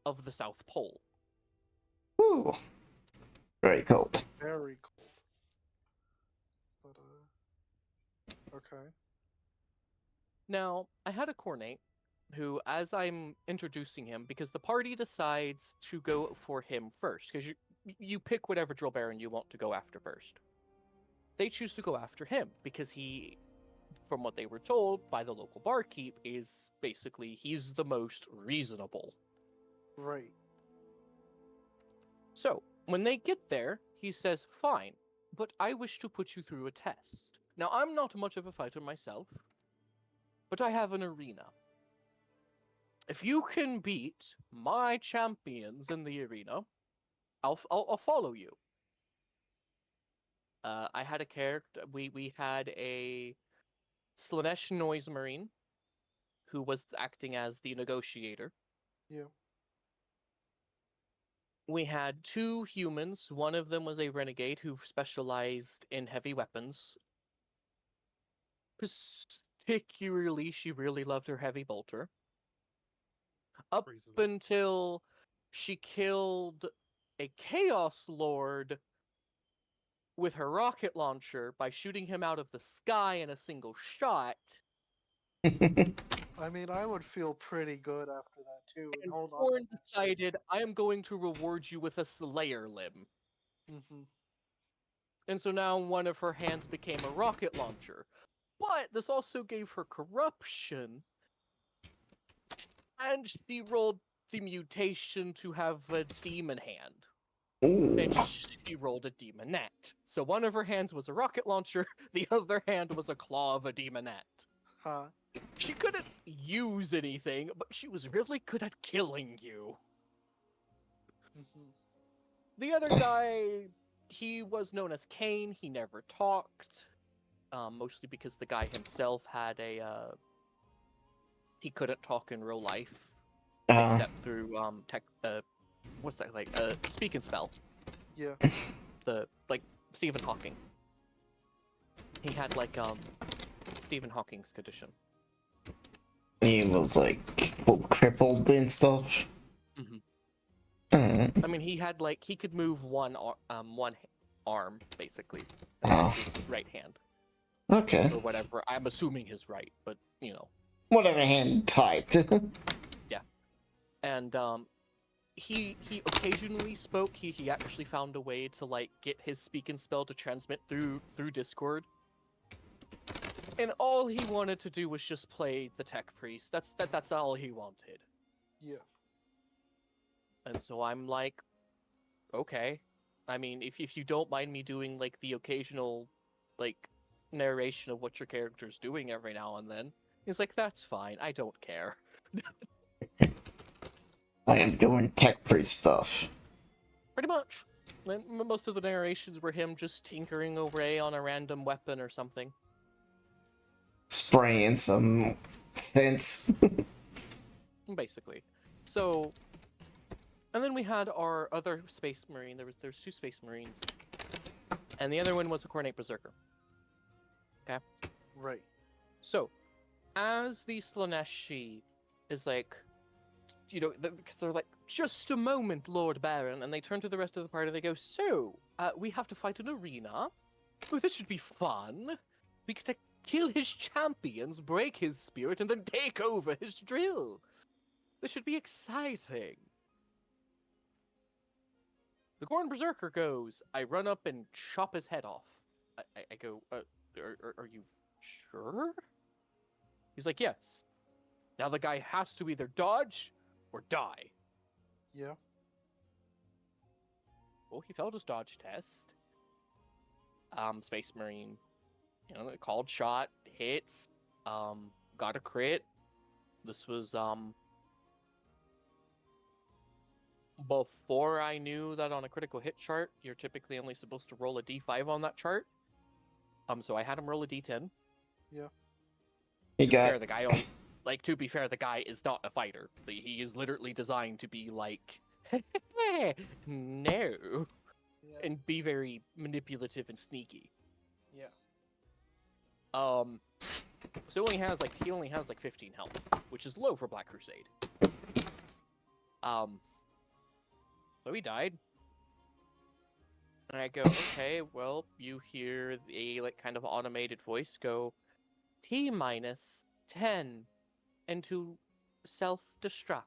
of the South Pole. Ooh. Very cold. Very cold. But okay. Now, I had a cornate who, as I'm introducing him, because the party decides to go for him first, because you pick whatever drill baron you want to go after first. They choose to go after him because he, from what they were told by the local barkeep, is basically he's the most reasonable. Right. So, when they get there, he says, "Fine, but I wish to put you through a test." Now, I'm not much of a fighter myself, but I have an arena. If you can beat my champions in the arena, I'll follow you. I had a character. We had a Slanesh Noise Marine who was acting as the negotiator. Yeah. We had 2 humans. One of them was a renegade who specialized in heavy weapons. Particularly, she really loved her heavy bolter. Up Reasonable. until she killed a Chaos Lord with her rocket launcher by shooting him out of the sky in a single shot. I mean, I would feel pretty good after that too. And And hold on. Thorn decided, I am going to reward you with a Slayer limb. Mm-hmm. And so now one of her hands became a rocket launcher. But this also gave her corruption. And she rolled the mutation to have a demon hand. Ooh. And she rolled a demonette. So one of her hands was a rocket launcher, the other hand was a claw of a demonette. Huh. She couldn't use anything, but she was really good at killing you. Mm-hmm. The other guy, he was known as Kane. He never talked, mostly because the guy himself had a he couldn't talk in real life except through what's that, like speak and spell. Yeah. The like Stephen Hawking. He had like Stephen Hawking's condition. He was like full crippled and stuff. Mhm. Mm. I mean, he had like he could move one arm basically, Oh. his right hand Okay. or whatever. I'm assuming his right, but you know. Whatever hand typed. And he occasionally spoke. He actually found a way to like get his speak and spell to transmit through Discord. And all he wanted to do was just play the tech priest. That's all he wanted. Yeah. And so I'm like, okay. I mean, if you don't mind me doing like the occasional like narration of what your character's doing every now and then, he's like, that's fine. I don't care. I am doing tech free stuff. Pretty much. Most of the narrations were him just tinkering away on a random weapon or something. Spraying some scents. Basically. So, and then we had our other space marine. There's 2 space marines, and the other one was a Cornate Berserker. Okay. Right. So, as the Slaneshi is like, you know, because they're like, just a moment, Lord Baron, and they turn to the rest of the party. They go, so we have to fight an arena. Oh, this should be fun. We get to kill his champions, break his spirit, and then take over his drill. This should be exciting. The Gorn Berserker goes, I run up and chop his head off. I go, are you sure? He's like, yes. Now the guy has to either dodge or die. Yeah. Well, he failed his dodge test. Space Marine, you know, called shot, hits, got a crit. This was, before I knew that on a critical hit chart, you're typically only supposed to roll a d5 on that chart. So I had him roll a d10. Yeah. He To be fair, got the guy, to be fair, the guy is not a fighter. He is literally designed to be like, no, Yeah. and be very manipulative and sneaky. Yeah. So he only has like 15 health, which is low for Black Crusade. so he died. And I go, okay, well, you hear a like kind of automated voice go, T minus 10 into self-destruct.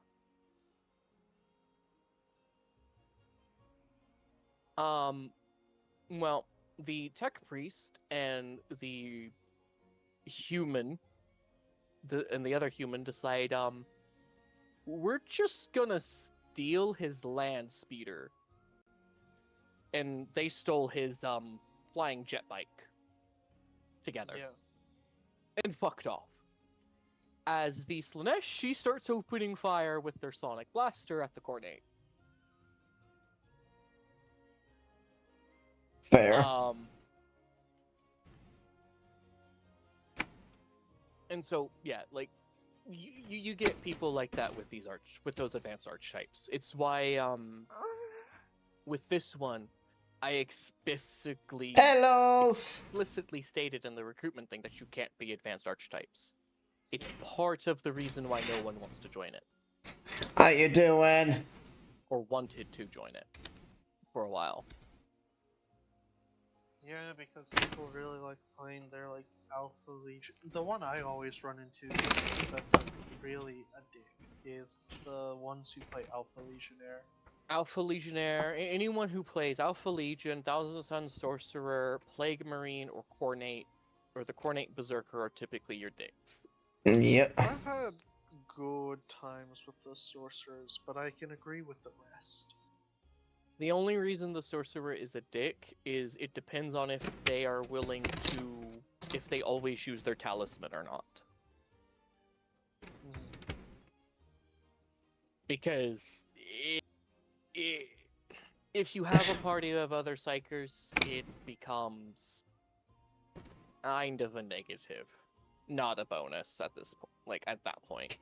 Well, the tech priest and the human, and the other human decide, we're just gonna steal his land speeder. And they stole his, flying jet bike together. Yeah. And fucked off. As the Slanesh, she starts opening fire with their sonic blaster at the Cornate. Fair. And so, yeah, like, you get people like that with with those advanced archetypes. It's why, with this one, I explicitly stated in the recruitment thing that you can't be advanced archetypes. It's part of the reason why no one wants to join it. How you doing? Or wanted to join it for a while. Yeah, because people really like playing their like Alpha Legion. The one I always run into that's like, really a dick is the ones who play Alpha Legionnaire. Alpha Legionnaire, anyone who plays Alpha Legion, Thousands of Suns Sorcerer, Plague Marine, or Cornate, or the Cornate Berserker are typically your dicks. Yep. I've had good times with the sorcerers, but I can agree with the rest. The only reason the Sorcerer is a dick is it depends on if they are willing to, if they always use their talisman or not. Because if you have a party of other psychers, it becomes kind of a negative, not a bonus at this point. Like at that point.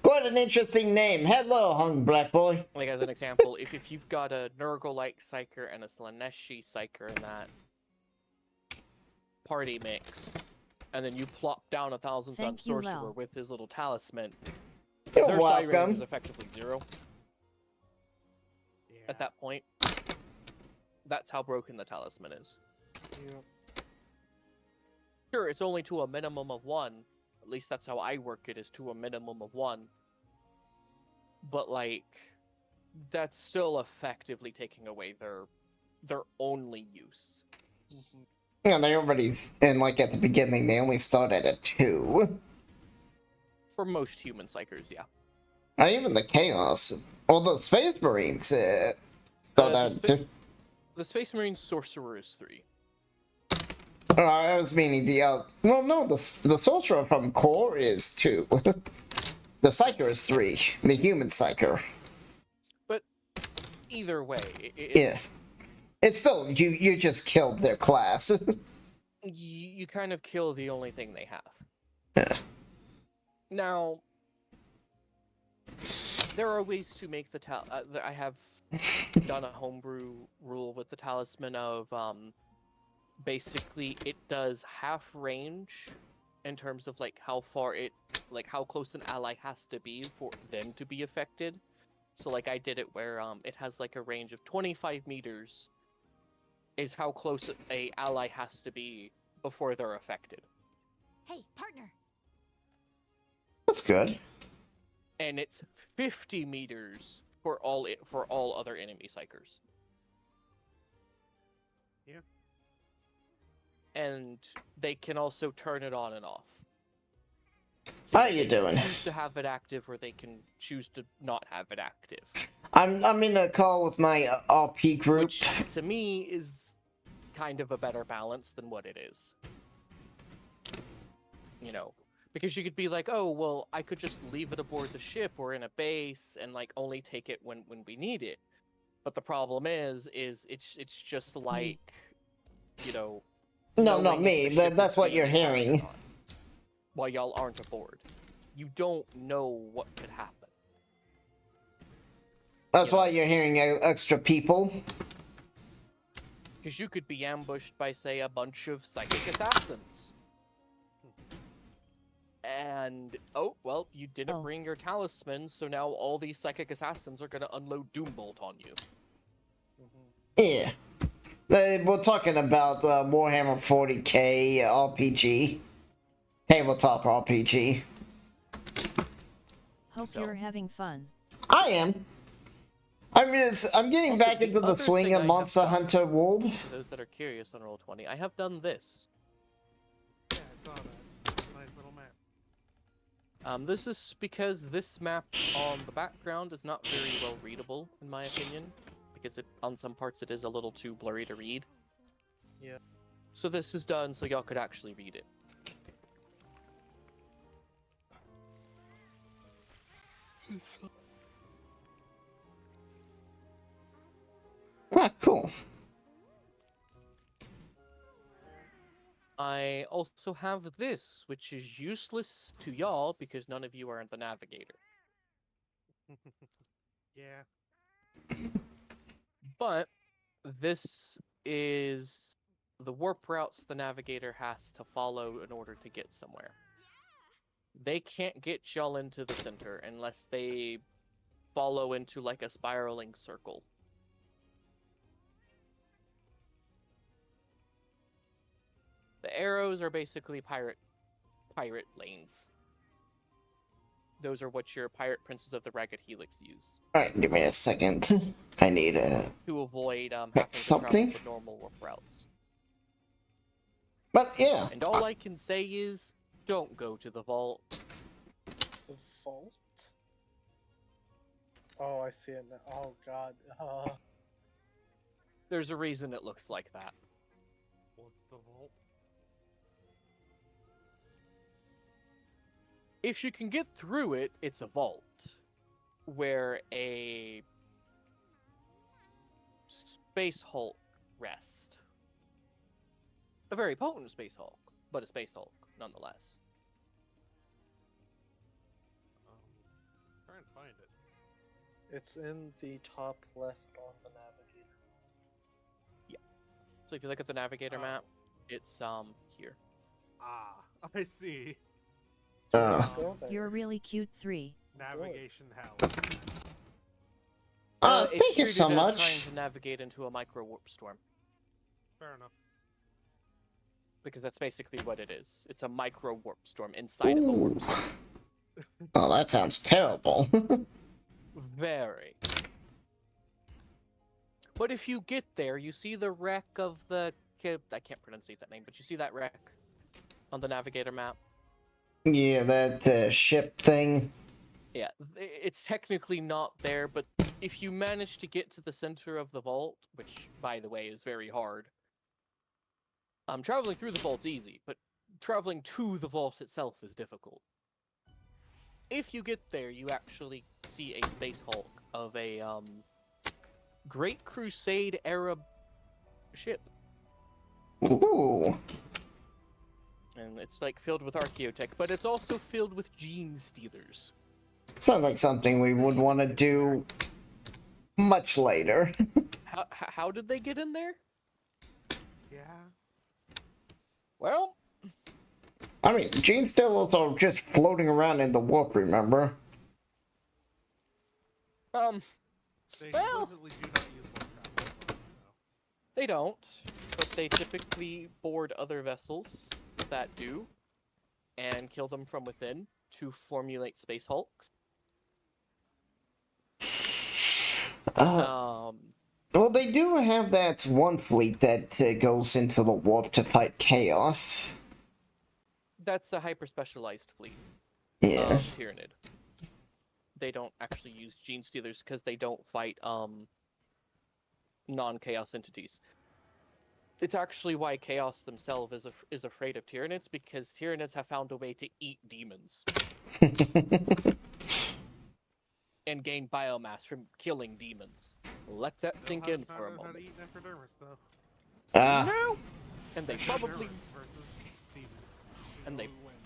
What an interesting name. Hello, hung black boy. Like as an example, if you've got a Nurgle-like psyker and a Slaneshi psyker in that party mix, and then you plop down a Thousand Sun Sorcerer with his little talisman, You're their psi rating welcome. is effectively 0. At that point, that's how broken the talisman is. Yeah. Sure, it's only to a minimum of 1. At least that's how I work it, is to a minimum of 1. But, like, that's still effectively taking away their only use. Yeah, they already, and like at the beginning, they only started at 2. For most human psychers, yeah. Not even the Chaos. Well, the Space Marines start at 2. The Space Marine Sorcerer is 3. Oh, I was meaning the, well, no, the Sorcerer from Core is 2. The Psyker is 3. The Human Psyker. But either way, Yeah. It's still, you just killed their class. you kind of kill the only thing they have. Yeah. Now, there are ways to make the I have done a homebrew rule with the talisman of, basically it does half range in terms of like how far how close an ally has to be for them to be affected. So like I did it where it has like a range of 25 meters is how close a ally has to be before they're affected. Hey, partner. That's good. And it's 50 meters for all other enemy psychers. Yeah. And they can also turn it on and off. How They you can doing? Choose to have it active, or they can choose to not have it active. I'm in a call with my RP group. Which, to me, is kind of a better balance than what it is. You know, because you could be like, oh, well, I could just leave it aboard the ship or in a base and like only take it when we need it. But the problem is it's just like, you know. No, not knowing me. if the ship That's is what being you're attacked or hearing. not, while y'all aren't aboard. You don't know what could happen. That's Yeah. why you're hearing extra people. Because you could be ambushed by, say, a bunch of psychic assassins. And oh well, you didn't Oh. bring your talisman, so now all these psychic assassins are gonna unload Doombolt on you. Yeah. We're talking about Warhammer 40k RPG. Tabletop RPG. Hope So. you're having fun. I am. I'm getting Also, back the into the other swing thing of I have Monster done- Hunter world. For those that are curious on Roll20, I have done this. Yeah, I saw that. Nice little map. This is because this map on the background is not very well readable, in my opinion, because on some parts it is a little too blurry to read. Yeah. So this is done so y'all could actually read it. Ah, cool. I also have this, which is useless to y'all because none of you are the navigator. Yeah. But this is the warp routes the navigator has to follow in order to get somewhere. They can't get y'all into the center unless they follow into like a spiraling circle. The arrows are basically pirate lanes. Those are what your pirate princes of the Ragged Helix use Alright, give me a second. I need a... to avoid having to something? travel the normal warp routes. But yeah. And all I can say is, don't go to the vault. The vault? Oh, I see it now. Oh god. There's a reason it looks like that. What's the vault? If you can get through it, it's a vault where a Space Hulk rests. A very potent Space Hulk, but a Space Hulk nonetheless. Try and find it. It's in the top left on the navigator. So if you look at the navigator Oh. map, it's here. Ah, I see. Go there. You're really cute 3. Navigation hell. It's Thank you treated so as much. trying to navigate into a micro warp storm, Fair enough. because that's basically what it is. It's a micro warp storm inside of a warp Ooh. storm. Oh, that sounds terrible. Very. But if you get there, you see the wreck of the... I can't pronounce that name, but you see that wreck on the navigator map? Yeah, that ship thing. Yeah, it's technically not there, but if you manage to get to the center of the vault, which, by the way, is very hard, traveling through the vault's easy, but traveling to the vault itself is difficult. If you get there, you actually see a Space Hulk of a Great Crusade era ship. Ooh. And it's like filled with archaeotech, but it's also filled with gene stealers. Sounds like something we would want to do much later. How did they get in there? Yeah. Well, I mean, gene stealers are just floating around in the warp, remember? They Well- explicitly do not use warp travel. So. they don't, but they typically board other vessels that do, and kill them from within to formulate Space Hulks. Well, they do have that one fleet that goes into the warp to fight chaos. That's a hyper-specialized fleet Yeah. of Tyrannid. They don't actually use Gene Stealers because they don't fight non-chaos entities. It's actually why Chaos themselves is afraid of Tyrannids, because Tyrannids have found a way to eat demons and gain biomass from killing demons. Let that sink in for a How to moment. eat Necrodermis, though. No! And they probably Necrodermis versus demon. And they- Who wins?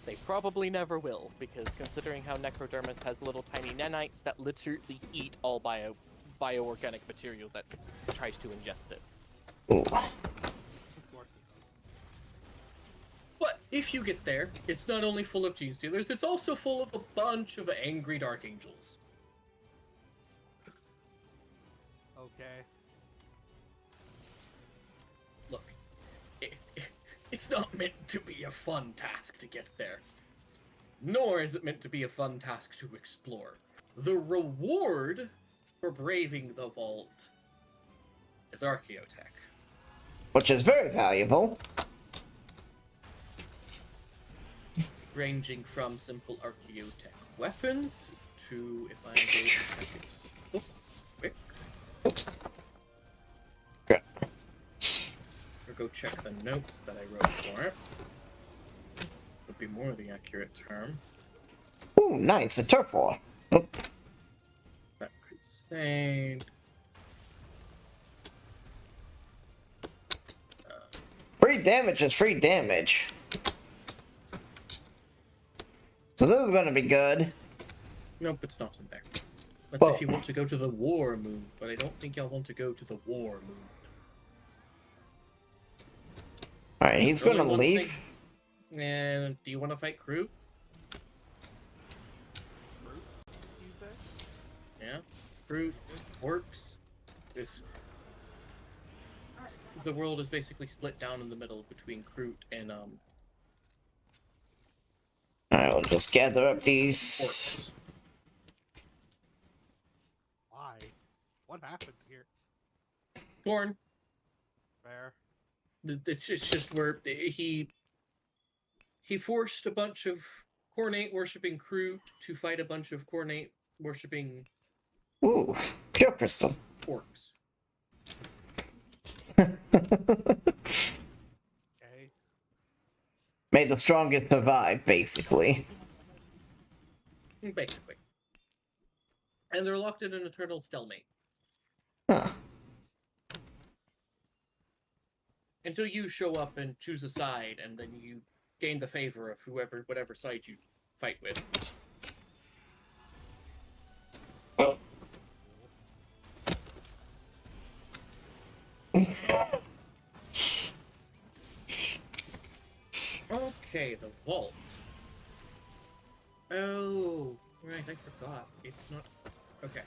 They probably never will, because considering how Necrodermis has little tiny nanites that literally eat all bioorganic material that tries to ingest it. Ooh. Of course it does. But if you get there, it's not only full of gene stealers, it's also full of a bunch of angry dark angels. Okay. Look, it's not meant to be a fun task to get there. Nor is it meant to be a fun task to explore. The reward for braving the vault is archaeotech. Which is very valuable. Ranging from simple archaeotech weapons to, if I go check its book quick, Okay. or go check the notes that I wrote for it, would be more the accurate term. Ooh, nice, a turf war. Oh, That crusade. free damage is free damage. So this is gonna be good. Nope, it's not in there. That's Well- if you want to go to the war moon, but I don't think y'all want to go to the war moon. Alright, he's There's gonna only one leave. thing- And do you want to fight crew? You say? Yeah, fruit, orcs. The world is basically split down in the middle between Kroot and Alright, we'll just gather up these. orcs. Why? What happened here? Lorne, Fair. it's just where he forced a bunch of Cornate worshipping Kroot to fight a bunch of Cornate worshipping Ooh, pure crystal. orcs. Okay. May the strongest survive, basically. Basically. And they're locked in an eternal stalemate. Huh. Until you show up and choose a side, and then you gain the favor of whatever side you fight with. Okay, the vault. Oh, right, I forgot. It's not... Okay.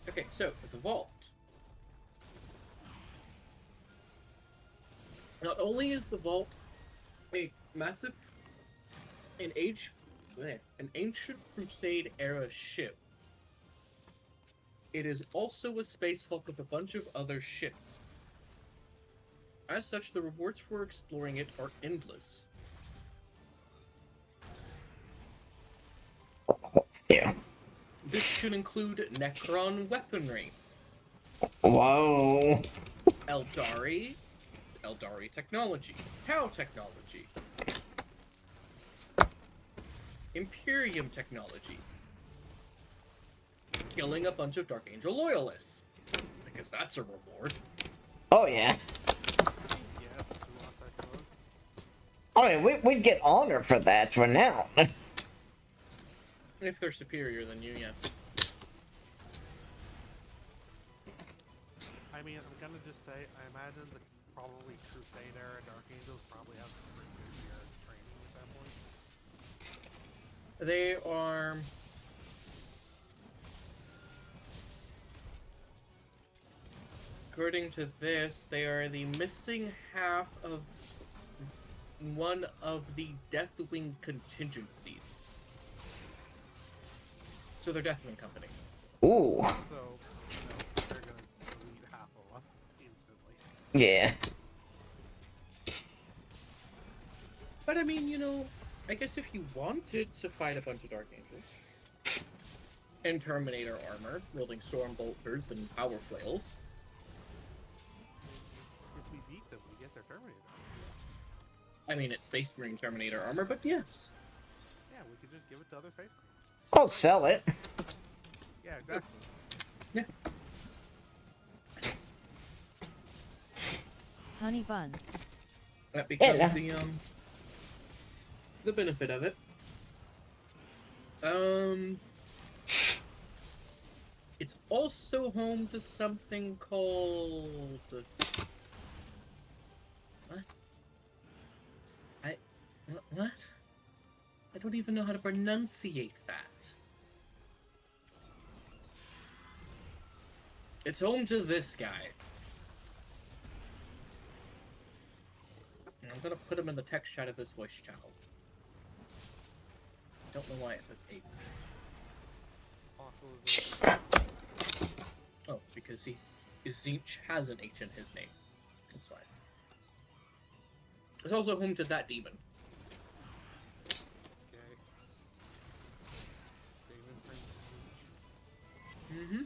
Okay, so, the vault. Not only is the vault a massive, an ancient Crusade era ship, it is also a space hulk with a bunch of other ships. As such, the rewards for exploring it are endless. Yeah. This could include Necron weaponry, Whoa. Eldari technology, Tau technology, Imperium technology, killing a bunch of Dark Angel loyalists, because that's a reward. Oh yeah. Yes, to us, I suppose. I mean, we'd get honor for that for now. If they're superior than you, yes. I mean, I'm gonna just say, I imagine the probably Crusade era Dark Angels probably have a pretty good year of training at that point. They are... According to this, they are the missing half of one of the Deathwing contingencies. So they're Deathwing Company. Ooh. So, they're gonna delete half of us instantly. Yeah. But I mean, I guess if you wanted to fight a bunch of Dark Angels in Terminator armor, wielding storm bolters and power flails, If we beat them, we get their Terminator. I mean, it's Space Marine Terminator armor, but yes. Yeah, we could just give it to other Space Marines. I'll sell it. Yeah, exactly. Yeah. Honey bun. That becomes Hello. the benefit of it. It's also home to something called don't even know how to pronunciate that. It's home to this guy. And I'm gonna put him in the text chat of this voice channel. Don't know why it says H. Oh, because Zinch has an H in his name. That's why. It's also home to that demon. Okay. Demon Prince. Mm-hmm.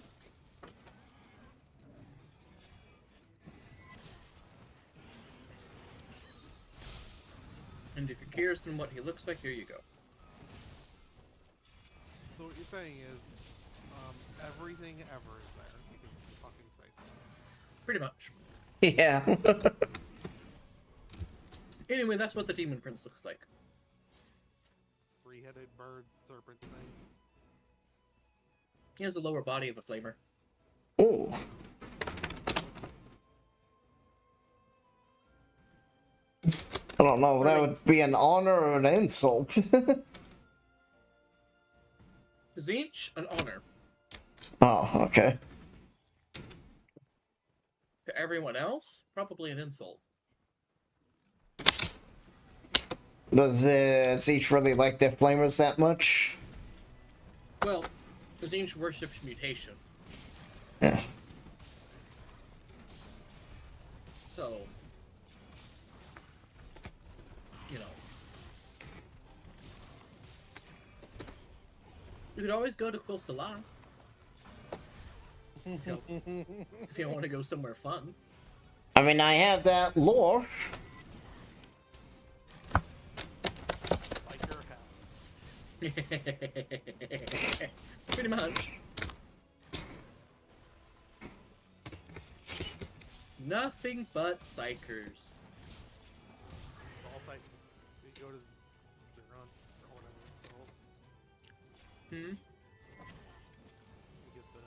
And if you're curious on what he looks like, here you go. So what you're saying is, everything ever is there because it's fucking space. Pretty much. Yeah. Anyway, that's what the Demon Prince looks like. Three-headed bird, serpent thing. He has the lower body of a flamer. Ooh. I don't know, that would be an honor or an insult. Zinch, an honor. Oh, okay. To everyone else, probably an insult. Does Zeech really like their flamers that much? Well, Zinch worships mutation. Yeah. So, you know. You could always go to Quil Salah. If you want to go somewhere fun. I mean, I have that lore. Like your house. Pretty much. Nothing but psychers. All Titans. You go to Zeron or whatever it's called. Hmm? You get the.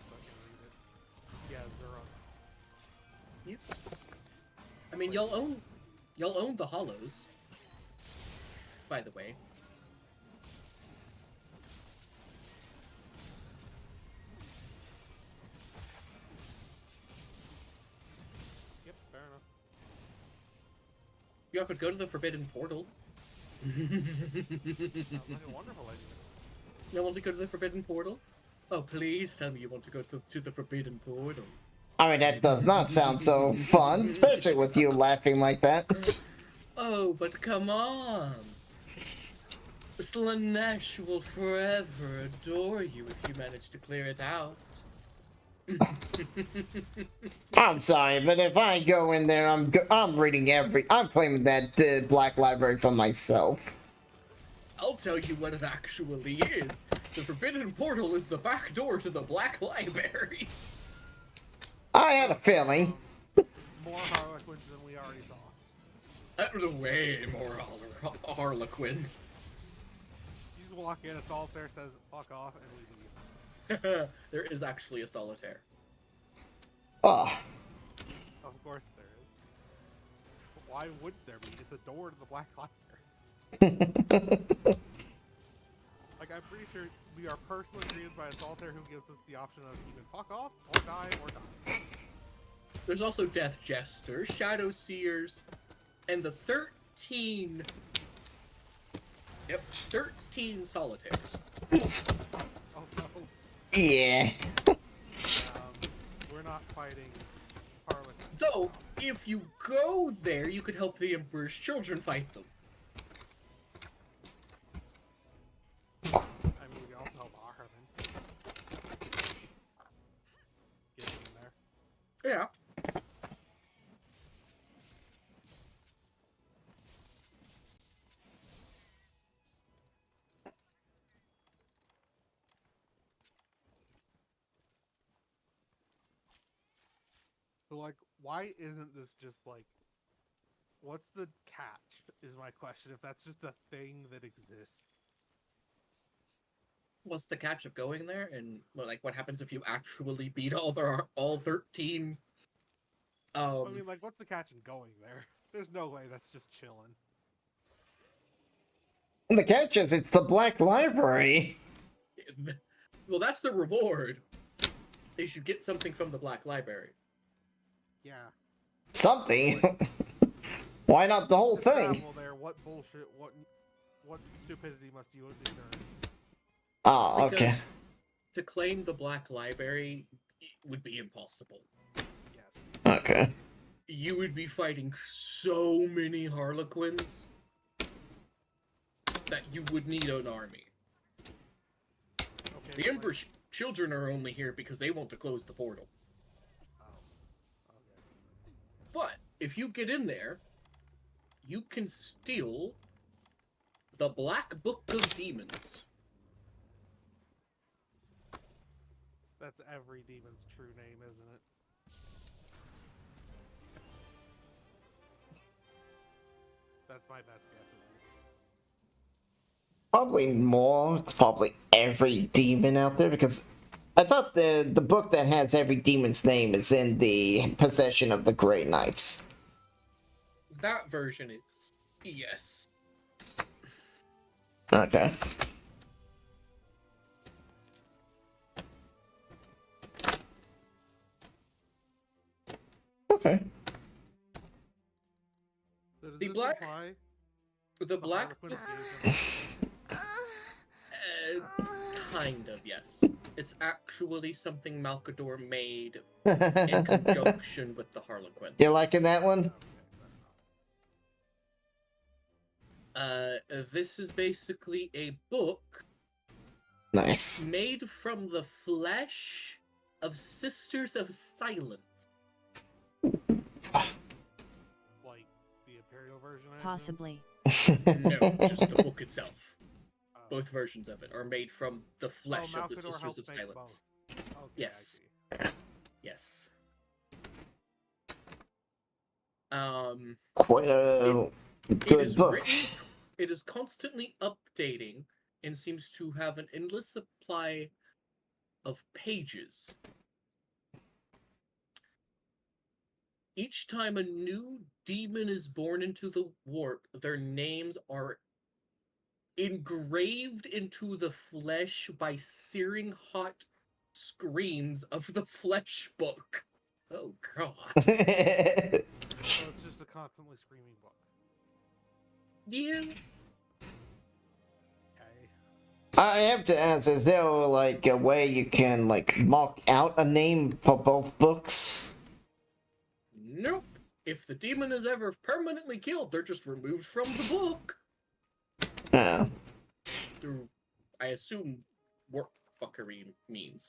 Fucking read it. Yeah, Zeron. Yep. I mean, y'all own the Hollows. By the way. Yep, fair enough. Y'all could go to the Forbidden Portal. Sounds like a wonderful idea. You want to go to the Forbidden Portal? Oh, please tell me you want to go to the Forbidden Portal. I mean, that does not sound so fun, especially with you laughing like that. Oh, but come on. Slanesh will forever adore you if you manage to clear it out. I'm sorry, but if I go in there, I'm reading I'm claiming that Black Library for myself. I'll tell you what it actually is. The Forbidden Portal is the back door to the Black Library. I had a feeling. More Harlequins than we already saw. Way more Harlequins. You just walk in, a solitaire says, fuck off, and we leave. There is actually a solitaire. Oh. Of course there is. But why wouldn't there be? It's a door to the Black Library. Like, I'm pretty sure we are personally greeted by a solitaire who gives us the option of either fuck off, or die. There's also Death Jesters, Shadow Seers, and the 13... Yep, 13 solitaires. Oh no. Yeah. We're not fighting Harlequins. Though, if you go there, you could help the Emperor's children fight them. I mean, we can also help Arhaven. Get him in there. Yeah. So, like, why isn't this just, like... What's the catch, is my question, if that's just a thing that exists? What's the catch of going there? And, well, like, what happens if you actually beat all 13? I mean, like, what's the catch in going there? There's no way that's just chilling. The catch is it's the Black Library. Well, that's the reward. They should get something from the Black Library. Yeah. Something. Why not the whole To thing? travel there, what bullshit, what stupidity must you endure? Oh, okay. Because to claim the Black Library would be impossible. Yes. Okay. You would be fighting so many Harlequins that you would need an army. Okay. The Empress children are only here because they want to close the portal. Oh. Okay. But if you get in there, you can steal the Black Book of Demons. That's every demon's true name, isn't it? That's my best guess at least. Probably more. Probably every demon out there because I thought the book that has every demon's name is in the possession of the Grey Knights. That version is yes. Okay. Okay. So does The this black- imply The Black Harlequin Book, is kind of yes. It's actually something Malkador made in conjunction with the Harlequins. You liking that one? This is basically a book Nice. made from the flesh of Sisters of Silence. like the Imperial version? I assume? Possibly. No, just the book itself. Oh. Both versions of it are made from the flesh of the Malkador Sisters helped of make Silence. both. Okay, Yes. I see. Yes. Quite a It good is book. written. It is constantly updating and seems to have an endless supply of pages. Each time a new demon is born into the warp, their names are engraved into the flesh by searing hot screams of the flesh book. Oh god. So it's just a constantly screaming book. Yeah. Okay. I have to ask, is there like a way you can like mark out a name for both books? Nope. If the demon is ever permanently killed, they're just removed from the book. Yeah. Through, I assume, warp fuckery means.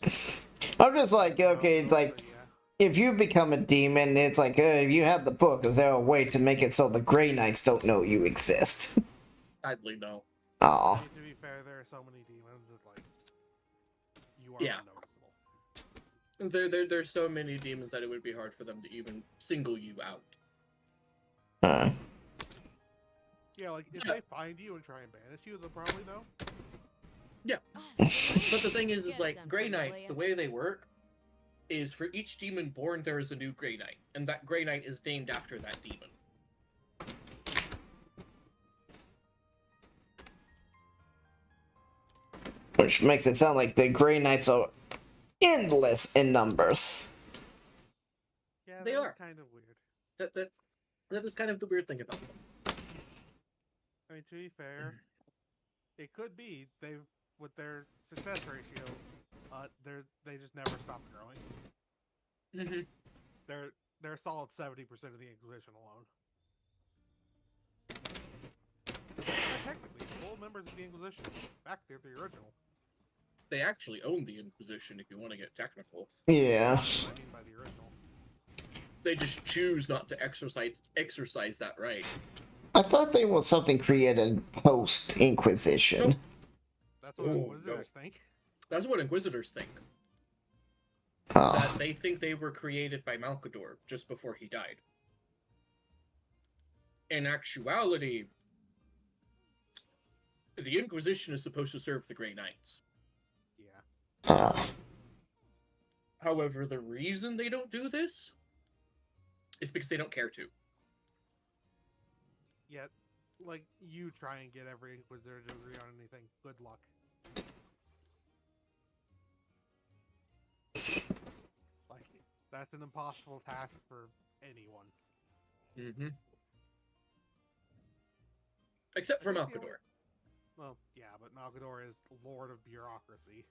I'm just like, okay, it's So, like, yeah. if you become a demon, it's like, if you have the book, is there a way to make it so the Grey Knights don't know you exist? Sadly, no. Aw. I mean, to be fair, there are so many demons that like you are Yeah. unnoticeable. There's so many demons that it would be hard for them to even single you out. Yeah, like if Yeah. they find you and try and banish you, they'll probably know. But the thing is Get like, them, Grey Knights, familiar. the way they work is for each demon born, there is a new Grey Knight. And that Grey Knight is named after that demon. Which makes it sound like the Grey Knights are endless in numbers. Yeah, They that is are. kind of weird. That is kind of the weird thing about them. I mean, to be fair, it could be they've with their success ratio, they just never stop growing. Mm-hmm. They're a solid 70% of the Inquisition alone. They're technically full members of the Inquisition. In fact, they're the original. They actually own the Inquisition, if you want to get technical. Yeah. That's what I mean by the original. They just choose not to exercise that right. I thought they was something created post-Inquisition. That's what Oh, Inquisitors think. That's what Inquisitors think. Oh. That they think they were created by Malkador just before he died. In actuality, the Inquisition is supposed to serve the Grey Knights. Yeah. However, the reason they don't do this is because they don't care to. Yet, like, you try and get every Inquisitor to agree on anything. Good luck. Like, that's an impossible task for anyone. Mm-hmm. Except for I think the Malkador. Well, yeah, but Malkador is Lord of Bureaucracy.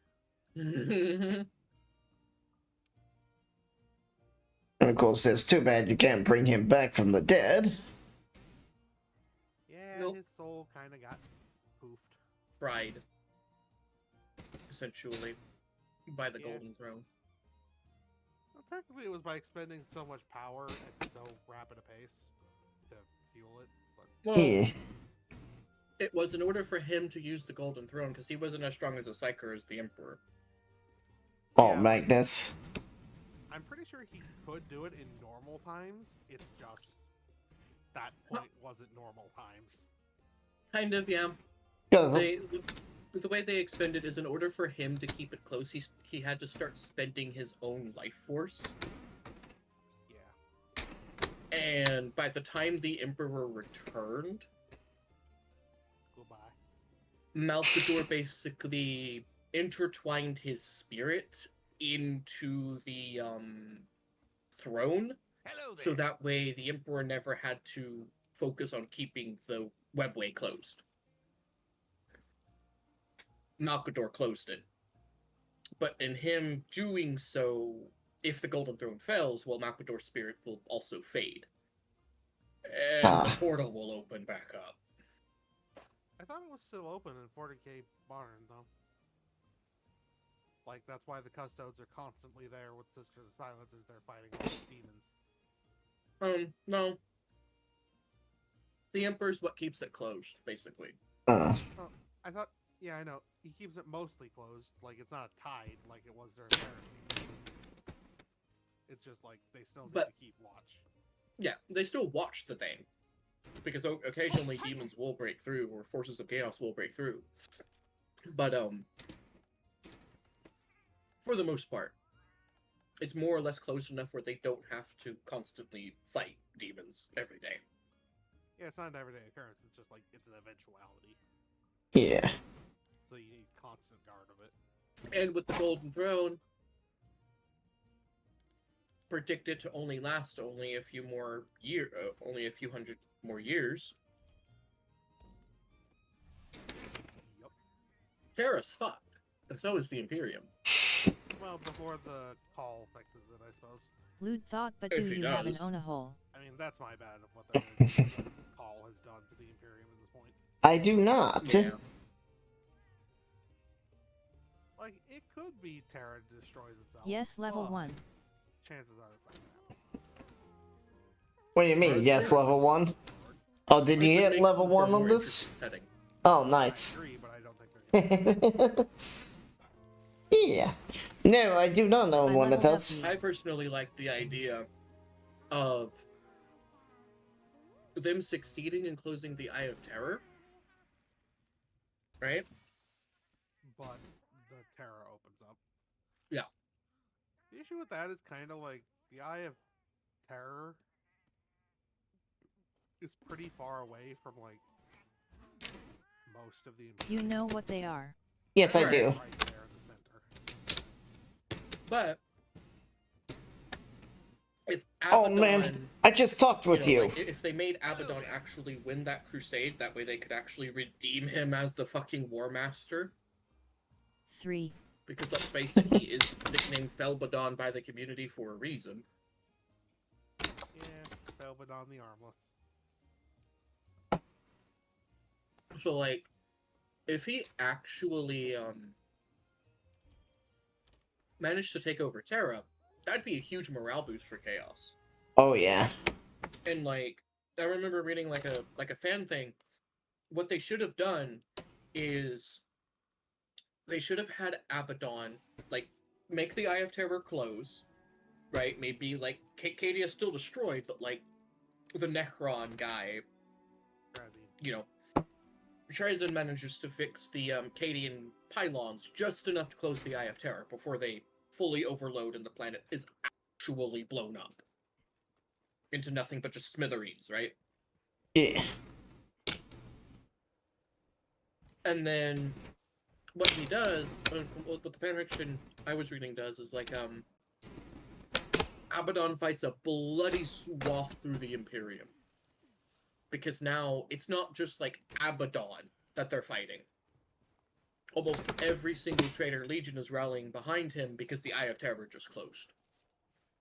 And of course, it's too bad you can't bring him back from the dead. Yeah, Nope. his soul kind of got poofed. Fried. Essentially. By the Yeah. Golden Throne. Well, technically, it was by expending so much power at so rapid a pace to fuel it. But Well, Yeah. it was in order for him to use the Golden Throne, because he wasn't as strong as a Psyker as the Emperor. Oh, Yeah, but- Magnus. I'm pretty sure he could do it in normal times. It's just that point wasn't normal times. Kind of, yeah. Because The way they expended is in order for him to keep it close, he had to start spending his own life force. Yeah. And by the time the Emperor returned, Goodbye. Malkador basically intertwined his spirit into the throne, so that way the Emperor never had to focus on keeping the webway closed. Malkador closed it. But in him doing so, if the Golden Throne fails, well, Malkador's spirit will also fade. And the portal will open back up. I thought it was still open in 40k Barn, though. Like, that's why the Custodes are constantly there with Sister of Silence as they're fighting all the demons. No. The Emperor's what keeps it closed, basically. I thought, yeah, I know. He keeps it mostly closed. Like, it's not tied like it was during Heresy. It's just like, they still need to keep watch. Yeah, they still watch the thing. Because occasionally demons will break through, or forces of chaos will break through. But, for the most part, it's more or less closed enough where they don't have to constantly fight demons every day. Yeah, it's not an everyday occurrence. It's just like, it's an eventuality. Yeah. So you need constant guard of it. And with the Golden Throne, predicted to only last only a few hundred more years. Yup. Terra's fucked, and so is the Imperium. Well, before the call fixes it, I suppose. Lewd thought, but If do he you have an does. own a hole? I mean, that's my bad of what the call has done to the Imperium at this point. I do not. Yeah. Like, it could be Terra destroys itself. Yes, level but 1. Chances are it's not gonna happen. What do you mean? Yes, level 1? Oh, did you It would hit make level for a 1 on more this? interesting setting. Oh, I nice. agree, but I don't think they're gonna. Yeah. No, I do not know I one of leveled up those. the- I personally like the idea of them succeeding in closing the Eye of Terror. Right? But the Terra opens up. Yeah. The issue with that is kind of like the Eye of Terror is pretty far away from like most of the. You know what they are. Yes, I Right. do. Right there in the center. But if Oh Abaddon, man, I just talked with you. like, if they made Abaddon actually win that crusade, that way they could actually redeem him as the fucking War Master. 3. Because let's face it, he is nicknamed Felbadon by the community for a reason. Yeah, Velvet on the armlets. So, like, if he actually managed to take over Terra, that'd be a huge morale boost for Chaos. Oh yeah. And like, I remember reading like a fan thing. What they should have done is they should have had Abaddon like make the Eye of Terror close, right? Maybe like Cadia still destroyed, but like the Necron guy, you know, Trizon manages to fix the Cadian pylons just enough to close the Eye of Terror before they fully overload and the planet is actually blown up into nothing but just smithereens, right? Yeah. And then what he does, what the fanfiction I was reading does is like, Abaddon fights a bloody swath through the Imperium. Because now it's not just like Abaddon that they're fighting. Almost every single Traitor Legion is rallying behind him because the Eye of Terror just closed.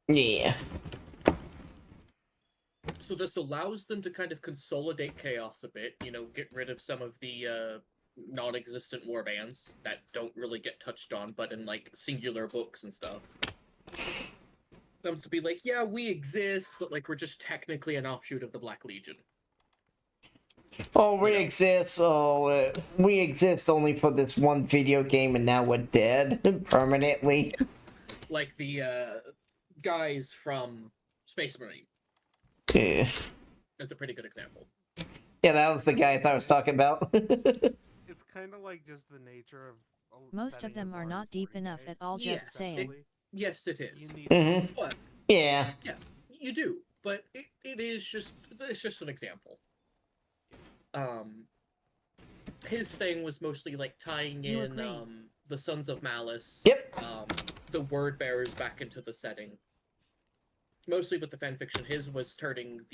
Yeah. So this allows them to kind of consolidate chaos a bit, you know, get rid of some of the non-existent warbands that don't really get touched on, but in like singular books and stuff. Comes to be like, yeah, we exist, but like we're just technically an offshoot of the Black Legion. Oh, we You know. exist. Oh, we exist only for this one video game, and now we're dead permanently. Like the guys from Space Marine Yeah. is a pretty good example. Yeah, that was the guys I was talking about. It's kind of like just the nature of Most betting of them as are large not as deep 40K. enough at all, Yes, just saying. Essentially, Yes, it You is. need Mhm. But Yeah. you do, but it is just it's just an example. His thing was mostly like tying You in agree. the Sons of Malice, Yep. the Word Bearers back into the setting. Mostly with the fanfiction, his was writing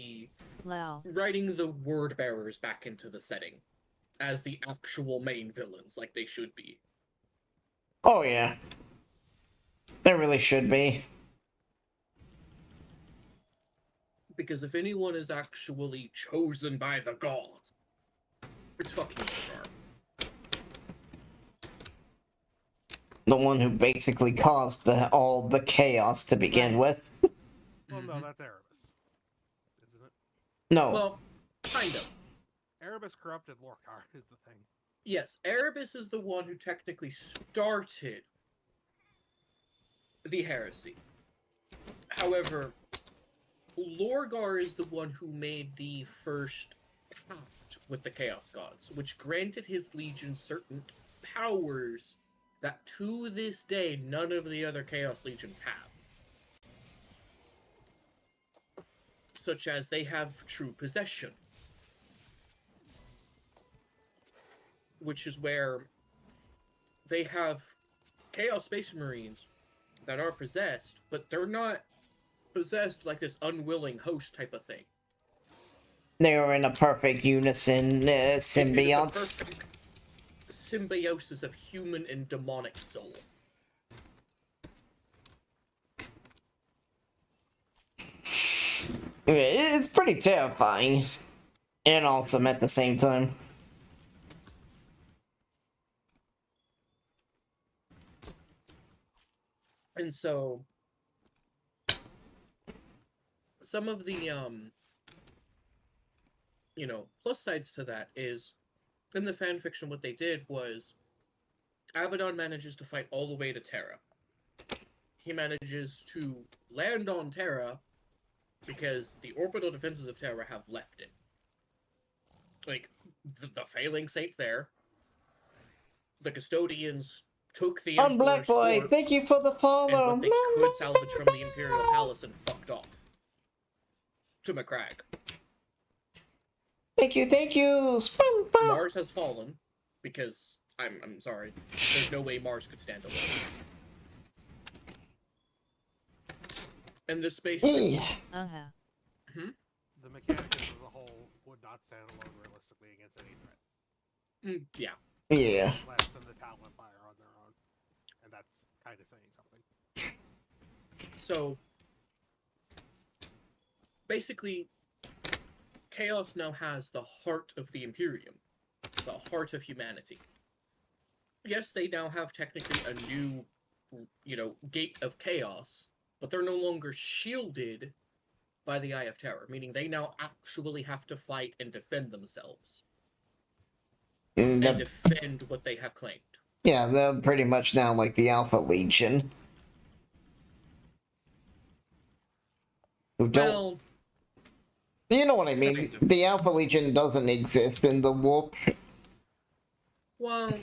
the Word Bearers back into the setting as the actual main villains, like they should be. Oh, yeah. There really should be. Because if anyone is actually chosen by the gods, it's fucking Rhaegar. The one who basically caused all the chaos to begin with. Well, no, that's Erebus, isn't it? No. Well, kind of. Erebus corrupted Lorkhar is the thing. Yes, Erebus is the one who technically started the heresy. However, Lorgar is the one who made the first pact with the Chaos Gods, which granted his legion certain powers that to this day none of the other Chaos Legions have. Such as they have true possession. Which is where they have Chaos Space Marines that are possessed, but they're not possessed like this unwilling host type of thing. They are in a perfect unison It is a symbionts. perfect symbiosis of human and demonic soul. It's pretty terrifying. And awesome at the same time. And so some of the you know, plus sides to that is in the fanfiction what they did was Abaddon manages to fight all the way to Terra. He manages to land on Terra because the orbital defenses of Terra have left it. Like, the Phalanx ain't there. The Custodians took the On Black Emperor's Boy, corpse thank you for the and follow. what they could salvage from the Imperial Palace and fucked off. To McCrag. Thank you, thank you. Spum, bum. Mars has fallen, because, I'm sorry, there's no way Mars could stand alone. And this space... Yeah. The Mechanicus as a whole would not stand alone realistically against any threat. Yeah. Yeah. Less than the Town Empire on their own. And that's kind of saying something. So, basically, Chaos now has the heart of the Imperium. The heart of humanity. Yes, they now have technically a new, you know, gate of chaos, but they're no longer shielded by the Eye of Terror, meaning they now actually have to fight and defend themselves. And defend what they have claimed. Yeah, they're pretty much now like the Alpha Legion. Who don't... Well, You know what I mean? kind of. The Alpha Legion doesn't exist in the warp. Well,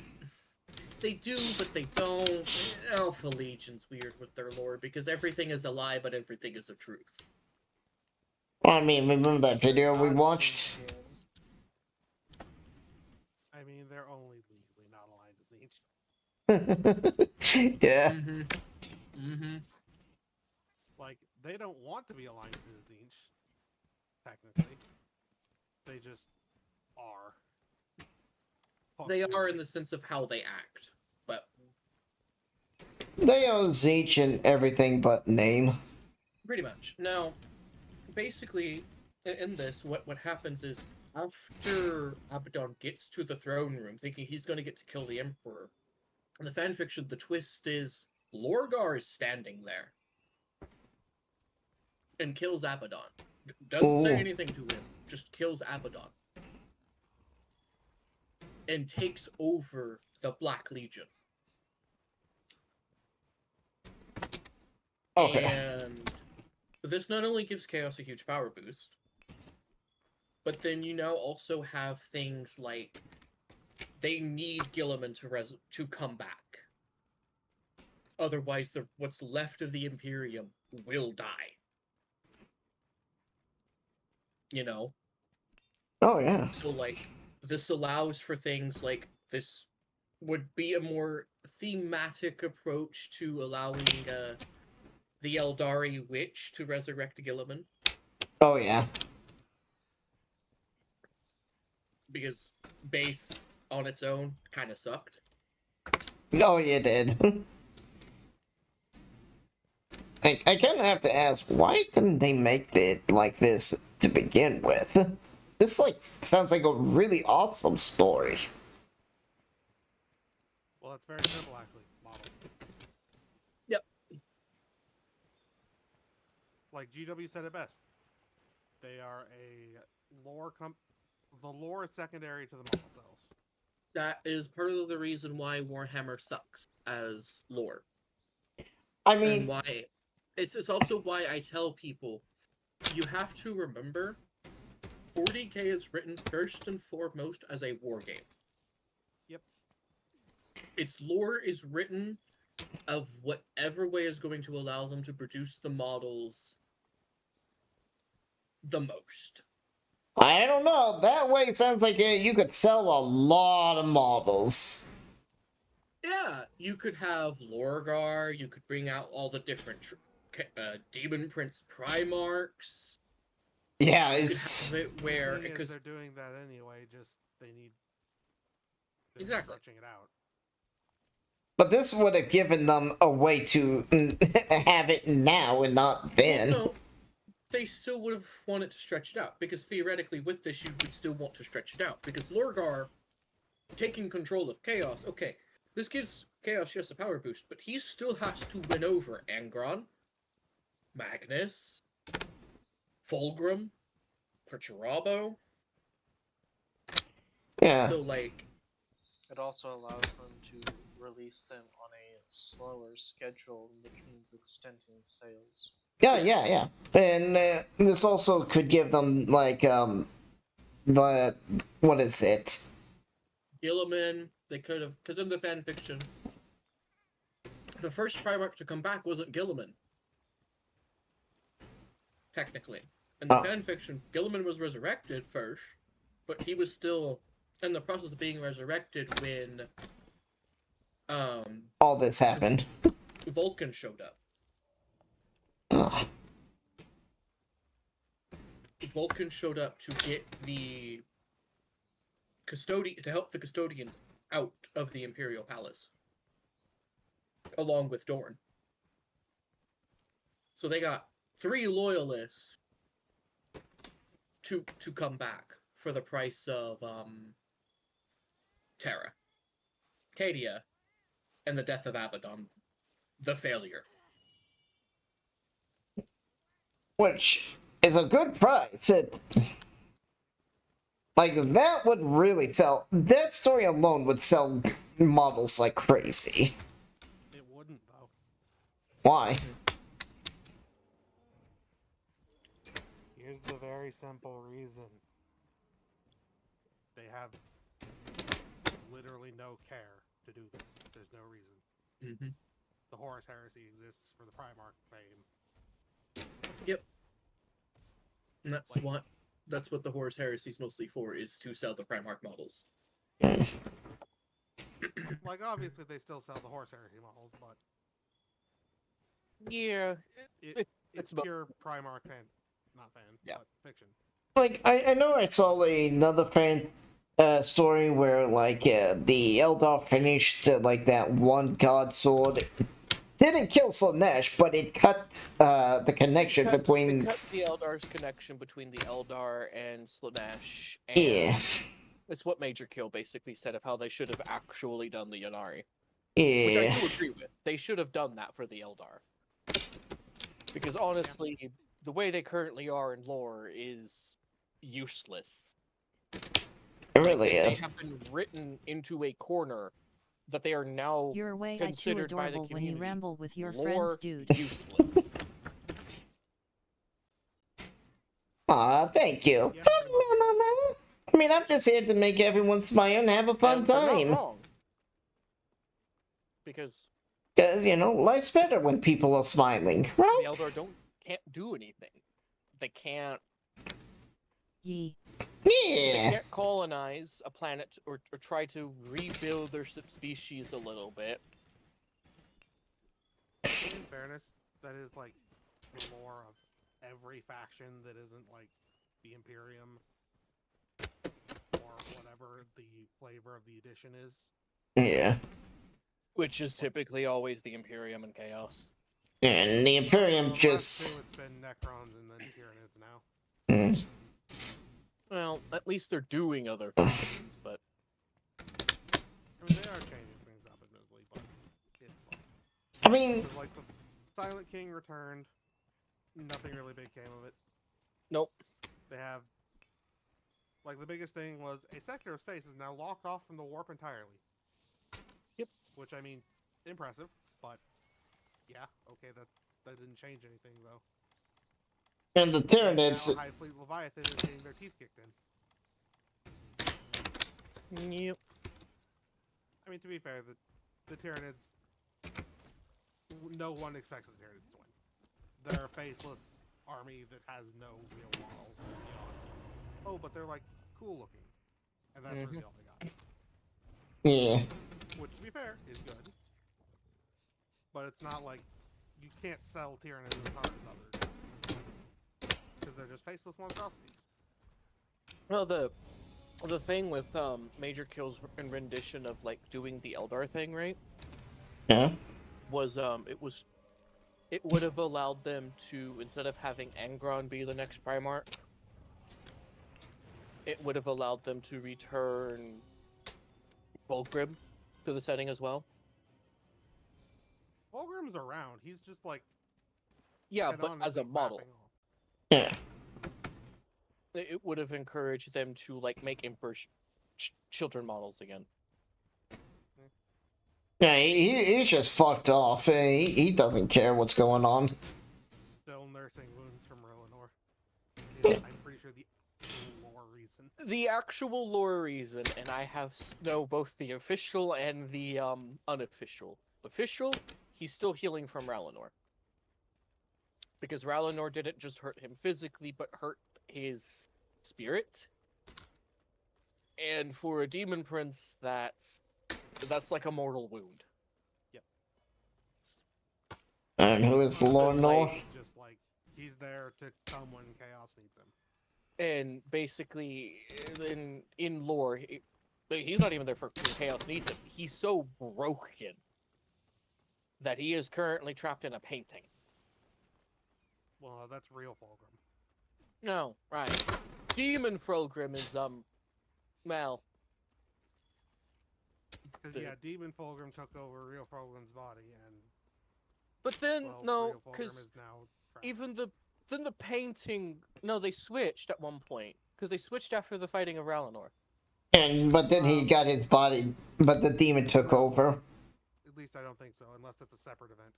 they do, but they don't. Alpha Legion's weird with their lore, because everything is a lie, but everything is a truth. I mean, remember that video we Not watched? seen again. I mean, they're only legion. Yeah. Mm-hmm. Mm-hmm. Like, they don't want to be aligned to the Zinch, technically. They just are. They are in Functionally. the sense of how they act, but They own Zeech and everything but name. pretty much. Now, basically, in this, what happens is after Abaddon gets to the throne room, thinking he's going to get to kill the Emperor, in the fanfiction, the twist is Lorgar is standing there and kills Abaddon. Doesn't say Ooh. anything to him, just kills Abaddon. And takes over the Black Legion. Okay. And this not only gives Chaos a huge power boost, but then you now also have things like they need Gilliman to come back. Otherwise, what's left of the Imperium will die. You know? Oh yeah. So, like, this allows for things like this would be a more thematic approach to allowing the Eldari Witch to resurrect Gilliman. Oh yeah. Because base on its own kind of sucked. Oh, you did. I kind of have to ask, why didn't they make it like this to begin with? This, like, sounds like a really awesome story. Well, it's very simple, actually. Models. Yep. Like GW said it best. They are a lore The lore is secondary to the model cells. That is part of the reason why Warhammer sucks as lore. I And mean, why it's also why I tell people you have to remember 40K is written first and foremost as a war game. Yep. Its lore is written of whatever way is going to allow them to produce the models the most. I don't know. That way it sounds like you could sell a lot of models. Yeah, you could have Lorgar, you could bring out all the different Demon Prince Primarchs. Yeah, You could it's... have it where... The thing is, Because they're doing that anyway, just they're Exactly. stretching it out. But this would have given them a way to have it now and not then. Well, no, they still would have wanted to stretch it out, because theoretically with this you would still want to stretch it out, because Lorgar taking control of Chaos, okay, this gives Chaos just a power boost, but he still has to win over Angron, Magnus, Fulgrim, Perturabo. Yeah. So, like, It also allows them to release them on a slower schedule, which means extending sales. Yeah. And this also could give them, like, the... What is it? Gilliman, they could have, because in the fanfiction, the first Primarch to come back wasn't Gilliman. Technically. In the fanfiction, Gilliman was resurrected first, but he was still in the process of being resurrected when All this happened. Vulcan showed up. Ugh. Vulcan showed up to get the to help the custodians out of the Imperial Palace, along with Dorn. So they got 3 loyalists to come back for the price of Terra, Cadia, and the death of Abaddon, the failure. Which is a good price. Like, that would really sell... That story alone would sell models like crazy. It wouldn't, though. Why? Here's the very simple reason. They have literally no care to do this. There's no reason. Mm-hmm. The Horus Heresy exists for the Primarch fame. Yep. And that's Like- that's what the Horus Heresy is mostly for, is to sell the Primarch models. Like, obviously, they still sell the horse heresy models, but Yeah, it's it's about pure Primarch fan, not fan, Yeah. but fiction. Like, I know I saw another fan story where, like, the Eldar finished, like, that one god sword. Didn't kill Slanesh, but it cut the connection between... it cut the Eldar's connection between the Eldar and Slanesh, and Yeah. it's what Major Kill basically said of how they should have actually done the Yanari. Which I Yeah. do agree with. They should have done that for the Eldar. Because honestly, the way they currently are in lore is useless. It really They is. have been written into a corner that they are now You're way too considered by the adorable when you community. ramble with your Lore friends, dude. useless. Aw, thank you. Yeah, I mean, I'm just here to make everyone smile and have a fun And they're not time. wrong. Because Because, you know, life's better when people are smiling, right? the Eldar can't do anything. They can't Yee. they Yeah. can't colonize a planet or try to rebuild their species a little bit. in fairness, that is like the lore of every faction that isn't like the Imperium or whatever the flavor of the edition is. Yeah. Which is typically always the Imperium and Chaos. And the Imperium The last just... two, it's been Necrons and then Tyranids now. Mm. Well, at least they're doing other things, but I mean, they are changing things up admittedly, but it's like, I mean, 'cause, like the Silent King returned, nothing really big came of it. nope. They have, like, the biggest thing was a sector of space is now locked off from the warp entirely. Yep. Which, I mean, impressive, but yeah, okay, that didn't change anything though. and the And Tyranids... now High Fleet Leviathan is getting their teeth kicked in. Yep. I mean, to be fair, the Tyranids, no one expects the Tyranids to win. They're a faceless army that has no real models beyond, oh, but they're like cool looking, and that's really all they got. Yeah. Which, to be fair, is good. But it's not like you can't sell Tyranids as hard as others because they're just faceless monstrosities. Well, the thing with Major Kill's rendition of like doing the Eldar thing, right? Yeah. Was it would have allowed them to, instead of having Angron be the next Primarch, it would have allowed them to return Fulgrim to the setting as well. Fulgrim's around. He's just like Yeah, but as a canonically model, wrapping off. Yeah. it would have encouraged them to like make Empress children models again. Yeah, he's just fucked off. He doesn't care what's going on. Still nursing wounds from Rolanor. I'm pretty sure the lore reason. The actual lore reason, and I know both the official and the unofficial. Official, he's still healing from Ralenor. Because Ralenor didn't just hurt him physically, but hurt his spirit. And for a demon prince, that's like a mortal wound. And who is Lord Nor? Just like he's there to come when chaos needs him. And basically, in lore, he's not even there for when chaos needs him. He's so broken that he is currently trapped in a painting. Well, that's real Fulgrim. No, right. Demon Fulgrim is well. Because yeah, Demon Fulgrim took over real Fulgrim's body, and But then well, no, real Fulgrim because is now trapped. even the painting. No, they switched at one point because they switched after the fighting of Ralenor. But then he got his body, but the demon took over. At least I don't think so, unless that's a separate event.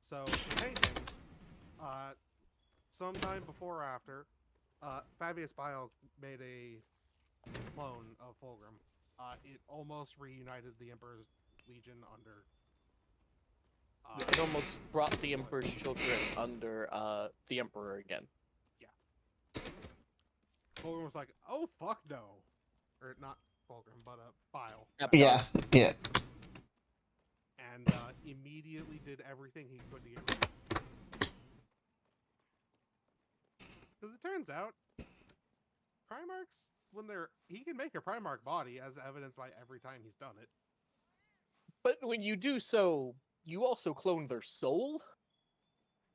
So the painting, sometime before or after, Fabius Bio made a clone of Fulgrim. It almost reunited the Emperor's Legion under. It almost brought the Emperor's children under the Emperor again. Fulgrim was like, "Oh fuck no," or not Fulgrim, but Bile. Yeah, yeah. and immediately did everything he could to get rid of it. Because it turns out, Primarchs, he can make a Primarch body, as evidenced by every time he's done it. But when you do so, you also clone their soul?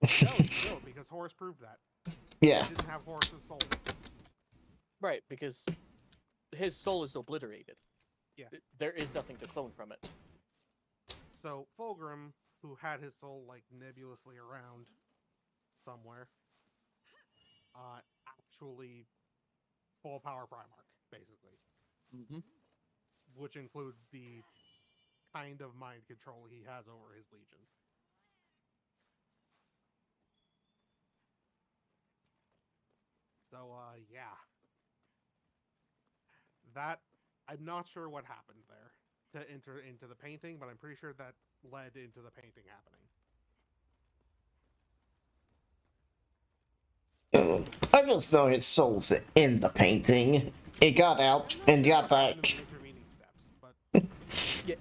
No, you don't, because Horus proved that. Yeah. He didn't have Horus's soul. Right, because his soul is obliterated. Yeah. There is nothing to clone from it. So Fulgrim, who had his soul like nebulously around somewhere, actually full power Primarch, basically, Mm-hmm. which includes the kind of mind control he has over his legion. So yeah, that I'm not sure what happened there to enter into the painting, but I'm pretty sure that led into the painting happening. I just know his soul's in the painting. It got out I'm not and sure got what happened in back. the intervening steps, but Yeah.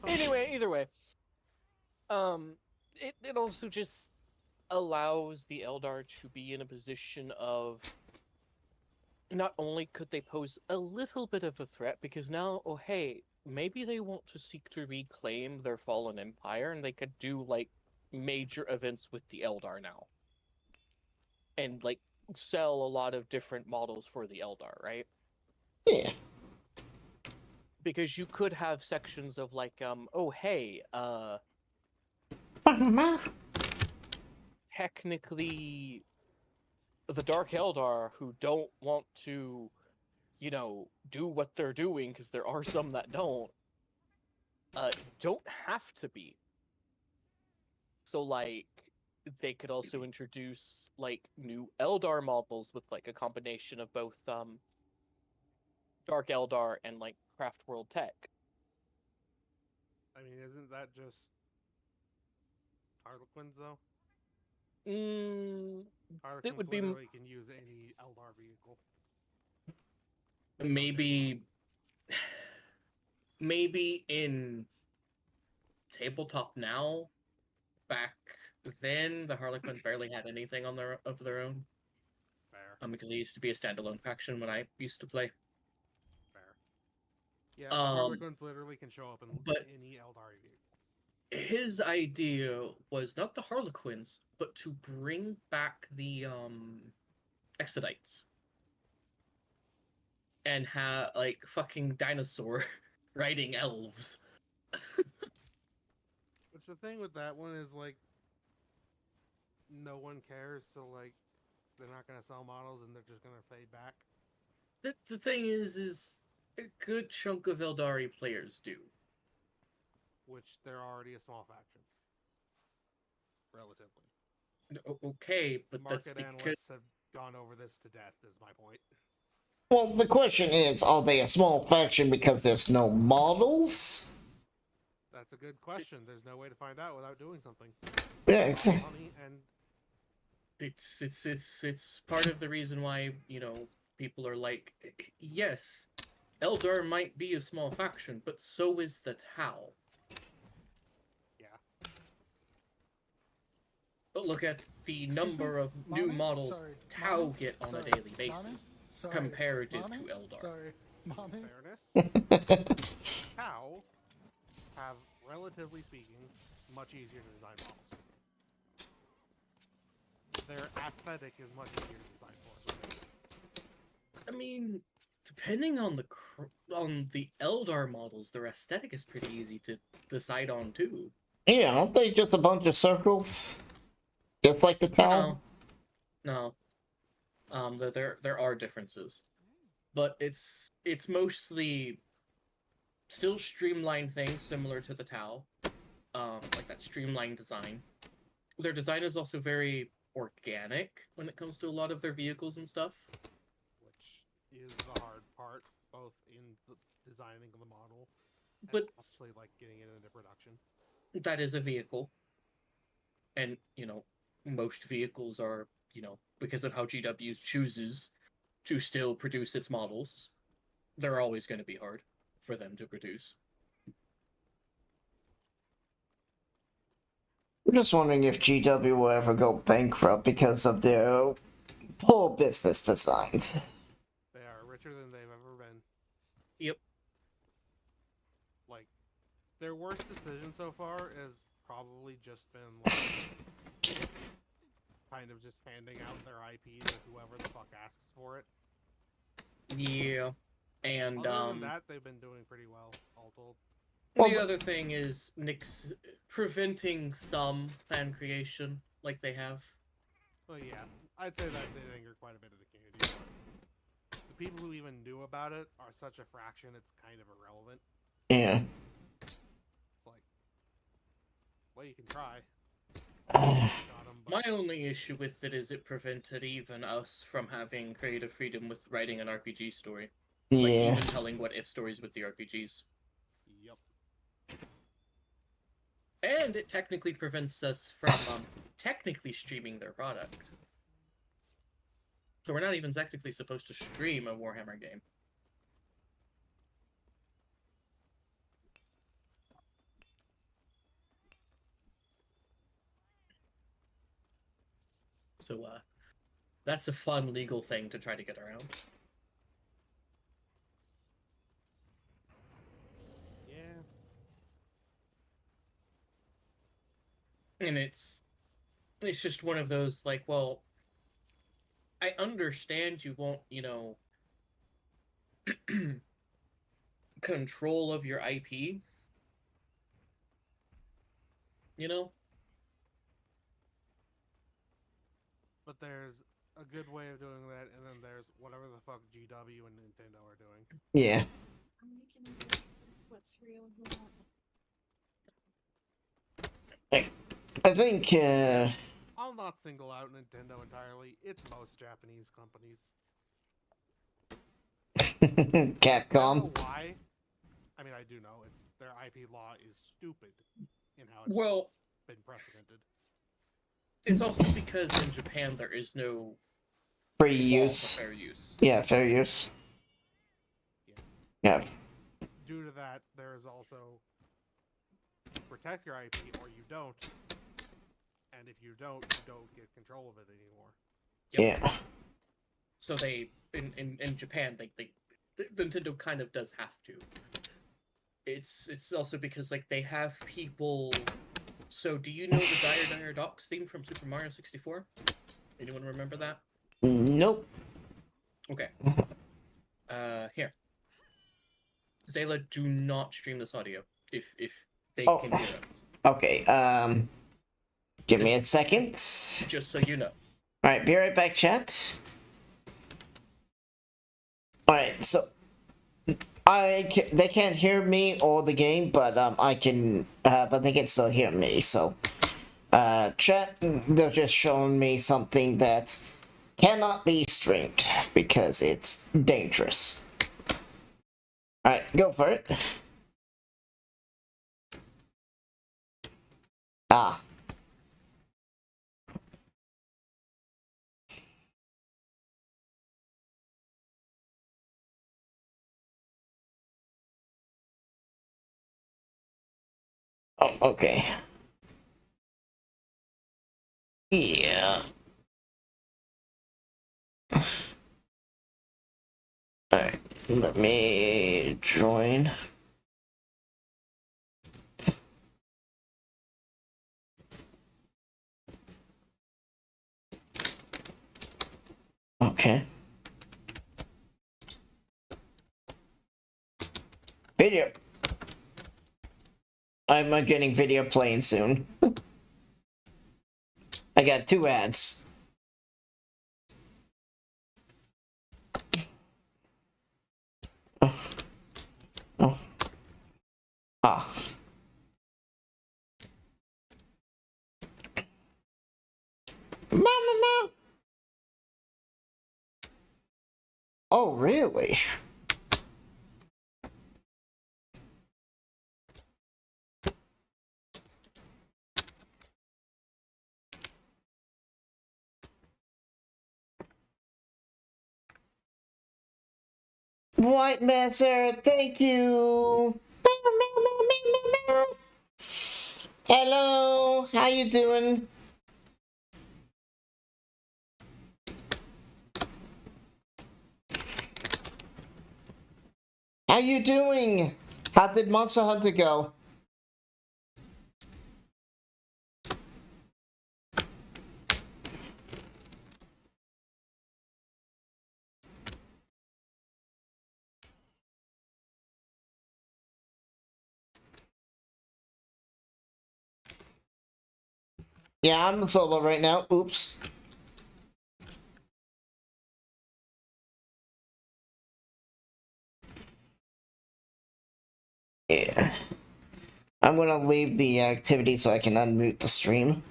Anyway, either way, it also just allows the Eldar to be in a position of not only could they pose a little bit of a threat, because now, oh hey, maybe they want to seek to reclaim their fallen empire, and they could do like major events with the Eldar now, and like sell a lot of different models for the Eldar, right? Yeah. Because you could have sections of like, oh hey, technically the Dark Eldar who don't want to, do what they're doing, because there are some that don't have to be. So like they could also introduce like new Eldar models with like a combination of both Dark Eldar and like Craft World tech. I mean, isn't that just Harlequins though? Mm, Harlequins would be literally can use any Eldar vehicle. Maybe in tabletop now. Back then, the Harlequins barely had anything on their own. Fair. Because they used to be a standalone faction when I used to play. Fair. Yeah, Um, Harlequins literally can show up in but- any Eldar vehicle. His idea was not the Harlequins, but to bring back the Exodites and have like fucking dinosaur riding elves. Which the thing with that one is like, no one cares, so like, they're not gonna sell models and they're just gonna fade back. The thing is a good chunk of Eldari players do. Which they're already a small faction. Relatively. Okay, but that's Market because analysts have gone over this to death, is my point. Well, the question is, are they a small faction because there's no models? That's a good question. There's no way to find out without doing something. Yeah, exactly. Money and it's part of the reason why, people are like, yes, Eldar might be a small faction, but so is the Tau. yeah. But look at the Excuse number me? of new Mommy? models Sorry. Tau Mommy? get on Sorry. a daily basis Mommy? Sorry. comparative Mommy? to Eldar. Sorry. Mommy? Fairness. Tau have, relatively speaking, much easier to design models. Their aesthetic is much easier to design for. I mean, depending on the Eldar models, their aesthetic is pretty easy to decide on too. Yeah, aren't they just a bunch of circles? Just like the town? No. There are differences, but it's mostly still streamlined things similar to the Tau, like that streamlined design. Their design is also very organic when it comes to a lot of their vehicles and stuff. Which is the hard part, both in the designing of the model and But actually like getting it into production. that is a vehicle, and most vehicles are, because of how GW chooses to still produce its models, they're always going to be hard for them to produce. I'm just wondering if GW will ever go bankrupt because of their poor business designs. They are richer than they've ever been. Yep. Like, their worst decision so far has probably just been like kind of just handing out their IP to whoever the fuck asks for it. Yeah. And Other than that, they've been doing pretty well, all told. the other thing is Nick's preventing some fan creation, like they have. Well, yeah, I'd say that they anger quite a bit of the community. But the people who even knew about it are such a fraction; it's kind of irrelevant. Yeah. It's like, well, you can try. My only issue with it is it prevented even us from having creative freedom with writing an RPG story. Like, Yeah. even telling what if stories with the RPGs. Yep. And it technically prevents us from technically streaming their product. So we're not even technically supposed to stream a Warhammer game. So, that's a fun legal thing to try to get around. Yeah. And it's just one of those, like, well, I understand you want, you know, control of your IP. You know? But there's a good way of doing that, and then there's whatever the fuck GW and Nintendo are doing. Yeah. What's real and not. I think, I'll not single out Nintendo entirely. It's most Japanese companies. I don't Capcom. know why. I mean, I do know. It's their IP law is stupid in how it's been precedented. It's also because in Japan there is no Free law use. for fair use. Yeah, fair use. Yeah. Due to that, there is also protect your IP or you don't. And if you don't get control of it anymore. Yep. Yeah. So they in Japan they Nintendo kind of does have to. It's also because like they have people. So do you know the Dire Docks theme from Super Mario 64? Anyone remember that? Nope. Okay. Here. Zayla, do not stream this audio if they can hear us. Okay, give me a second. Just so you know. Alright, be right back, chat. Alright, so they can't hear me or the game, but I can, but they can still hear me, so chat, they're just showing me something that cannot be streamed because it's dangerous. Alright, go for it. Ah. Oh, okay. Yeah. Alright, let me join. Okay. Video. I'm getting video playing soon. I got 2 ads. Oh. Ah. Mama. Oh, really? White Master, thank you. Hello, how you doing? How you doing? How did Monster Hunter go? Yeah, I'm solo right now. Oops. Yeah. I'm gonna leave the activity so I can unmute the stream.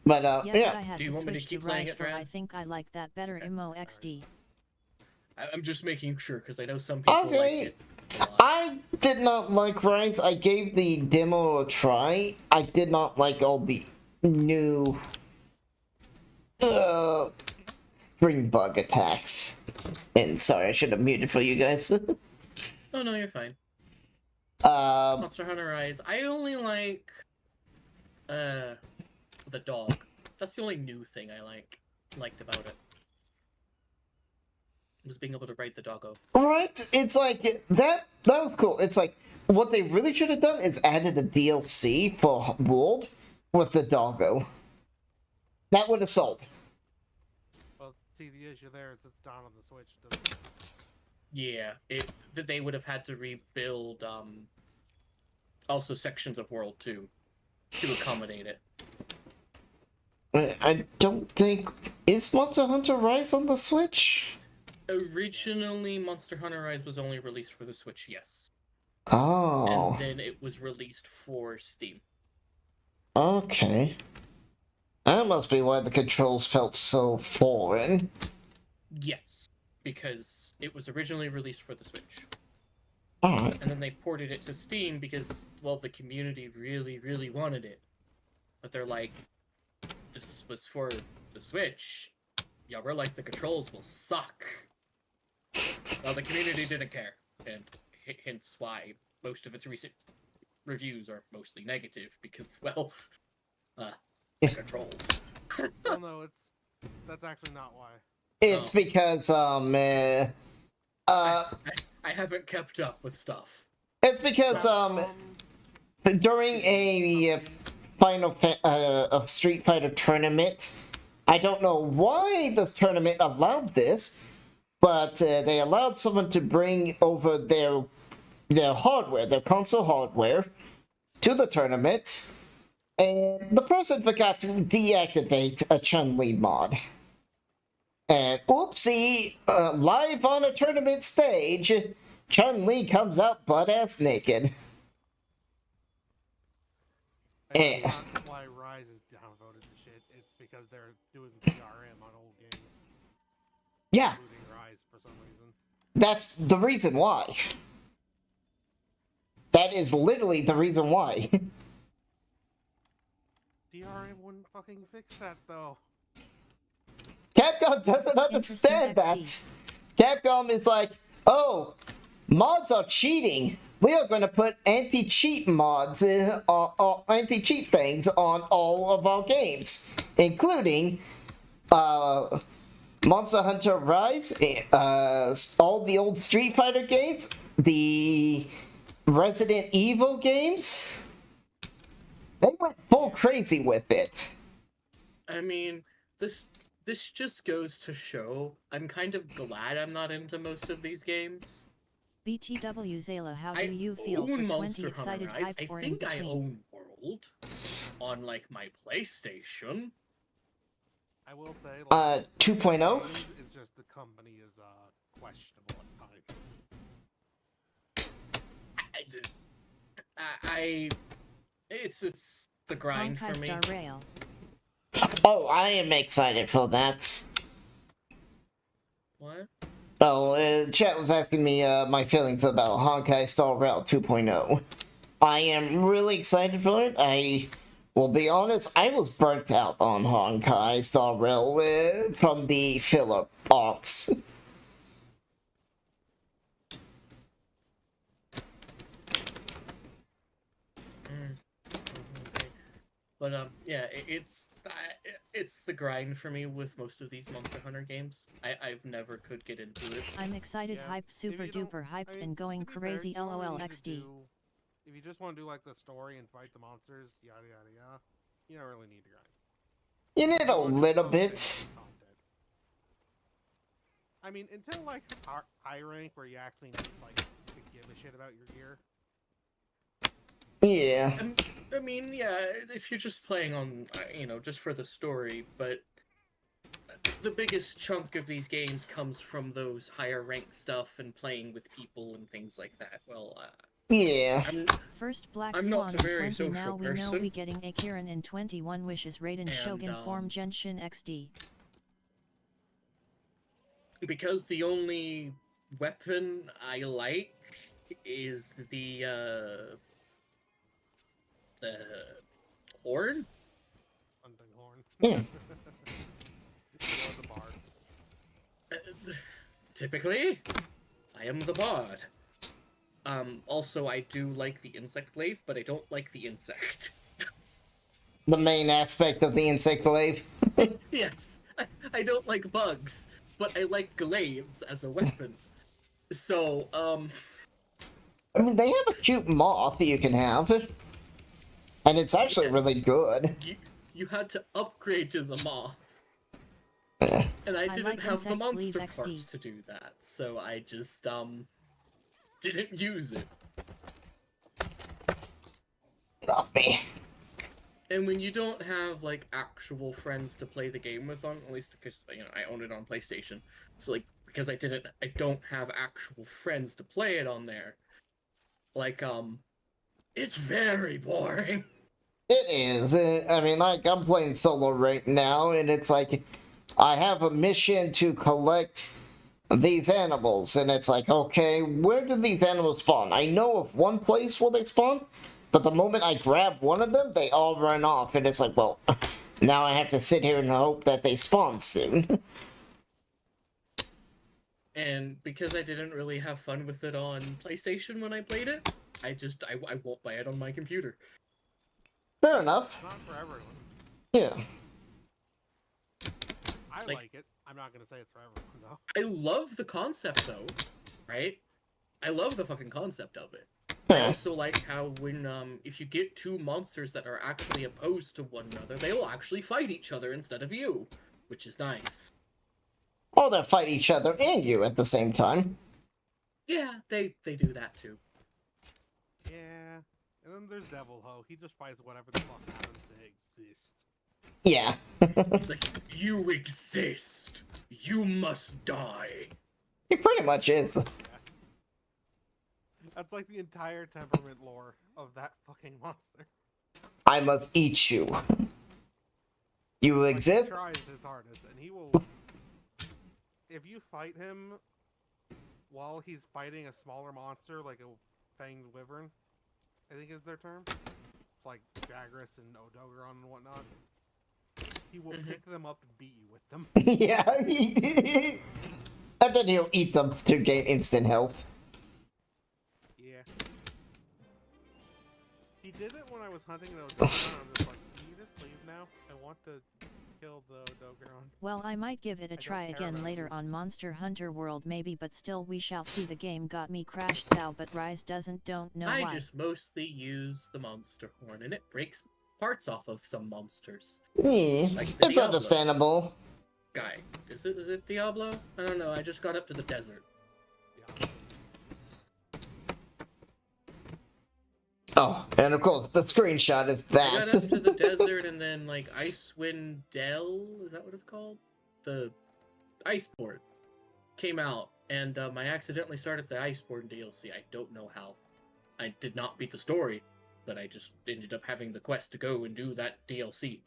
But, Yeah, but I yeah. had Do you to want me to switch to keep playing Rise it, for I Dran? think I like that better Okay, Imo alright. XD. I'm just making sure because I know some people like Okay. it a lot. I did not like Rise. I gave the demo a try. I did not like all the new spring bug attacks. And sorry, I should have muted for you guys. Oh no, you're fine. um, Monster Hunter Rise. I only like the dog. That's the only new thing I liked about it. Was being able to ride the doggo. right? It's like that was cool. It's like what they really should have done is added a DLC for World with the doggo. That would have sold. Well, see, the issue there is it's down on the Switch. Doesn't... Yeah, that they would have had to rebuild also sections of World 2 to accommodate it. I don't think is Monster Hunter Rise on the Switch. Originally, Monster Hunter Rise was only released for the Switch, yes. Oh, And then it was released for Steam. okay. That must be why the controls felt so foreign. Yes, because it was originally released for the Switch. Alright. And then they ported it to Steam because, well, the community really, really wanted it. But they're like, this was for the Switch. Y'all realize the controls will suck. Well, the community didn't care, and hence why most of its recent reviews are mostly negative, because, well, the controls. Well, no, that's actually not why. It's Oh. because, I haven't kept up with stuff. it's because, during a a Street Fighter tournament, I don't know why the tournament allowed this, but they allowed someone to bring over their hardware, their console hardware, to the tournament, and the person forgot to deactivate a Chun-Li mod. And oopsie, live on a tournament stage, Chun-Li comes out butt-ass naked. And Eh. that's not why Rise is downvoted to shit. It's because they're doing DRM on old games. Yeah, Including Rise for some reason. that's the reason why. That is literally the reason why. DRM wouldn't fucking fix that, though. Capcom doesn't understand that. Capcom is like, oh, mods are cheating. We are going to put anti-cheat mods, anti-cheat things on all of our games, including Monster Hunter Rise, all the old Street Fighter games, the Resident Evil games. They went full crazy with it. I mean, this just goes to show I'm kind of glad I'm not into most of these games. BTW Zayla, how do I you feel for own 20 Monster excited Hunter Rise. hype I for in think I between? own World on like my PlayStation. I will say, 2.0? It's just the company is questionable at times. It's the grind for Honkai me. Star Rail. Oh, I am excited for that. What? Oh, chat was asking me my feelings about Honkai Star Rail 2.0. I am really excited for it. I will be honest, I was burnt out on Honkai Star Rail from the filler arcs. But yeah, it's the grind for me with most of these Monster Hunter games. I've never could get into it. I'm excited, Yeah, hyped, if super you don't- duper hyped, I mean, and going to be fair, crazy. you only LOL need to XD. do- if you just want to do like the story and fight the monsters, yada yada yada, you don't really need to grind. You need a You wanna do little fun bit. things and content. I mean, until like high rank where you actually need like to give a shit about your gear. Yeah. I mean, yeah, if you're just playing on, just for the story, but the biggest chunk of these games comes from those higher rank stuff and playing with people and things like that. Well, Yeah. First Black I'm Swan not a in very 20. social Now we know person. we getting a Kirin in 21. Wishes Raiden And, Shogun form Genshin XD. because the only weapon I like is the horn. Hunting horn. Yeah. You're the bard. Typically, I am the bard. Also, I do like the insect glaive, but I don't like the insect. The main aspect of the insect glaive. Yes, I don't like bugs, but I like glaives as a weapon. So, I mean, they have a cute moth that you can have. And it's actually Yeah. really good. you had to upgrade to the moth. Yeah. And I I didn't like have the insect glaive monster XD. parts to do that, so I just, didn't use it. Get off me. And when you don't have, like, actual friends to play the game with on, at least because, I own it on PlayStation, so, like, because I don't have actual friends to play it on there, like, it's very boring. It is. I mean, like, I'm playing solo right now, and it's like, I have a mission to collect these animals, and it's like, okay, where do these animals spawn? I know of one place where they spawn, but the moment I grab one of them, they all run off, and it's like, well, now I have to sit here and hope that they spawn soon. And because I didn't really have fun with it on PlayStation when I played it, I won't buy it on my computer. Fair enough. It's not for everyone. Yeah. I Like- like it. I'm not gonna say it's for everyone though. I love the concept, though, right? I love the fucking concept of it. I Yeah. also like how when, if you get two monsters that are actually opposed to one another, they will actually fight each other instead of you, which is nice. Or they fight each other and you at the same time. Yeah, they do that too. Yeah. And then there's Devil Ho. He just fights whatever the fuck happens to exist. Yeah. It's like, you exist. You must die. He pretty much is. Yes. That's like the entire temperament lore of that fucking monster. I must eat you. You Like, exist? He tries his hardest, and he will. If you fight him while he's fighting a smaller monster, like a fanged wyvern, I think is their term, like Jagras and Odogaron and whatnot, he will pick them up and beat you with them. Yeah. And then he'll eat them to gain instant health. Yeah. He did it when I was hunting the Odogaron. I'm just like, can you just leave now? I want to kill the Odogaron. Well, I might give it a don't try care again about later you. on Monster Hunter World maybe, but still we shall see. The game got me crashed thou, but Rise don't know I why. just mostly use the monster horn, and it breaks parts off of some monsters. Yeah. Like the It's Diablo understandable. guy. Is it Diablo? I don't know. I just got up to the desert. Yeah. Oh, and of course, the screenshot is I got up to that. the desert, and then like Icewind Dell, is that what it's called? The Iceport came out, and I accidentally started the Iceport DLC. I don't know how. I did not beat the story, but I just ended up having the quest to go and do that DLC.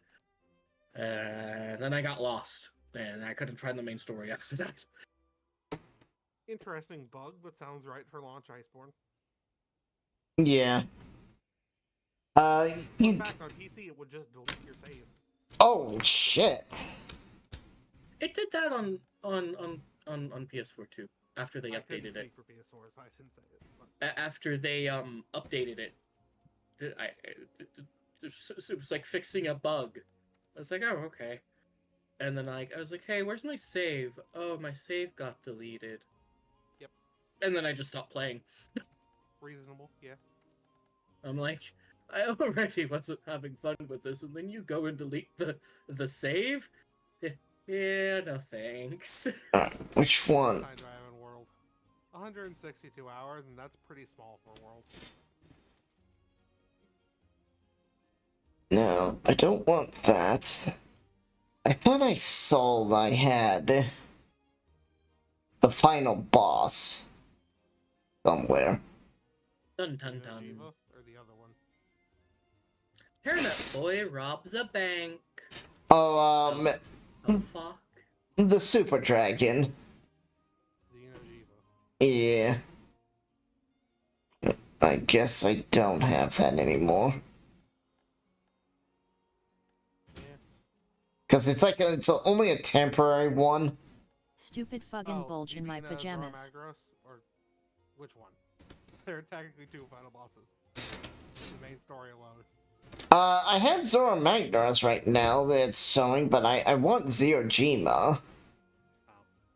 And then I got lost, and I couldn't find the main story after that. Interesting bug, but sounds right for launch Iceborne. Yeah. Fun You... fact, on PC it would just delete your save. Oh, shit. It did that on PS4 too. After they I couldn't updated it. speak for PS4, so I shouldn't say it. But After they updated it, it was like fixing a bug. I was like, oh, okay. And then I was like, hey, where's my save? Oh, my save got deleted. Yep. And then I just stopped playing. Reasonable, yeah. I'm like, I already wasn't having fun with this, and then you go and delete the save? Yeah, no thanks. Which one? Time driving world. 162 hours, and that's pretty small for a world. No, I don't want that. I thought I saw I had the final boss somewhere. Dun dun Xeno'jiiva, dun. or the other one? Hairnet boy robs a bank. Oh, Oh fuck. the Super Dragon. Xeno'jiiva. Yeah. I guess I don't have that anymore. Yeah. Because it's like it's only a temporary one. Stupid fucking bulge you in my mean, pajamas. Zora Magros, or which one? There are technically 2 final bosses. The main story alone. I have Zora Magdaros right now that's showing, but I want Zeojima. Oh.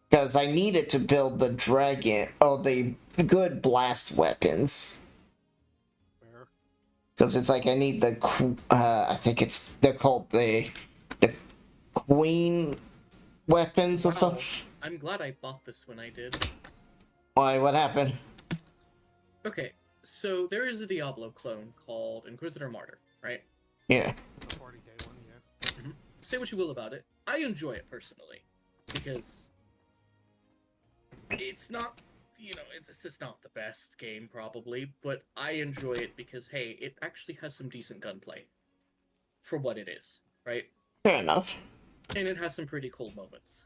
Because I needed to build the dragon, the good blast weapons. Fair. Because it's like I need I think they're called the queen weapons or Wow. something. I'm glad I bought this when I did. Why, what happened? Okay, so there is a Diablo clone called Inquisitor Martyr, right? Yeah. The 40k one, yeah. Say what you will about it. I enjoy it personally. Because it's not, it's just not the best game, probably, but I enjoy it because, hey, it actually has some decent gunplay. For what it is, right? Fair enough. And it has some pretty cool moments.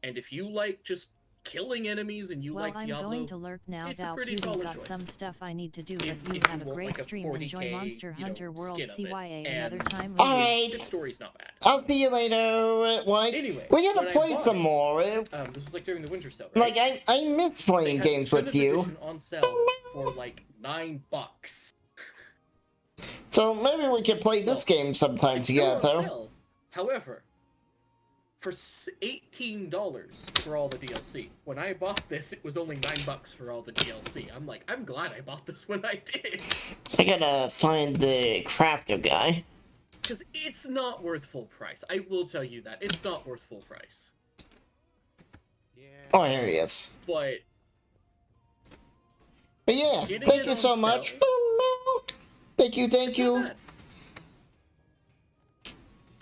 And if you like just killing enemies and you Well, like I'm Diablo, going to lurk now. it's a Thou pretty Cutie solid got choice. some stuff I need to do, but If you you have a want, great like, a stream. Enjoy 40K, Monster Hunter World skin of it, CYA and another time. Alright. its story's not bad. I'll see you later. Like, Anyway, we're gonna when I play bought some it, more. This was like during the winter sale, right? Like, I miss They playing had the games with definitive you. edition on sale for like $9. So maybe we can play this Well, game sometime It's still on together. sale. However, for $18 for all the DLC. When I bought this, it was only $9 for all the DLC. I'm like, I'm glad I bought this when I did. I gotta find the crafter guy. Because it's not worth full price. I will tell you that. It's not worth full price. Yeah. Oh, here he is. But But yeah, Getting thank it you on so much. Thank you, thank it's you. not bad.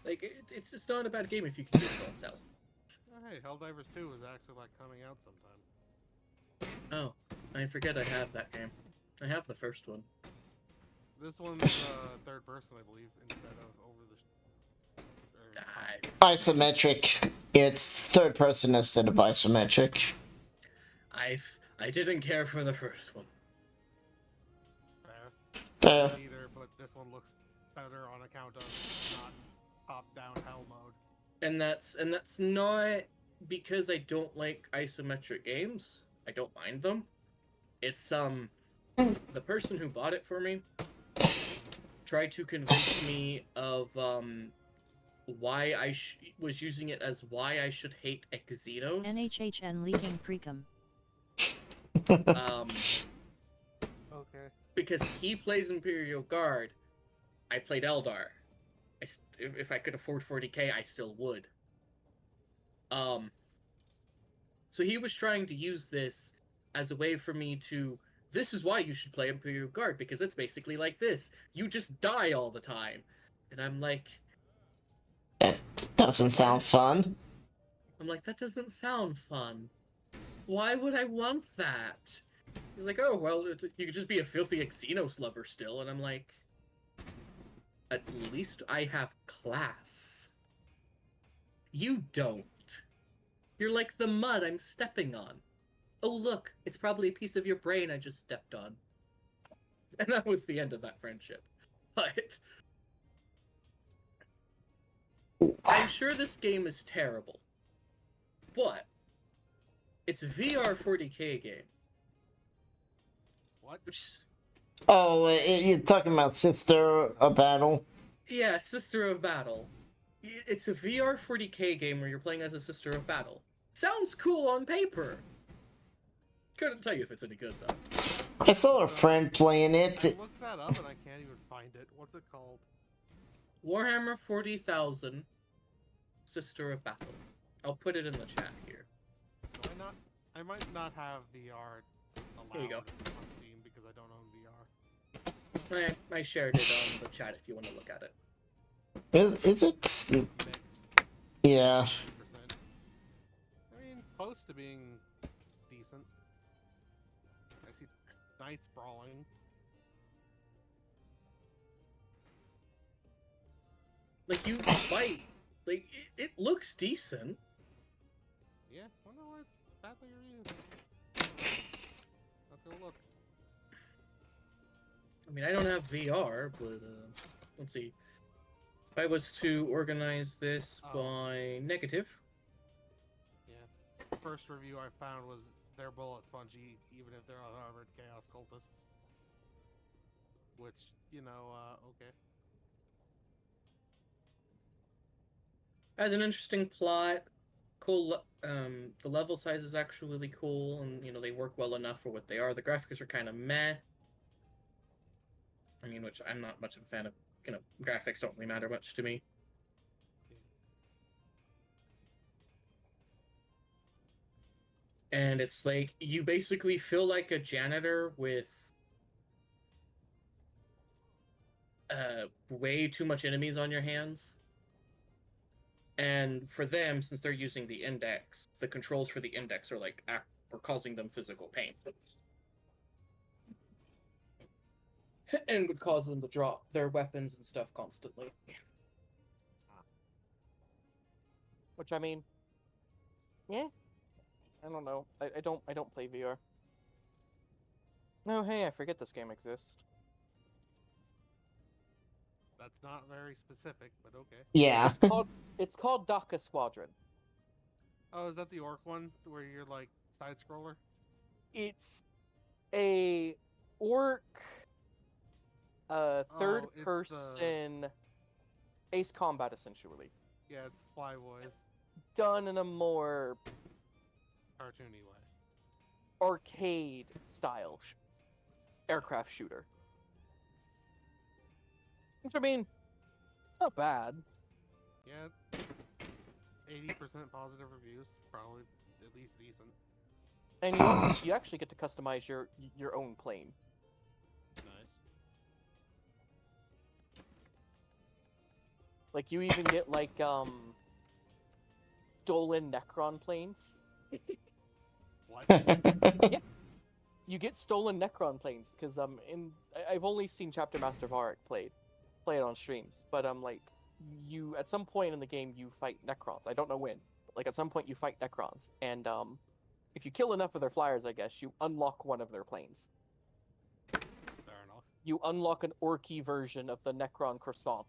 Like, it's just not a bad game if you can get it on sale. Oh, hey, Helldivers 2 is actually like coming out sometime. Oh, I forget I have that game. I have the first one. This one's third person, I believe, instead of over the. Isometric. It's third person instead of isometric. I didn't care for the first one. Fair. Either, but this one looks better on account of not top-down hell mode. And that's not because I don't like isometric games. I don't mind them. It's the person who bought it for me tried to convince me of why I was using it as why I should hate Xenos. NHHN leaking precum. Okay. Because he plays Imperial Guard, I played Eldar. If I could afford 40k, I still would. So he was trying to use this as a way for me to, this is why you should play Imperial Guard, because it's basically like this. You just die all the time. And I'm like... That doesn't sound fun. I'm like, that doesn't sound fun. Why would I want that? He's like, oh, well, you could just be a filthy Xenos lover still. And I'm like, at least I have class. You don't. You're like the mud I'm stepping on. Oh, look, it's probably a piece of your brain I just stepped on. And that was the end of that friendship. But I'm sure this game is terrible. But it's a VR 40k game. What? Which Oh, you're talking about Sister of Battle? Yeah, Sister of Battle. It's a VR 40k game where you're playing as a Sister of Battle. Sounds cool on paper. Couldn't tell you if it's any good though. I saw a friend playing I it. looked that up and I can't even find it. What's it called? Warhammer 40,000 Sister of Battle. I'll put it in the chat here. Do I not? I might not have VR allowed Here you go. on Steam because I don't own VR. I shared it on the chat if you want to look at it. Is it? Mixed. Yeah. 90%. I mean, close to being decent. I see knights brawling. Like, you fight. Like, it looks decent. Yeah, well, no, it's badly reviewed. Let's go look. I mean, I don't have VR, but, let's see. If I was to organize this by negative. Yeah. The first review I found was they're bullet spongy, even if they're unarmored chaos cultists. Which, you know, okay. Has an interesting plot. Cool. The level size is actually really cool, and you know they work well enough for what they are. The graphics are kind of meh. I mean, which I'm not much of a fan of. You know, graphics don't really matter much to me. And it's like you basically feel like a janitor with way too much enemies on your hands. And for them, since they're using the index, the controls for the index are like are causing them physical pain. And would cause them to drop their weapons and stuff constantly. Which I mean, yeah, I don't know. I don't play VR. Oh hey, I forget this game exists. That's not very specific, but okay. Yeah. It's called DACA Squadron. Oh, is that the orc one where you're like side scroller? It's a orc third it's person Ace Combat essentially. Yeah, it's Fly Boys. Done in a more Cartoony way. arcade style aircraft shooter. Which I mean, not bad. Yeah, 80% positive reviews, probably at least decent. And you actually get to customize your own plane. Nice. Like you even get like stolen Necron planes. What? Yeah. You get stolen Necron planes because I've only seen Chapter Master Varric play it on streams, but like you at some point in the game you fight Necrons. I don't know when, but like at some point you fight Necrons, and if you kill enough of their flyers, I guess you unlock one of their planes. Fair enough. You unlock an orky version of the Necron croissant.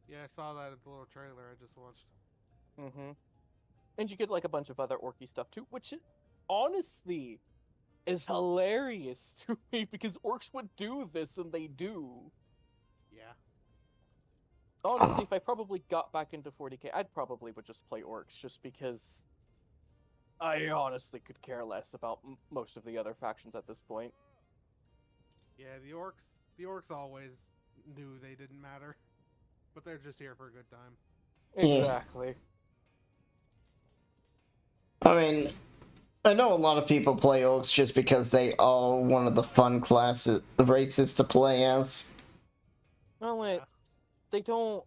Yeah, I saw that at the little trailer I just watched. Mm-hmm. And you get like a bunch of other orky stuff too, which honestly is hilarious to me because orcs would do this and they do. Yeah. Honestly, if I probably got back into 40k, I'd probably would just play orcs just because I honestly could care less about most of the other factions at this point. Yeah, the orcs always knew they didn't matter, but they're just here for a good time. Exactly. I mean, I know a lot of people play orcs just because they are one of the fun races to play as. Well, they don't.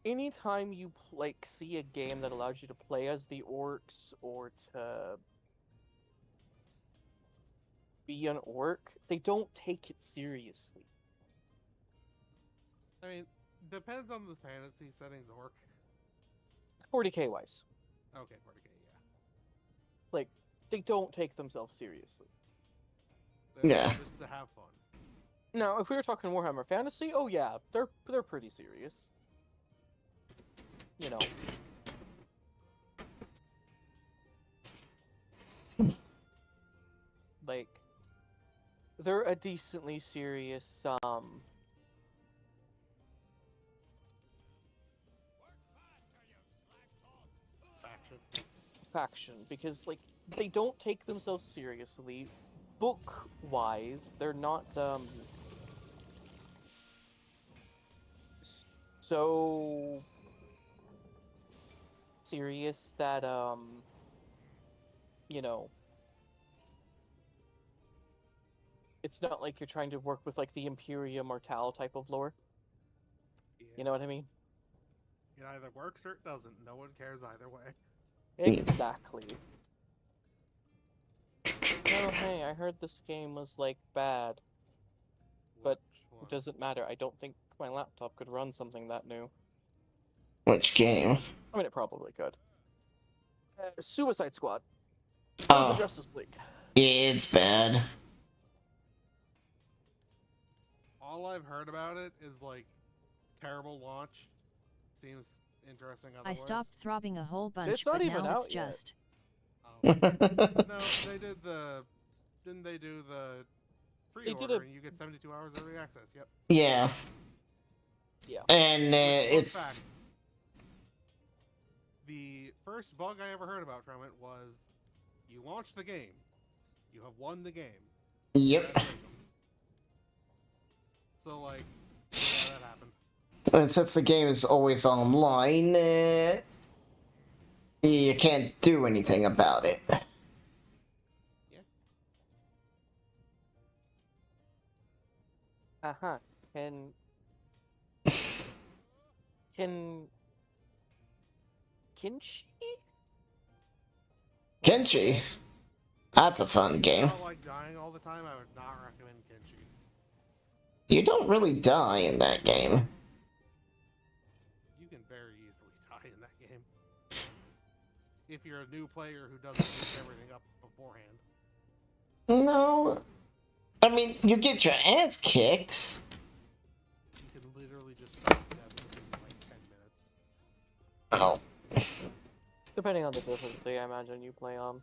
Anytime you like see a game that allows you to play as the orcs or to be an orc, they don't take it seriously. I mean, depends on the fantasy settings orc. 40k wise. Okay, 40k, yeah. Like, they don't take themselves seriously. They're Yeah. just to have fun. Now, if we were talking Warhammer Fantasy, oh yeah, they're pretty serious. You know. Like, they're a decently serious Faction. faction because like they don't take themselves seriously. Book wise, they're not so serious that you know, it's not like you're trying to work with like the Imperia Mortal type of lore. Yeah. You know what I mean? It either works or it doesn't. No one cares either way. Exactly. Oh, hey, I heard this game was like bad. But Which one? it doesn't matter. I don't think my laptop could run something that new. Which game? I mean, it probably could. Suicide Squad. Or the Oh, Justice League. it's bad. All I've heard about it is like terrible launch. Seems interesting I otherwise. stopped throbbing a whole bunch, It's not but even now it's out yet. just. Oh. No, they did the. Didn't they do the pre-order and you get 72 hours early access? Yep. Yeah. Yeah. And Which, fun it's fact, the first bug I ever heard about from it was you launch the game, you have won the game. yep. Congratulations. So like, yeah, that happened. And since the game is always online, you can't do anything about it. Uh-huh. Can she? Kenshi? That's a fun If you game. don't like dying all the time, I would not recommend Kenshi. You don't really die in that game. You can very easily die in that game. If you're a new player who doesn't pick everything up beforehand. No. I mean, you get your ass kicked. You can literally just start to death within like 10 minutes. Oh. Depending on the difficulty, I imagine you play on.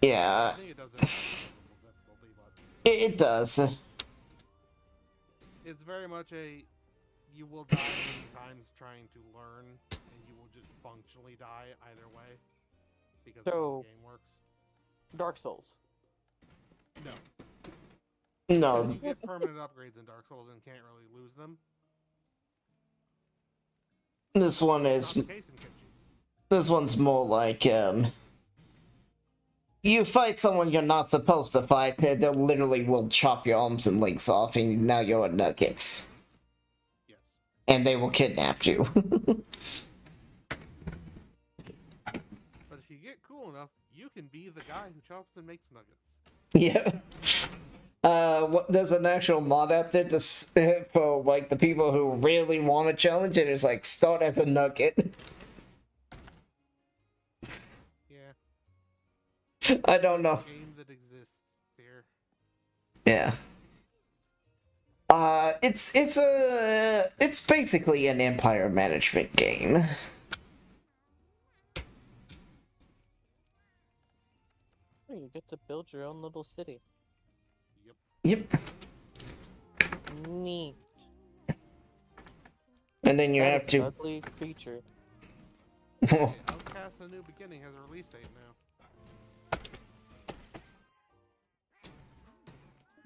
Yeah, I think it does it difficulty, but it does. it's very much a you will die many times trying to learn, and you will just functionally die either way because of how So- the game works. Dark Souls. No, No, you get permanent upgrades in Dark Souls and can't really lose them. this one It's is. not the case in Kenshi. This one's more like, you fight someone you're not supposed to fight, they literally will chop your arms and legs off, and now you're a nugget. Yes. And they will kidnap you. But if you get cool enough, you can be the guy who chops and makes nuggets. Yeah. There's an actual mod out there for, like, the people who really want to challenge it. It's like, start as a nugget. Yeah. I don't know. Game that exists here. Yeah. It's basically an empire management game. Oh, you get to build your own little city. Yep. Yep. Neat. And then you That have is an to. ugly creature. Okay, Outcast: A New Beginning has a release date now.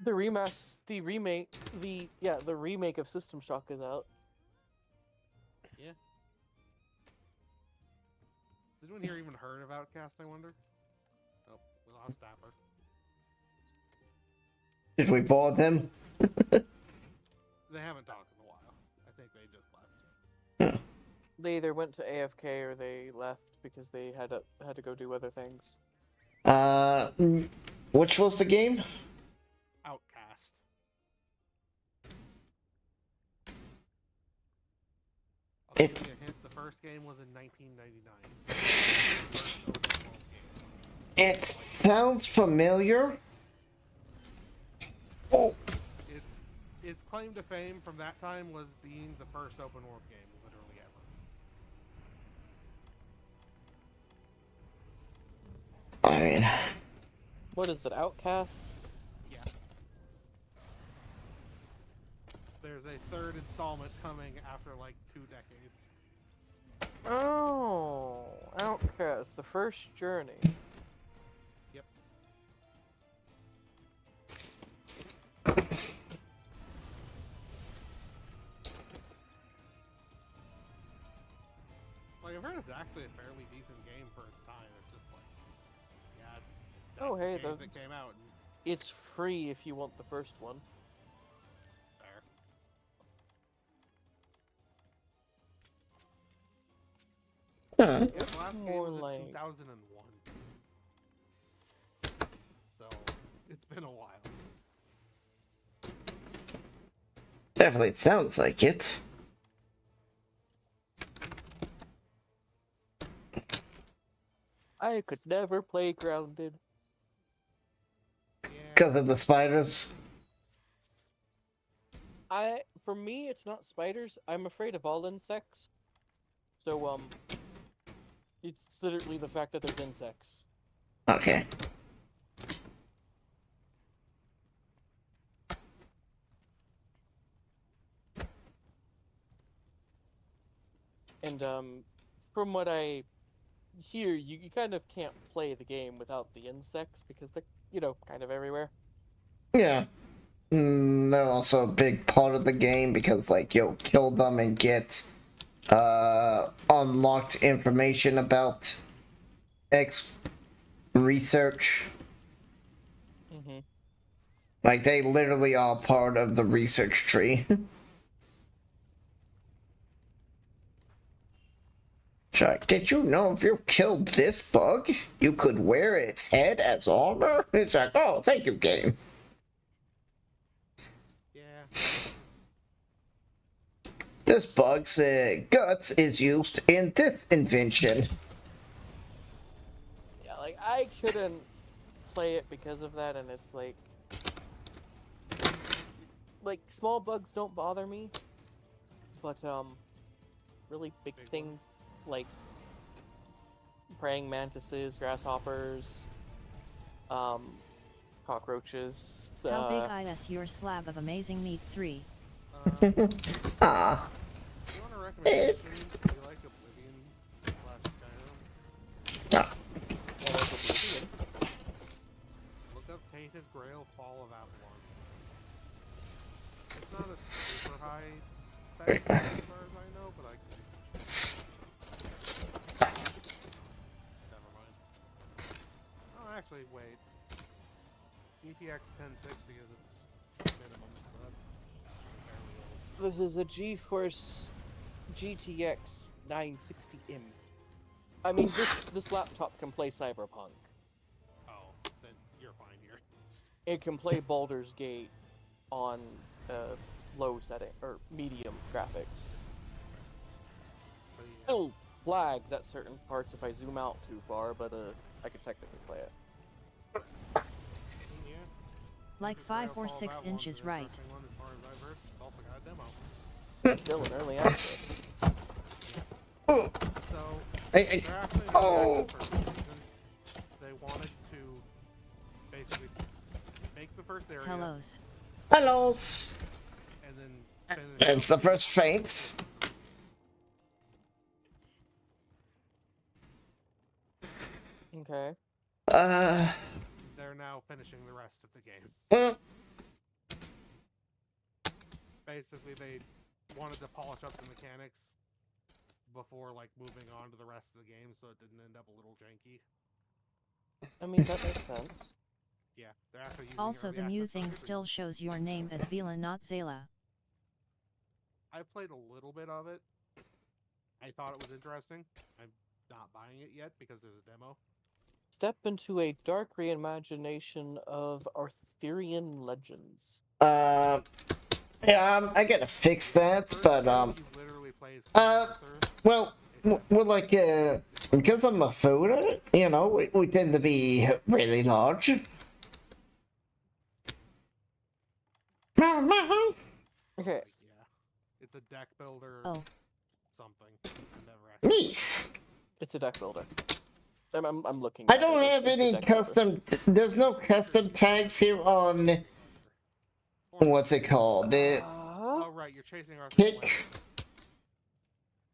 The remake of System Shock is out. Yeah. Has anyone here even heard of Outcast, I wonder? Oh, we lost Dapper. Did we bore them? They haven't talked in a while. I think they just left. They either went to AFK or they left because they had to go do other things. Which was the game? Outcast. I'll give you a hint. The first game was in 1999. First open world game. It sounds familiar. Oh, Its claim to fame from that time was being the first open world game, literally ever. I mean, What is it, Outcast? Yeah. there's a third installment coming after like 2 decades. Oh, Outcast, the first journey. Yep. Like, I've heard it's actually a fairly decent game for its time. It's just like, yeah, that's Oh, hey, the game the- that came out. And It's free if you want the first one. fair. Huh. Yeah, the last game More was in like- 2001. So, it's been a while. Definitely sounds like it. I could never play Grounded. Yeah. Because of the spiders. For me, it's not spiders. I'm afraid of all insects. So, it's literally the fact that there's insects. Okay. And, from what I hear, you kind of can't play the game without the insects because they're, kind of everywhere. Yeah. They're also a big part of the game because, like, you'll kill them and get unlocked information about X research. Mm-hmm. Like, they literally are part of the research tree. It's like, did you know if you killed this bug, you could wear its head as armor? It's like, oh, thank you, game. Yeah. This bug's guts is used in this invention. Yeah, like, I couldn't play it because of that, and it's like... Like, small bugs don't bother me, but, really big Big things, like praying mantises, grasshoppers, cockroaches, How big is your slab of amazing meat? 3. Ah, You want a recommendation? Do you like Oblivion / Skyrim? ah. I like Oblivion. Look up Tainted Grail Fall of Avalon. It's not a super high spec as far as I know, but I can... Never mind. Oh, actually, wait. GTX 1060 is its minimum, so that's fairly old. This is a GeForce GTX 960M. I mean, this laptop can play Cyberpunk. Oh, then you're fine here. It can play Baldur's Gate on low setting or medium graphics. But yeah. It'll lag at certain parts if I zoom out too far, but I could technically play it. Yeah. Like Tainted Grail 5 or Fall of 6 Avalon's inches an right. interesting one as far as I've heard. It's also got a demo. Still an early access. Oh, So, hey, they're actually Oh. for a reason. They wanted to basically make the first area Hellos. hellos. and then finish It's the first faint. Okay. They're now finishing the rest of the game. Uh, Basically, they wanted to polish up the mechanics before like moving on to the rest of the game, so it didn't end up a little janky. I mean, that makes sense. Yeah, they're actually using Also, early the new access for thing good still reasons. shows your name as Vila, not Zayla. I played a little bit of it. I thought it was interesting. I'm not buying it yet because there's a demo. Step into a dark reimagination of Arthurian legends. yeah, I gotta fix that, First but, game, you literally play as uh, Arthur. well, we're like, because I'm a food, you know, we tend to be really large. Okay. Like, yeah, it's a deck builder. Oh. Something. I never actually. Nice. It's a deck builder. I'm looking. I at don't it. have It's a any deck builder. custom, there's no custom tags here on, what's it called? Oh right, you're You're chasing Arthur's Kick. legacy.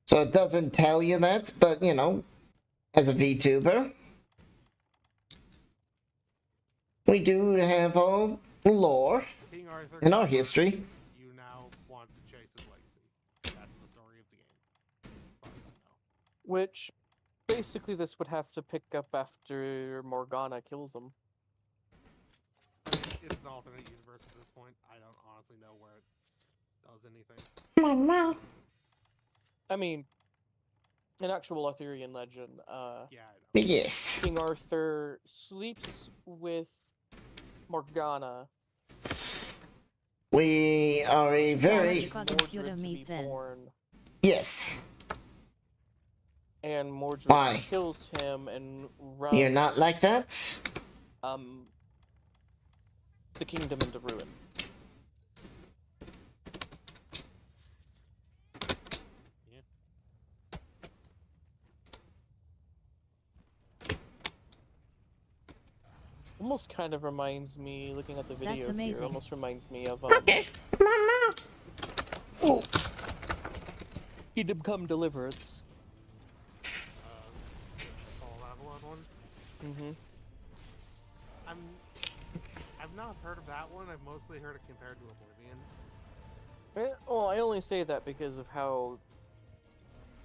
So it doesn't tell you that, but you know, as a VTuber, we do have a lore King Arthur in our got murdered. history. You now want to chase his legacy. That's the story of the game. As far as I know. Which, basically, this would have to pick up after Morgana kills him. I mean, it's an alternate universe at this point. I don't honestly know where it does anything. I mean, an actual Arthurian legend, Yeah, I know. Yes. King Arthur sleeps with Morgana. We are a very... fucking cute to meet then. Born, Yes. and Mordred Why? kills him and runs You're not like that? the kingdom into ruin. Almost kind of reminds me, looking at the video That's here, amazing. almost reminds me of Okay. Mama. Oh. Kingdom Come Deliverance. All Avalon one. Mm-hmm. I've not heard of that one. I've mostly heard it compared to Oblivion. Well, I only say that because of how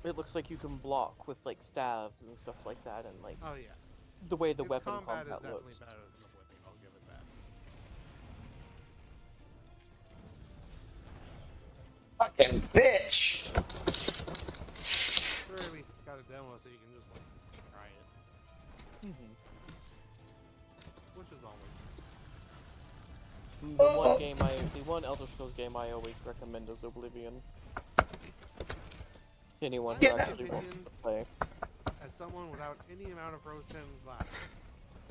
it looks like you can block with like staves and stuff like that, and like Oh yeah. the way the Its weapon combat is combat definitely looks. better than Oblivion. I'll give it that. Fucking bitch. Or at least got a demo so you can just like try it, Mm-hmm. which is always. The one Elder Scrolls game I always recommend is Oblivion. Anyone who Yeah. actually wants to play. As someone without any amount of rose-tinted glasses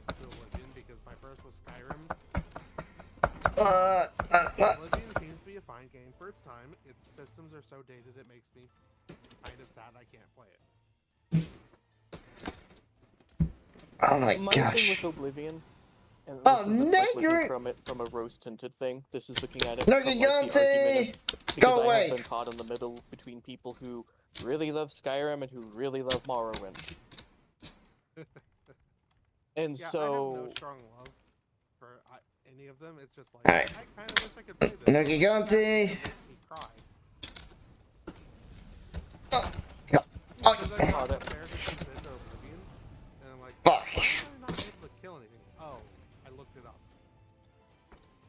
to Oblivion, because my first was Skyrim. Oblivion seems to be a fine game for its time. Its systems are so dated it makes me kind of sad I can't play it. Oh my My thing gosh. with Oblivion, and this Oh, isn't like looking nigger! from it from a rose-tinted thing. This is looking at it No, from like, you the argument of, Go because I away. have been caught in the middle between people who really love Skyrim and who really love Morrowind. And Yeah, I have so, no strong love for any of them. It's just like Alright. I kind of wish I could play this. No, but you it got makes me cry. Because I Got got it. prepared to jump into Oblivion, and I'm like, Fuck. why am I not able to kill anything? Oh, I looked it up,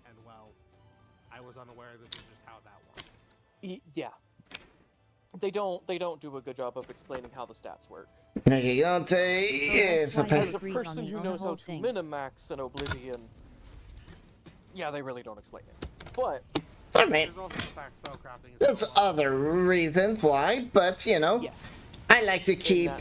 and well, I was unaware this is just how that works. yeah, they don't do a good job of explaining how the stats work. No, you got Yes. why I As a agreed on person the who on knows the how whole to thing. minimax an Oblivion, yeah, they really don't explain it. But I mean, There's also the fact spellcrafting is there's so low. other reasons why, but you know, yes, I like to keep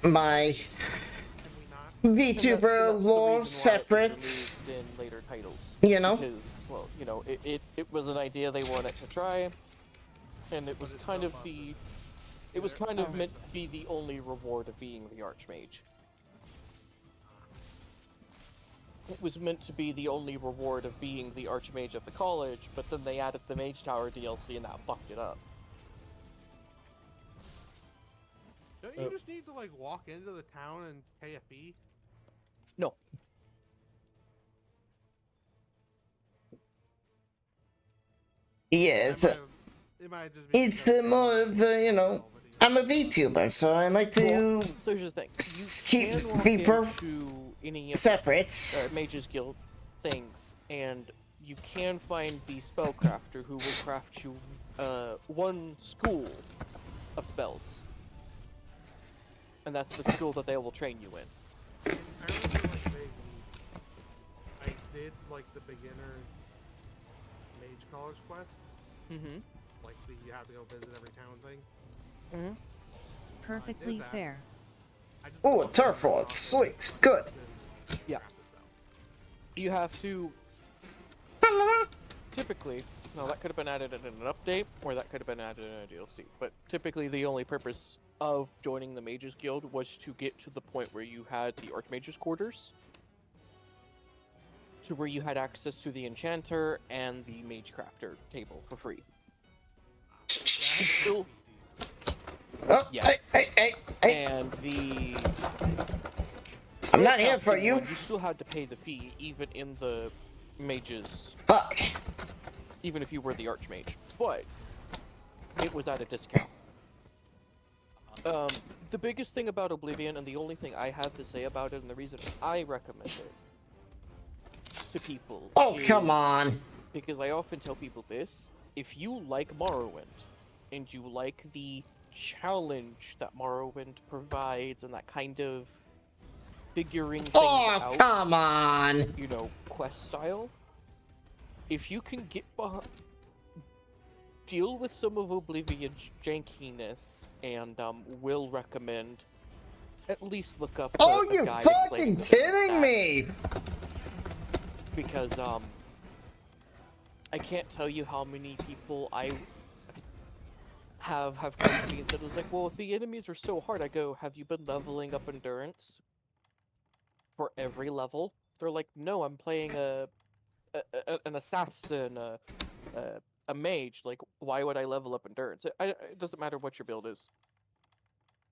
my Can we not? and that's VTuber the lore reason why it was separate. removed in later titles. You know? Because, well, you know, it was an idea they wanted to try, and it was But it's kind so of busted. the, it was kind of Okay. meant to be the only reward of being the Archmage. It was meant to be the only reward of being the Archmage of the college, but then they added the Mage Tower DLC and that fucked it up. Don't you just need to like walk into the town and pay a fee? No. Yes, It might just be it's because more of you know, I'm a VTuber, so I like to Well, so here's the thing. keep You can walk people into any of separate. Mages Guild things, and you can find the spellcrafter who will craft you one school of spells. And that's the school that they will train you in. I remember like vaguely, I did like the beginner mage college quest, Mm-hmm. like the you have to go visit every town thing. Mm-hmm. Perfectly that. fair. I just Oh, walked in turf and wall, got the sweet, quest good. and Yeah. craft the spell. You have to typically, no, that could have been added in an update, or that could have been added in a DLC. But typically, the only purpose of joining the Mages Guild was to get to the point where you had the Archmage's quarters, to where you had access to the Enchanter and the Mage Crafter table for free. still Oh, Yeah. hey. and the I'm not here for spellcasting you. one, you still had to pay the fee even in the mages, Fuck. even if you were the archmage, but it was at a discount. The biggest thing about Oblivion, and the only thing I have to say about it, and the reason I recommend it to people, Oh, come is on. because I often tell people this: if you like Morrowind, and you like the challenge that Morrowind provides, and that kind of figuring things Oh, out, come on. you know, quest style, if you can get deal with some of Oblivion's jankiness, and will recommend at least look up Oh, a you guide fucking explaining the different kidding stats, me? because I can't tell you how many people I have come to me and said, it was like, well, if the enemies are so hard, I go, have you been leveling up endurance for every level? They're like, no, I'm playing an assassin, a mage. Like, why would I level up endurance? It doesn't matter what your build is.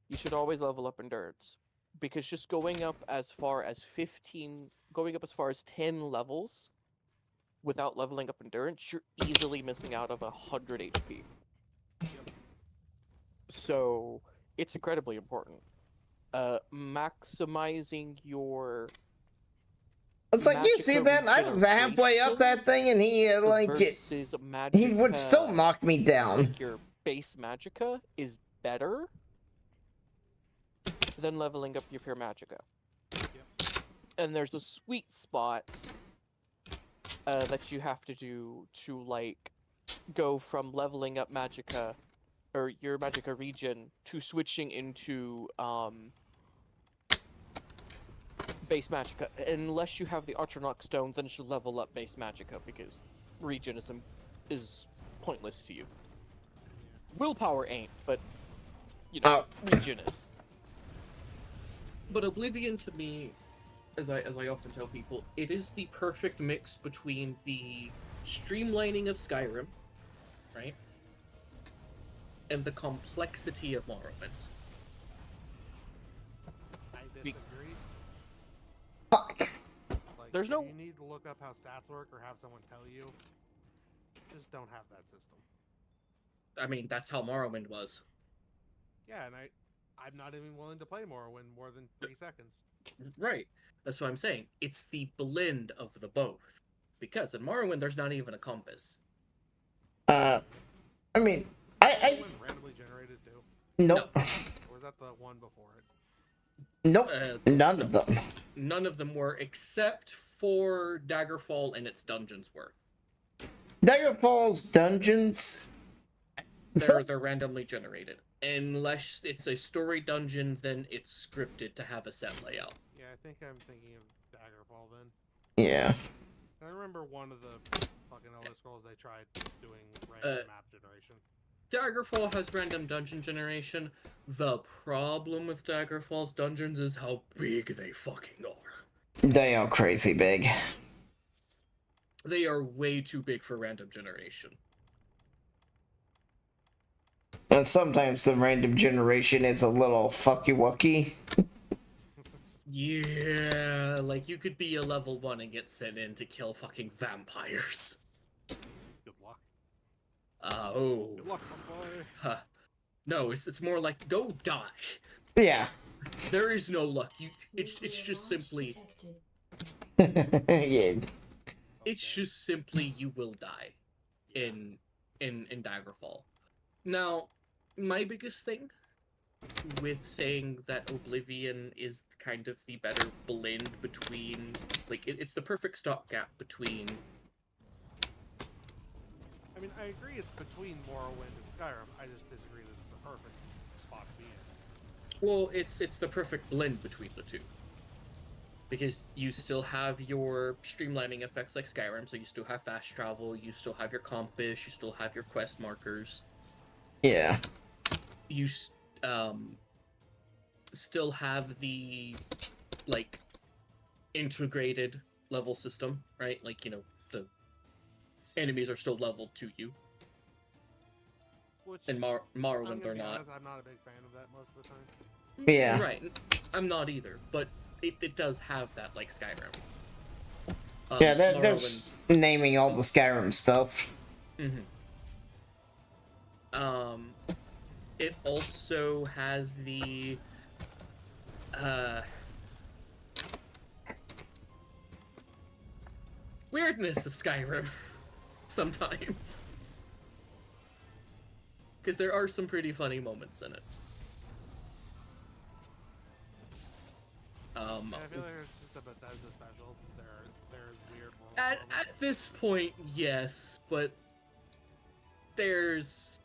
You should always level up endurance, because just going up as far as 10 levels without leveling up endurance, you're easily missing out of 100 HP. So it's incredibly important. Maximizing your It's like, you see magicka that? I was halfway up regeneration that thing and he, versus he would still magicka, knock me down. like your base magicka, is better than leveling up your pure magicka. And there's a sweet spot that you have to do to, like, go from leveling up magicka, or your magicka regen, to switching into base magicka. Unless you have the Archonok stone, then you should level up base magicka, because regen is pointless to you. Willpower ain't, but you know, regen is. But Oblivion, to me, as I often tell people, it is the perfect mix between the streamlining of Skyrim, right, and the complexity of Morrowind. I disagree. Fuck. Like, There's no- if you need to look up how stats work or have someone tell you, just don't have that system. I mean, that's how Morrowind was. Yeah, and I'm not even willing to play Morrowind more than 3 seconds. Right. That's what I'm saying. It's the blend of the both. Because in Morrowind, there's not even a compass. I mean, Morrowind randomly generated too? nope. No. Or was that the one before it? Nope. None of them. None of them were, except for Daggerfall and its dungeons were. Daggerfall's dungeons. They're randomly generated. Unless it's a story dungeon, then it's scripted to have a set layout. Yeah, I think I'm thinking of Daggerfall then. Yeah. I remember one of the fucking Elder Scrolls they tried doing random map generation. Daggerfall has random dungeon generation. The problem with Daggerfall's dungeons is how big they fucking are. They are crazy big. They are way too big for random generation. And sometimes the random generation is a little fucky-wucky. Yeah, like you could be a level 1 and get sent in to kill fucking vampires. Good luck. Oh. Good luck, boy. Huh. No, it's more like, go die. Yeah. There is no luck. It's just simply... Yeah. It's just simply you will die in Daggerfall. Now, my biggest thing with saying that Oblivion is kind of the better blend between, like, it's the perfect stopgap between... I mean, I agree it's between Morrowind and Skyrim. I just disagree that it's the perfect spot to be in. Well, it's the perfect blend between the two. Because you still have your streamlining effects like Skyrim, so you still have fast travel, you still have your compass, you still have your quest markers. Yeah. You still have the, like, integrated level system, right? Like, you know, the enemies are still leveled to you. Which and I'm Morrowind gonna are be not. honest, I'm not a big fan of that most of the time. Yeah. Right. I'm not either, but it does have that like Skyrim. Yeah, Morrowind. there's naming all the Skyrim stuff. Mhm. It also has the weirdness of Skyrim sometimes. Because there are some pretty funny moments in it. Yeah, I feel like it's just a Bethesda special. There's weird world At moments. this point, yes, but there's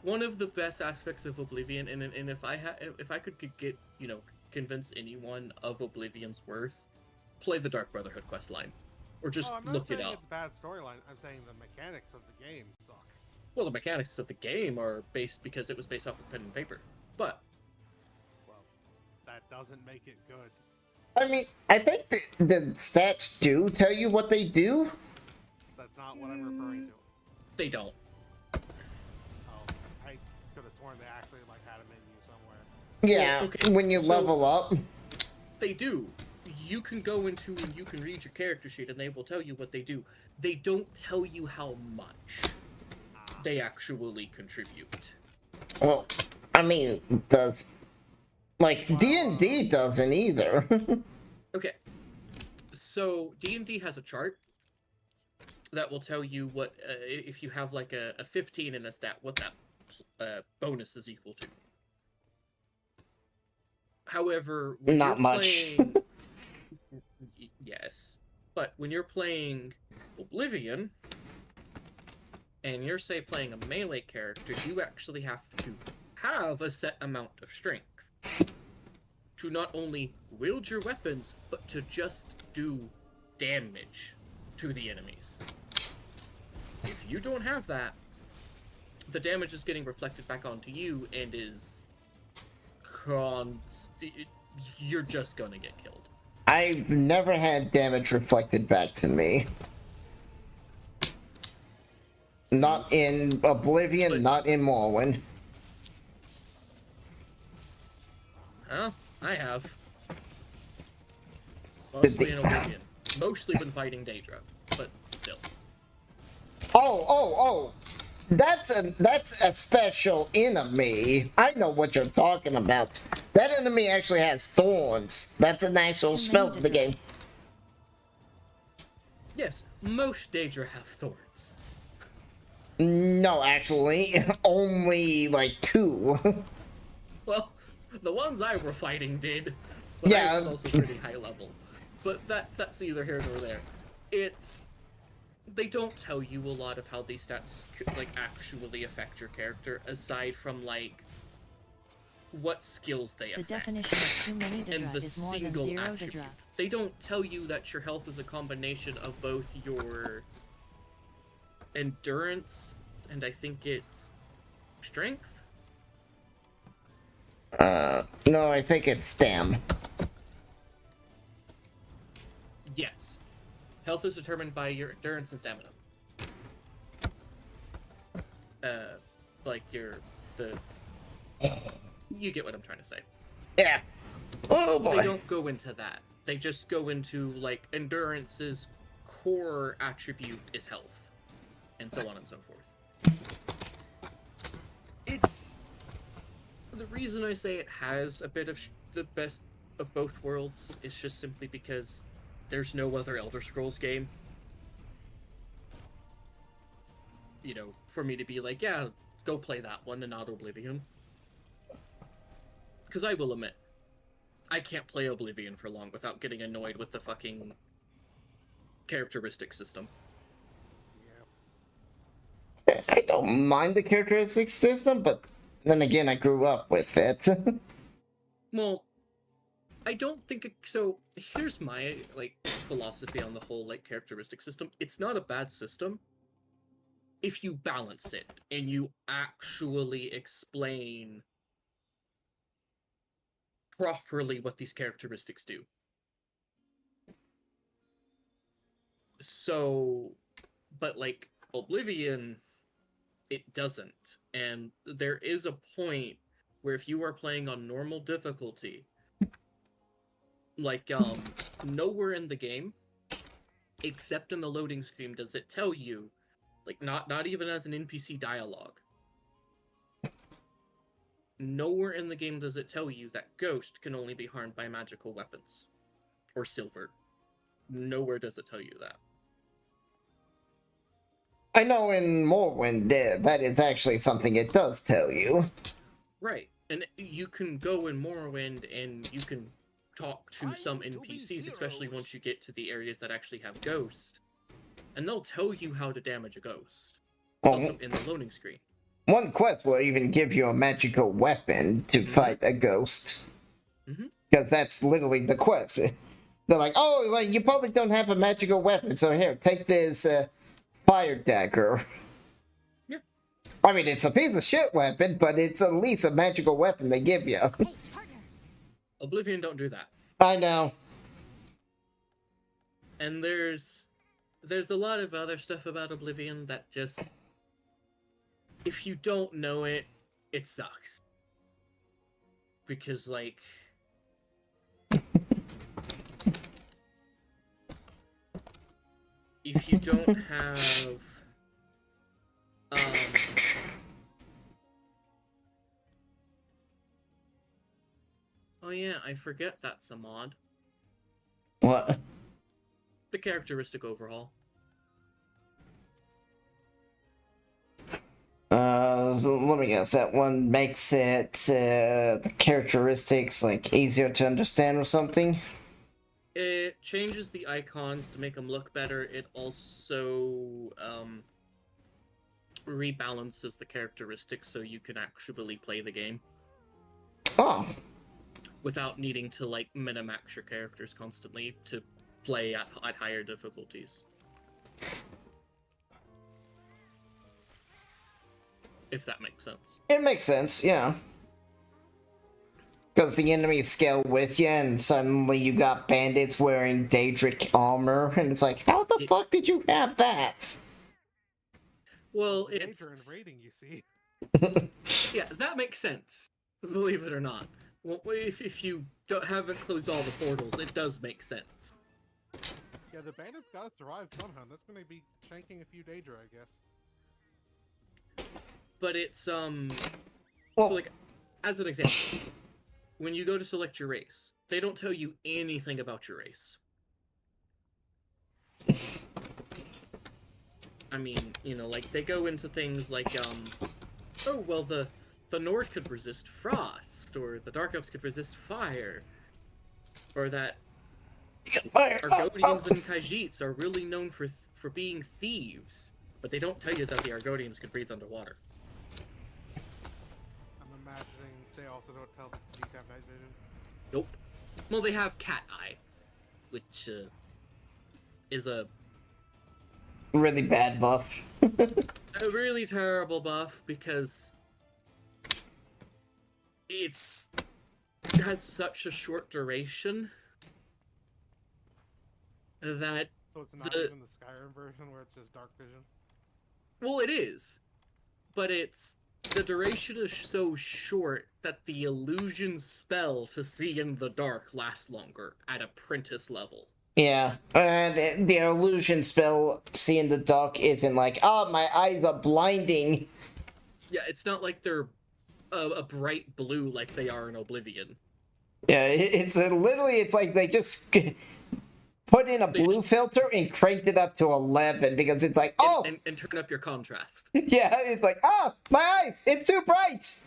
one of the best aspects of Oblivion, and if I could get convince anyone of Oblivion's worth, play the Dark Brotherhood quest line, or just Oh, I'm not look it saying up. it's bad storyline. I'm saying the mechanics of the game suck. Well, the mechanics of the game are based because it was based off of pen and paper, but Well, that doesn't make it good. I mean, I think the stats do tell you what they do. That's not what I'm referring to. they don't. Oh, I could have sworn they actually like had a menu somewhere. Yeah, Well, okay, when you so- level up. They do. You can go into and you can read your character sheet, and they will tell you what they do. They don't tell you how much they actually contribute. Well, I mean, does like D&D doesn't either. Okay, so D&D has a chart that will tell you what if you have like a 15 in a stat, what that bonus is equal to. However, when Not you're much. playing, yes, but when you're playing Oblivion, and you're say playing a melee character, you actually have to have a set amount of strength to not only wield your weapons, but to just do damage to the enemies. If you don't have that, the damage is getting reflected back onto you and is you're just gonna get killed. I've never had damage reflected back to me. Not in Oblivion, But- not in Morrowind. Well, I have. Did Mostly the- in Oblivion. Mostly been fighting Daedra, but still. Oh! That's a special enemy. I know what you're talking about. That enemy actually has thorns. That's an actual Too spell many in to the game. Yes, most Daedra have thorns. No, actually, only like 2. Well, the ones I were fighting did. But Yeah. I was also pretty high level. But that's neither here nor there. They don't tell you a lot of how these stats like actually affect your character, aside from like what skills they The affect definition of too many to and drop the is more than single zero to attribute. drop. They don't tell you that your health is a combination of both your endurance and I think it's strength. No, I think it's stam. Yes. Health is determined by your endurance and stamina. Like you get what I'm trying to say. Yeah. Oh They boy. don't go into that. They just go into like endurance's core attribute is health, and so on and so forth. It's the reason I say it has a bit of the best of both worlds is just simply because there's no other Elder Scrolls game. You know, for me to be like, yeah, go play that one and not Oblivion. Because I will admit, I can't play Oblivion for long without getting annoyed with the fucking characteristic system. Yeah. I don't mind the characteristic system, but then again, I grew up with it. Well, I don't think so. Here's my like philosophy on the whole like characteristic system. It's not a bad system if you balance it and you actually explain properly what these characteristics do. So, but like Oblivion, it doesn't. And there is a point where if you are playing on normal difficulty, like, nowhere in the game, except in the loading screen, does it tell you, like, not even as an NPC dialogue, nowhere in the game does it tell you that Ghost can only be harmed by magical weapons. Or silver. Nowhere does it tell you that. I know in Morrowind that is actually something it does tell you. Right. And you can go in Morrowind and you can talk to some NPCs, especially once you get to the areas that actually have Ghost. And they'll tell you how to damage a Ghost. It's also in the loading screen. One quest will even give you a magical weapon to fight a ghost. Because that's literally the quest. They're like, oh, well, you probably don't have a magical weapon, so here, take this fire dagger. Yeah. I mean, it's a piece of shit weapon, but it's at least a magical weapon they give you. Hey, partner. Oblivion don't do that. I know. And there's a lot of other stuff about Oblivion that just, if you don't know it, it sucks. Because, like, if you don't have, oh yeah, I forget that's a mod. What? The characteristic overhaul. So let me guess, that one makes it, the characteristics, like, easier to understand or something? It changes the icons to make them look better. It also, rebalances the characteristics so you can actually play the game. Oh. Without needing to, like, min-max your characters constantly to play at higher difficulties. If that makes sense. It makes sense, yeah. Because the enemies scale with you, and suddenly you got bandits wearing Daedric armor, and it's like, how the fuck did you have that? Well, Danger it's... and raiding, you see. Yeah, that makes sense. Believe it or not. Well, if you haven't closed all the portals, it does make sense. Yeah, the bandits gotta survive somehow. That's gonna be shanking a few Daedra, I guess. But it's, Well- so, like, as an example, when you go to select your race, they don't tell you anything about your race. I mean, you know, like, they go into things like, oh, well, the Nord could resist frost, or the Dark Elves could resist fire, or that Argonians and Khajiits are really known for being thieves, but they don't tell you that the Argonians could breathe underwater. I'm imagining they also don't tell the Khajiit have night vision. Nope. Well, they have Cat Eye, which is a Really bad buff. a really terrible buff because it has such a short duration that So it's not even the Skyrim version where it's just dark vision. well, it is, but the duration is so short that the illusion spell to see in the dark lasts longer at apprentice level. Yeah, and the illusion spell, see in the dark, isn't like, oh, my eyes are blinding. Yeah, it's not like they're a bright blue like they are in Oblivion. Yeah, it's literally, it's like they just put in a blue filter and cranked it up to 11 because it's like, oh! And turn up your contrast. Yeah, it's like, oh, my eyes, it's too bright!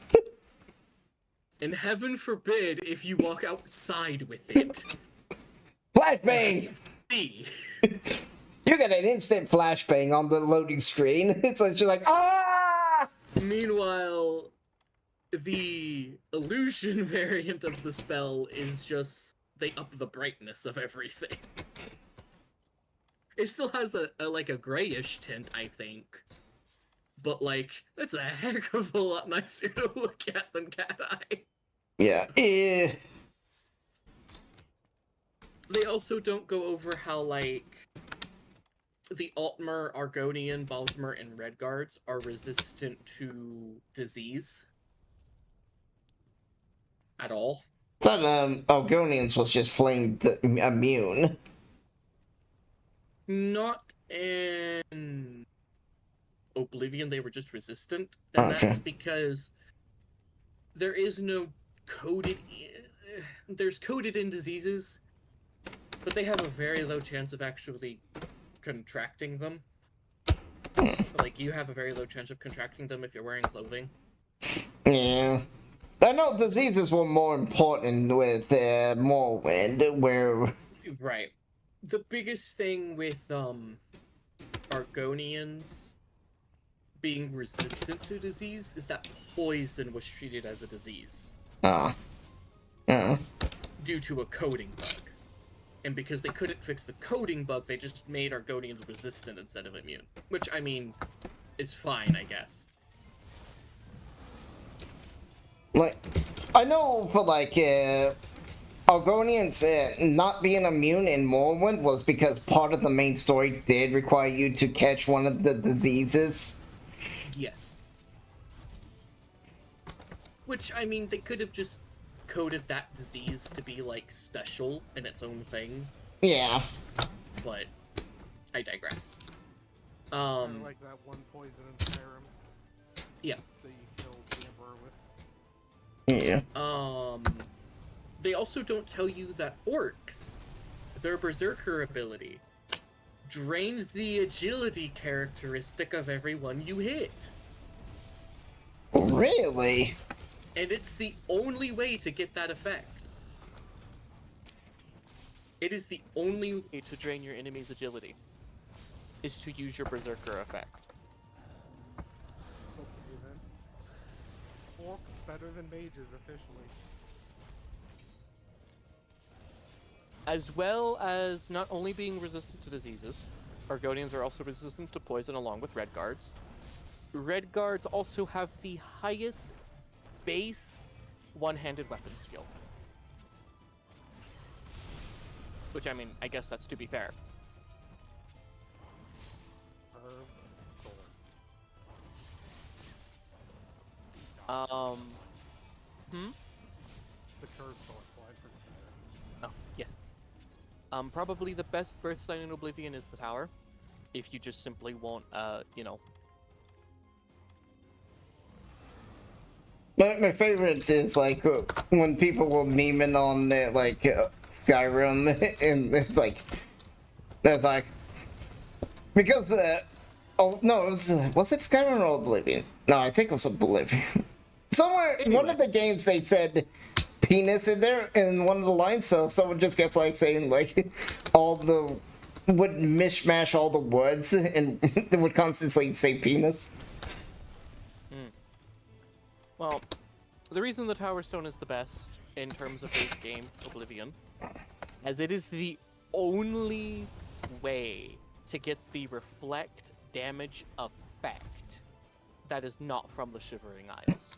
And heaven forbid if you walk outside with it. Flashbang! See. You get an instant flashbang on the loading screen. It's just like, ah! Meanwhile, the illusion variant of the spell is just, they up the brightness of everything. It still has like a grayish tint, I think. But, like, that's a heck of a lot nicer to look at than Cat Eye. Yeah, They also don't go over how, like, the Altmer, Argonian, Balsmer, and Redguards are resistant to disease at all. Thought Argonians was just flame immune. Not in Oblivion, they were just resistant, and Okay. that's because there is no coded. There's coded in diseases, but they have a very low chance of actually contracting them. Like, you have a very low chance of contracting them if you're wearing clothing. Yeah. I know diseases were more important with Morrowind, where... Right. The biggest thing with Argonians being resistant to disease is that poison was treated as a disease due to a coding bug. And because they couldn't fix the coding bug, they just made Argonians resistant instead of immune. Which, I mean, is fine, I guess. Like, I know for, like, Argonians not being immune in Morrowind was because part of the main story did require you to catch one of the diseases. Yes. Which, I mean, they could have just coded that disease to be, like, special in its own thing. Yeah. But I digress. Kinda like that one poison in Skyrim Yeah. that you killed the Emperor with. Yeah. They also don't tell you that orcs, their berserker ability, drains the agility characteristic of everyone you hit. Really? And it's the only way to get that effect. It is the only way to drain your enemy's agility is to use your berserker effect. Okay then. Orcs better than mages officially. As well as not only being resistant to diseases, Argonians are also resistant to poison along with Redguards. Redguards also have the highest base one-handed weapon skill. Which, I mean, I guess that's to be fair. Sword. The curved sword, so I'm pretty sure. Oh, yes. Probably the best birth sign in Oblivion is the tower. If you just simply won't, you know. My favorite is, like, when people were memeing on, Skyrim, and it's like, because, oh, no, was it Skyrim or Oblivion? No, I think it was Oblivion. Somewhere, Anyway. one of the games, they said penis in there, in one of the lines, so someone just kept, like, saying, like, would mishmash all the words, and they would constantly say penis. Well, the reason the Tower Stone is the best in terms of base game Oblivion, as it is the only way to get the reflect damage effect that is not from the Shivering Isles.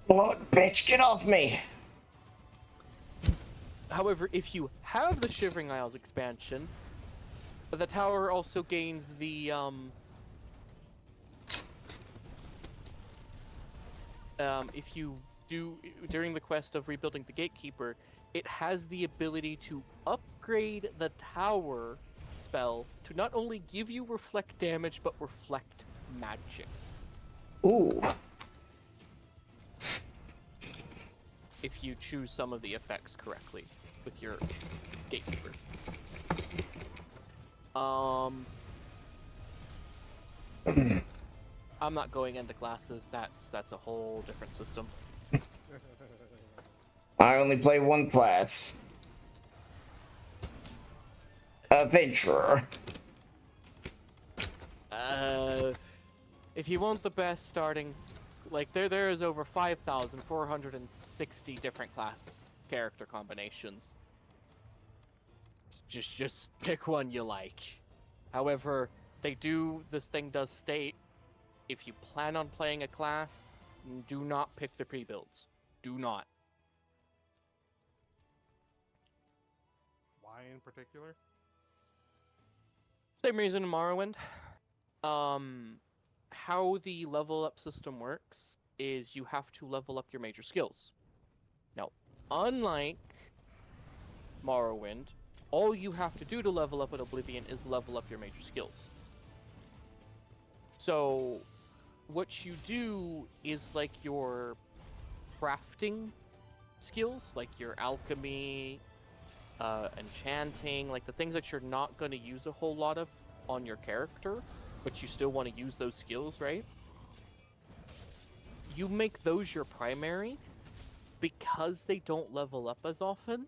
Lord, bitch, get off me! However, if you have the Shivering Isles expansion, the tower also gains the, if you do, during the quest of rebuilding the Gatekeeper, it has the ability to upgrade the tower spell to not only give you reflect damage, but reflect magic. Ooh. If you choose some of the effects correctly with your Gatekeeper. I'm not going into classes. That's a whole different system. I only play one class. Adventurer. If you want the best starting, like there is over 5,460 different class character combinations. Just pick one you like. However, this thing does state, if you plan on playing a class, do not pick the pre-builds. Do not. Why in particular? Same reason in Morrowind. How the level up system works is you have to level up your major skills. Now, unlike Morrowind, all you have to do to level up in Oblivion is level up your major skills. So, what you do is like your crafting skills, like your alchemy, enchanting, like the things that you're not going to use a whole lot of on your character, but you still want to use those skills, right? You make those your primary because they don't level up as often.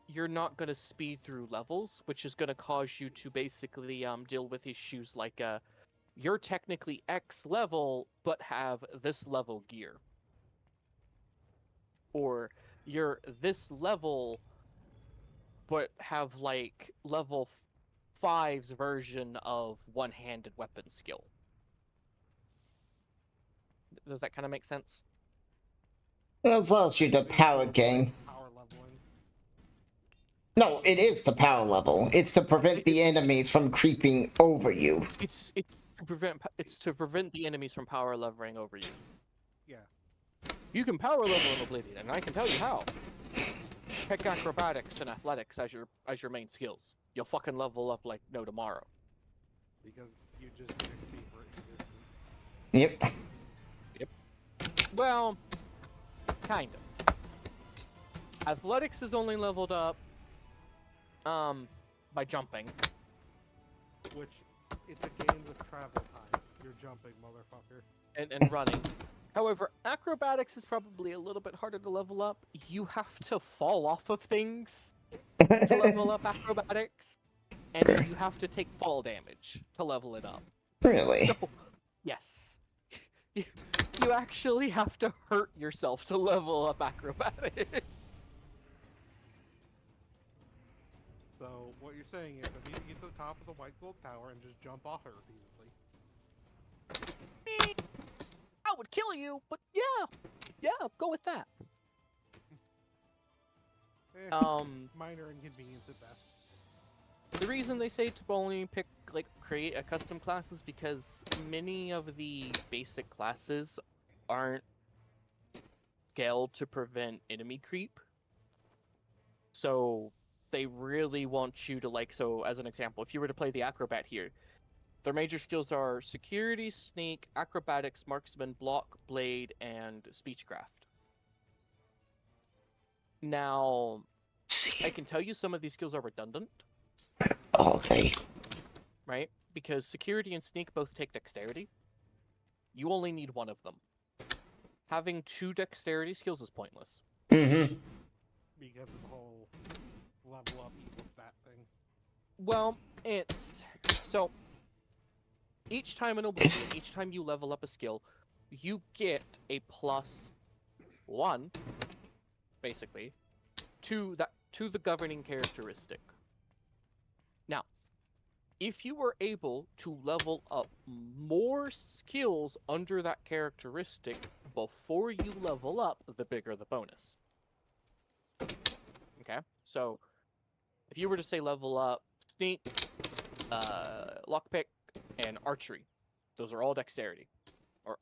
You're not going to speed through levels, which is going to cause you to basically deal with issues like you're technically X level, but have this level gear. Or you're this level, but have like level 5's version of one-handed weapon skill. Does that kind of make sense? That's also the power game. Power leveling. No, it is the power level. It's to prevent the enemies from creeping over you. It's to prevent the enemies from power leveling over you. Yeah. You can power level in Oblivion, and I can tell you how. Pick acrobatics and athletics as your main skills. You'll fucking level up like no tomorrow. Because you just get XP for existence. Yep. Well, kind of. Athletics is only leveled up by jumping. Which, it's a game with travel time. You're jumping, motherfucker. And running. However, acrobatics is probably a little bit harder to level up. You have to fall off of things to level up acrobatics, and you have to take fall damage to level it up. Really? So, yes. You actually have to hurt yourself to level up acrobatics. So, what you're saying is, I need to get to the top of the White Gold Tower and just jump off it repeatedly. I would kill you, but yeah, go with that. Minor inconvenience at best. The reason they say to only create a custom class is because many of the basic classes aren't scaled to prevent enemy creep. So they really want you to so as an example, if you were to play the acrobat here, their major skills are security, sneak, acrobatics, marksman, block, blade, and speechcraft. Now, I can tell you some of these skills are redundant. Okay. Right? Because security and sneak both take dexterity. You only need one of them. Having 2 dexterity skills is pointless. Mm-hmm. Because of the whole level up equals that thing. Well, it's... So, each time in Oblivion, each time you level up a skill, you get a +1, basically, to the governing characteristic. Now, if you were able to level up more skills under that characteristic before you level up, the bigger the bonus. Okay? So, if you were to say level up sneak, lockpick, and archery, those are all dexterity, or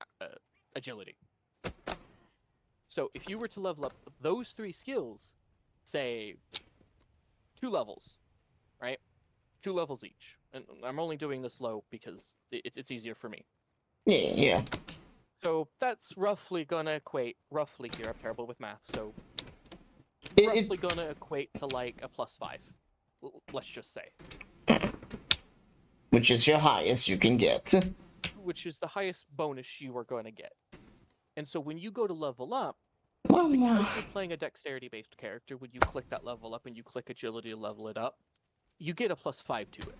agility. So, if you were to level up those 3 skills, say 2 levels, right? 2 levels each. And I'm only doing this low because it's easier for me. Yeah. So that's roughly gonna equate, here, I'm terrible with math, so roughly gonna equate to like a +5. Let's just say. Which is your highest you can get. Which is the highest bonus you are going to get. And so when you go to level up, Well, because you're playing a dexterity-based character, when you click that level up and you click agility to level it up, you get a +5 to it.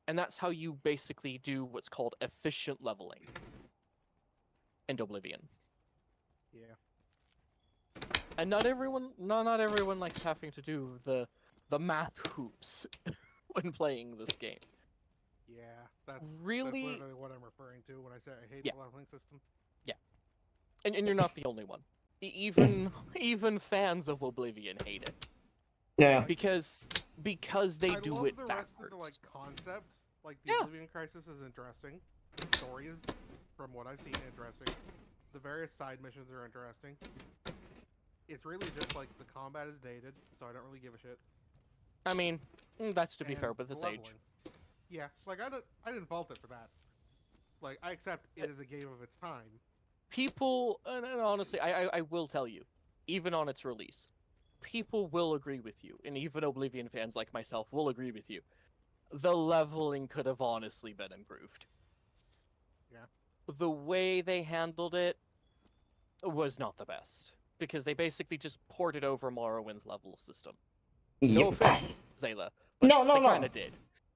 And that's how you basically do what's called efficient leveling in Oblivion. Yeah. And not everyone likes having to do the math hoops when playing this game. Yeah, that's Really? literally what I'm referring to when I say I hate Yeah. the leveling system. And you're not the only one. even fans of Oblivion hate it Yeah. because they I do love it the backwards. rest of the like concept. Like the Yeah. Oblivion Crisis is interesting. The story is, from what I've seen, interesting. The various side missions are interesting. It's really just like the combat is dated, so I don't really give a shit. I mean, that's to be And fair with the its age. leveling. Yeah, like I didn't fault it for that. Like I accept it is a game of its time. People, and honestly, I will tell you, even on its release, people will agree with you, and even Oblivion fans like myself will agree with you. The leveling could have honestly been improved. Yeah. The way they handled it was not the best because they basically just ported over Morrowind's level system. No Yep. offense, Zayla, but No, no, they no. kind of did.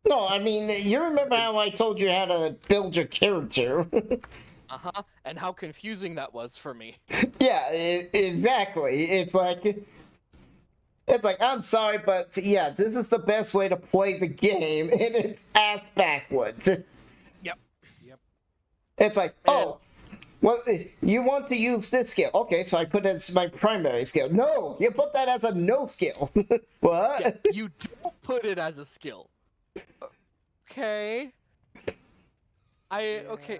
No, I mean, you remember how I told you how to build your character? And how confusing that was for me. Yeah, exactly. It's like, I'm sorry, but yeah, this is the best way to play the game, and it's ass backwards. Yep. It's like, And- oh, well, you want to use this skill. Okay, so I put it as my primary skill. No, you put that as a no skill. What? Yeah, you don't put it as a skill. Okay. Okay.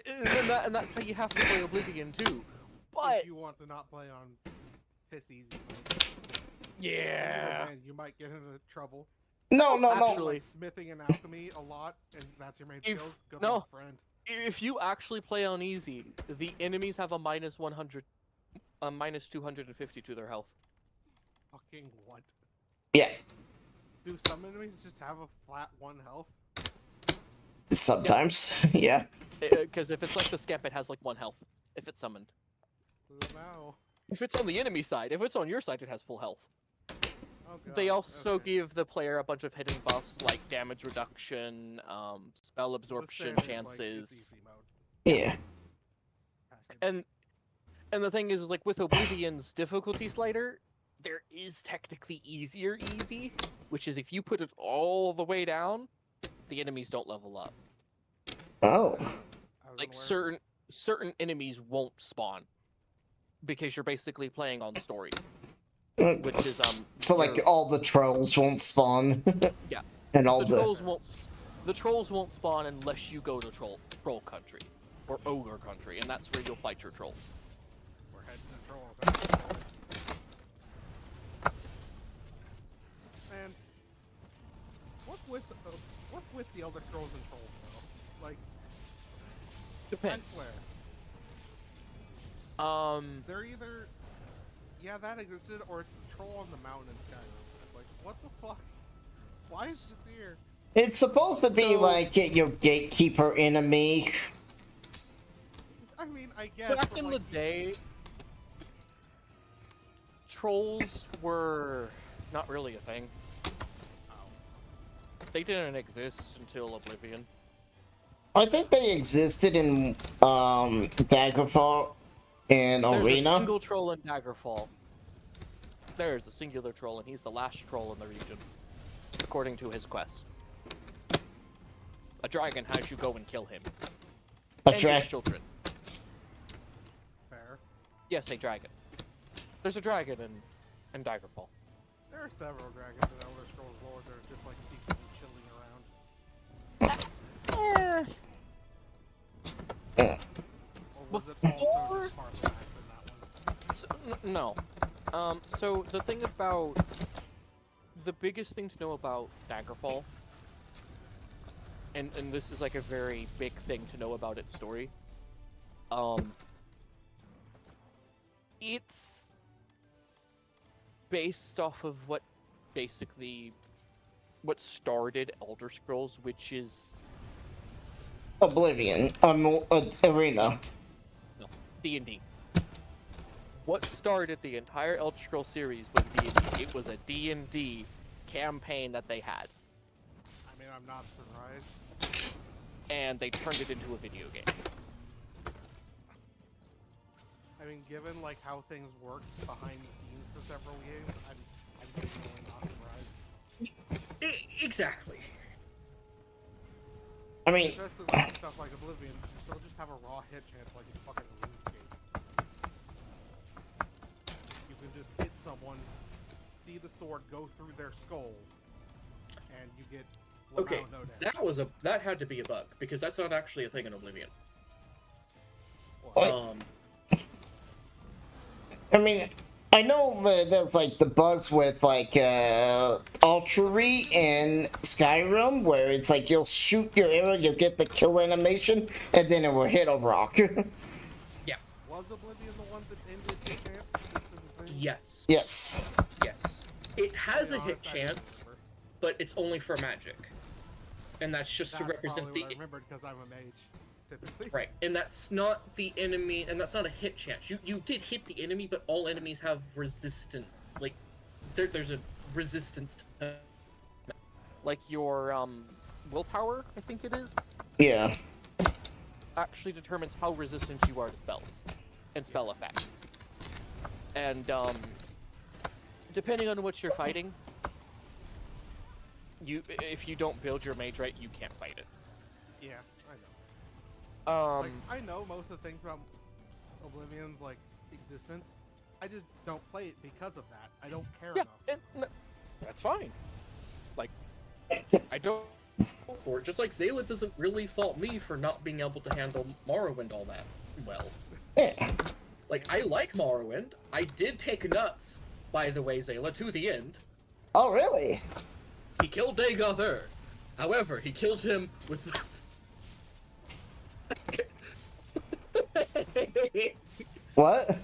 And that's how you have to play Oblivion too. But If you want to not play on piss easy mode. yeah, Man, you might get into trouble. No, no, no. Actually- Like smithing and alchemy a lot, and that's your main If- skills. Good no. luck, friend. if you actually play on easy, the enemies have a minus 100, a minus 250 to their health. Fucking what? Yeah, Do some enemies just have a flat 1 health? sometimes. Yeah. Because if it's like the skep, it has like 1 health. If it's summoned. Now. If it's on the enemy side, if it's on your side, it has full health. Oh god. They also okay. give the player a bunch of hidden buffs like damage reduction, spell The absorption standard, like, chances, easy mode Yeah. package. and the thing is, like with Oblivion's difficulty slider, there is technically easier easy, which is if you put it all the way down, the enemies don't level up. Oh. I was Like unaware. certain enemies won't spawn because you're basically playing on story, which is So like your- all the trolls won't spawn. Yeah. And all the the trolls won't spawn unless you go to troll country or ogre country, and that's where you'll fight your trolls. We're heading to trolls. Man, what's with the Elder Scrolls and trolls though? Like, I Depends. swear, they're either that existed or it's the troll on the mountain in Skyrim. It's like, what the fuck? Why is this here? It's supposed to be So- like your gatekeeper enemy. I mean, I guess. Back but, in the like, day, trolls were not really a thing. They didn't exist until Oblivion. I think they existed in Daggerfall and There's a Arena. single troll in Daggerfall. There's a singular troll, and he's the last troll in the region, according to his quest. A dragon has you go and kill him. A And his dragon. children. fair. Yes, a dragon. There's a dragon in Daggerfall. There are several dragons in Elder Scrolls lore that are just like secretly chilling around. Or was it also Before- just Spartacus in that one? So, no. So the thing about the biggest thing to know about Daggerfall, and this is like a very big thing to know about its story. It's based off of what started Elder Scrolls, which is Oblivion. Arena. D&D. What started the entire Elder Scrolls series was D&D. It was a D&D campaign that they had, I mean, I'm not surprised. and they turned it into a video game. I mean, given like how things work behind the scenes for several games, I'm genuinely not surprised. Exactly. I mean, Especially like stuff like Oblivion, you still just have a raw hit chance like in fucking RuneScape. can just hit someone, see the sword go through their skull, and you get Okay, no damage. that had to be a bug because that's not actually a thing in Oblivion. What? I mean, I know there's like the bugs with like Ultra and Skyrim, where it's like you'll shoot your arrow, you'll get the kill animation, and then it will hit a rock. Yeah. Was Oblivion the one that ended hit chance? Yes. Yes. Yes. It has To a be hit honest, I don't chance, remember. but it's only for magic, and that's just to That's represent probably the what I remembered because I'm a mage, typically. right. And that's not the enemy, and that's not a hit chance. You did hit the enemy, but all enemies have resistant. Like there's a resistance to Like your willpower, I think it is, Yeah. actually determines how resistant you are to spells and spell effects. And depending on what you're fighting, if you don't build your mage right, you can't fight it. Yeah, I know. Um, I know most of the things about Oblivion's like existence. I just don't play it because of that. I don't care enough. That's fine. Like, I don't. or just like Zayla doesn't really fault me for not being able to handle Morrowind all that well. Yeah. Like, I like Morrowind. I did take nuts, by the way, Zayla, to the end. Oh, really? He killed Dagoth. However, he killed him with... What?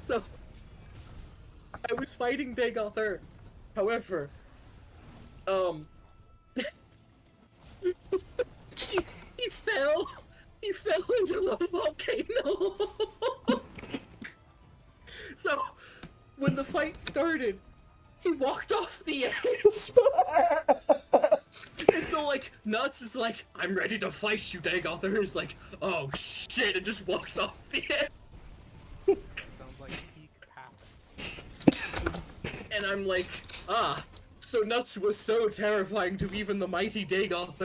So, I was fighting Dagoth. However, he fell. He fell into the volcano. So, when the fight started, he walked off the edge. And so, like, Nuts is like, I'm ready to fight you, Dagoth. He's like, oh shit, and just walks off the edge. Sounds like peak happened. And I'm like, so Nuts was so terrifying to even the mighty Dagoth.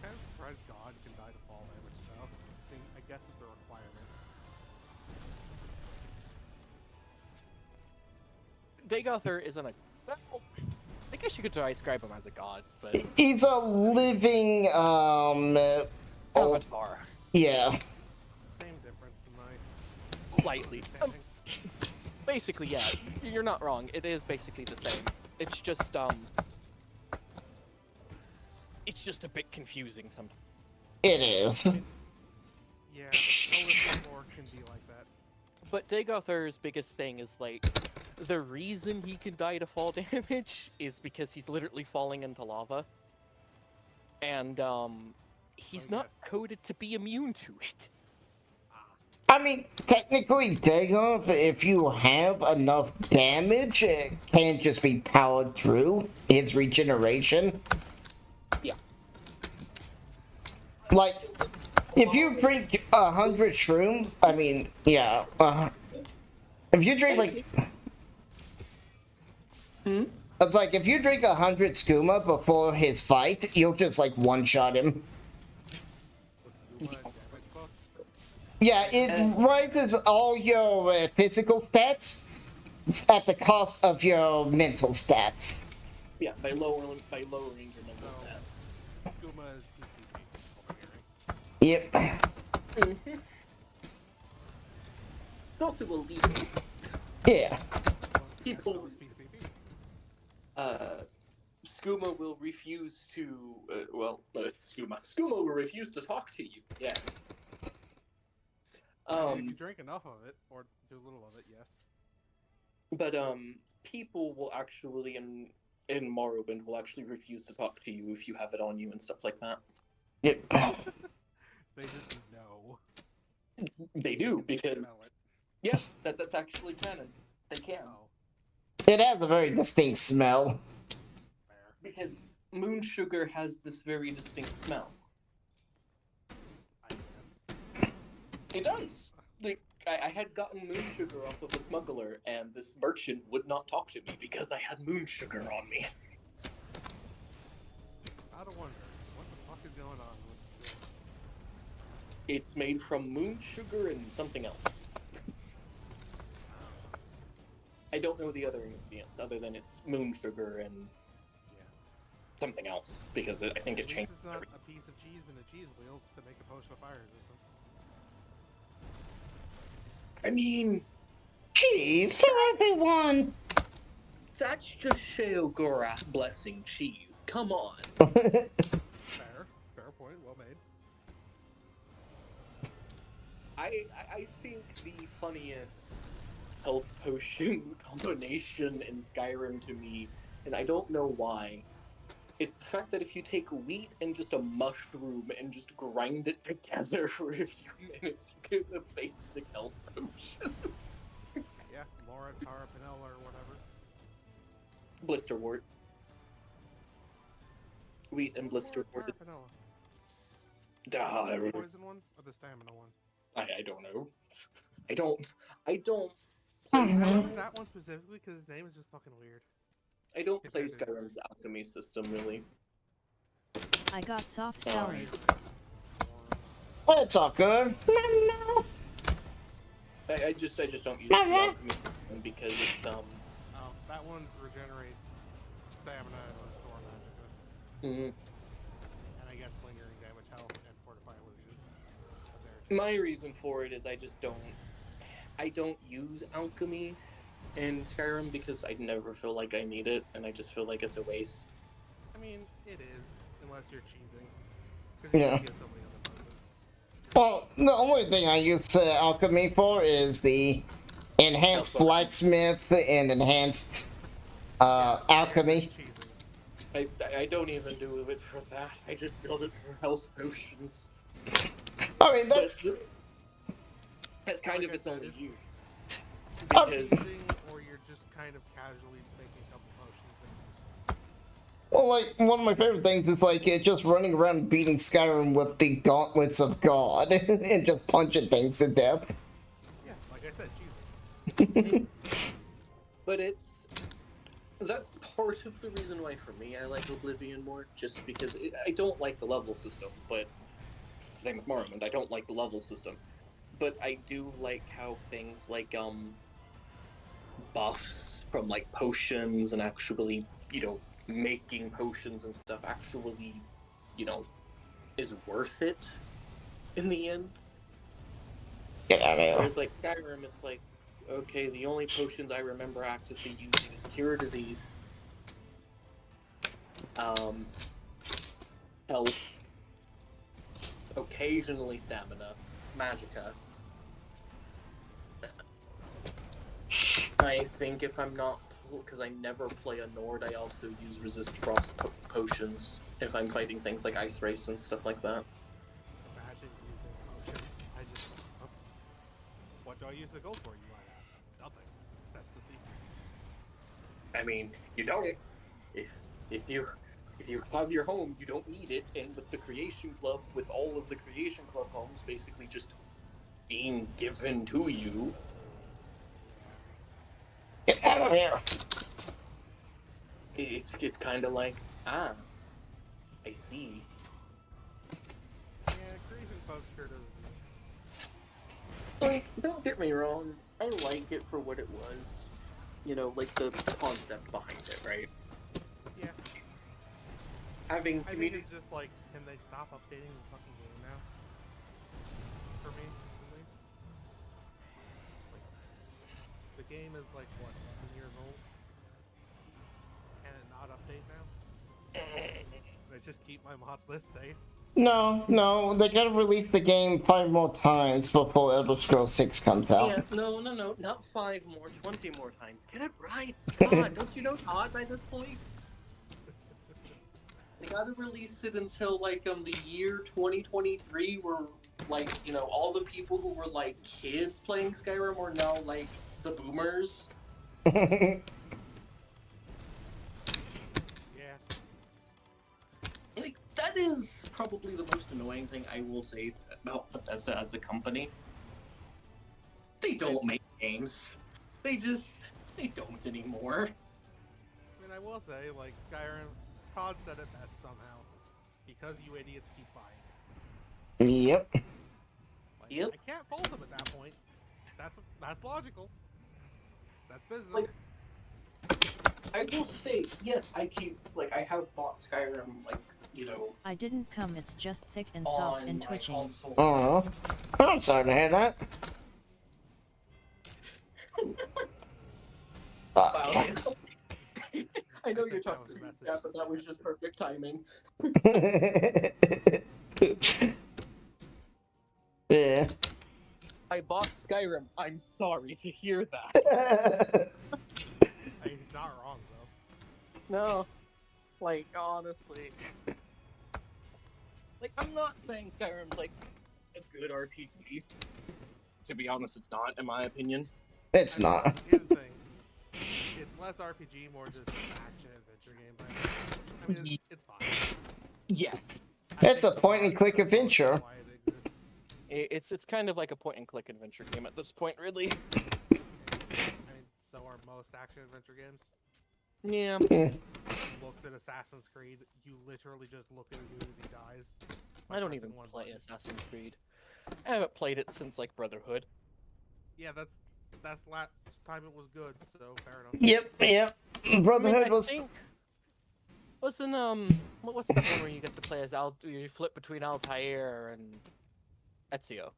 Kind of surprised God can die to fall damage, so I guess it's a requirement. Dagoth isn't a. Well, I guess you could describe him as a god, but He's a living, avatar. yeah. Same difference tonight. Slightly. Same thing. Basically, yeah. You're not wrong. It is basically the same. It's just it's just a bit confusing sometimes. It is. Yeah, Elder Lord can be like that. But Dagoth's biggest thing is like the reason he can die to fall damage is because he's literally falling into lava. And he's not coded to be immune to it. I mean, technically, Dagoth, if you have enough damage, it can just be powered through his regeneration. Yeah. Like, if you drink 100 shroom, I mean, yeah, if you drink like... It's like, if you drink 100 skooma before his fight, you'll just, like, one-shot him. What's Yuma damage buff? Yeah, it rises all your physical stats at the cost of your mental stats. Yeah, by lowering your mental So, stats. Kuma is PvP. Yep. It's also illegal. Yeah. People, So is PCP. Skooma will refuse to, Skooma will refuse to talk to you, yes. If you drink enough of it, or do a little of it, yes. But people will actually in Morrowind will actually refuse to talk to you if you have it on you and stuff like that. Yep. They just know. They do They can because smell it. yeah, that's actually canon. They can Oh, It has a very distinct smell. fair. because moon sugar has this very distinct smell. I guess. It does. Like I had gotten moon sugar off of a smuggler, and this merchant would not talk to me because I had moon sugar on me. Out of wonder. going on? It's made from moon sugar and something else. I don't know the other ingredients other than it's moon sugar and Yeah. something else because I think it At least changed. it's not a piece of cheese and a cheese wheel to make a potion of fire resistance. I mean, Cheese for everyone! that's just Sheogorath blessing cheese. Come on. Fair point, well made. I think the funniest health potion combination in Skyrim to me, and I don't know why, it's the fact that if you take wheat and just a mushroom and just grind it together for a few minutes, you get a basic health potion. Yeah, Laura, Tara, Pinella, or whatever. Blisterwort. Wheat and blisterwort. Tara, Pinella. Ah, The poison one or the stamina one? I don't know. I don't I play like that one specifically because his name is just fucking weird. I don't play Skyrim's alchemy system really. I got soft Sorry. Well, it's all good. I just don't use the alchemy system because it's Oh, that one regenerates stamina and restore magicka. mhm. And I guess lingering damage, health, and fortify illusion. But there. My reason for it is I don't use alchemy in Skyrim because I never feel like I need it, and I just feel like it's a waste. I mean, it is, unless you're cheesing. 'Cause Yeah. You can get so many other bonuses. Well, the only thing I use alchemy for is the enhanced Health blacksmith and enhanced alchemy. Cheesing. I don't even do it for that. I just build it for health potions. I mean, that's That's kind Like of I its said, only it's- use. Oh. Because Cheesing, or you're just kind of casually making a couple potions. well, like one of my favorite things is like just running around beating Skyrim with the gauntlets of God and just punching things to death. Yeah, like I said, cheesing. but that's part of the reason why for me I like Oblivion more, just because I don't like the level system, but it's the same with Morrowind. I don't like the level system, but I do like how things like buffs from like potions and actually making potions and stuff actually is worth it in the end. Get out of here. Whereas like Skyrim, it's like, okay, the only potions I remember actively using is Cure Disease, health, occasionally Stamina, Magicka. I think if I'm not, because I never play a Nord, I also use Resist Frost potions if I'm fighting things like Ice Race and stuff like that. Imagine using potions. What do I use the gold for, you might ask? Nothing. That's the secret. I mean, you don't. If you have your home, you don't need it, and with the Creation Club, with all of the Creation Club homes basically just being given to you, Get out of here. it's kind of like, I see. Yeah, Creation Club sure does exist. Like, don't get me wrong, I like it for what it was. Like the concept behind it, right? Yeah. Having I think community. it's just like, can they stop updating the fucking game now? For me, at least. Like, the game is like, what, 11 years old? Can it not update now? Can I just keep my mod list safe? No, they gotta release the game 5 more times before Elder Scrolls 6 comes out. Yeah, no, not 5 more, 20 more times. Get it right. Come on, don't you know Todd by this point? They gotta release it until like the year 2023, where like all the people who were like kids playing Skyrim are now like the boomers. Yeah. Like that is probably the most annoying thing I will say about Bethesda as a company. They don't make games. They don't anymore. I mean, I will say, like, Skyrim, Todd said it best somehow. because you idiots keep buying it. Yep. Like, Yep. I can't fault them at that point. That's logical. That's business. Like, I will say, yes, I have bought Skyrim, I didn't come, it's just thick and soft on and my twitching. console. Oh, I'm sorry to hear that. Wow. I know I you're think that talking was to the me, message. yeah, but that was just perfect timing. Yeah. I bought Skyrim. I'm sorry to hear that. I mean, he's not wrong though. No. Like, honestly. Like, I'm not saying Skyrim's, like, a good RPG. To be honest, it's not, in my opinion. It's I mean, not. Here's the thing. It's less RPG, more just an action adventure game. Right? I mean, it's fine. Yes. I It's a think point and the click logic of adventure. why it exists. It's kind of like a point-and-click adventure game at this point, really. I mean, so are most action adventure games. Yeah. Yeah. Looks at Assassin's Creed, you literally just look at a dude and he dies. by I don't pressing even one play button. Assassin's Creed. I haven't played it since, like, Brotherhood. Yeah, that's last time it was good, so fair enough. Yep. Brotherhood I was. think... Wasn't, what's that one where you get to play as you flip between Altair and Ezio?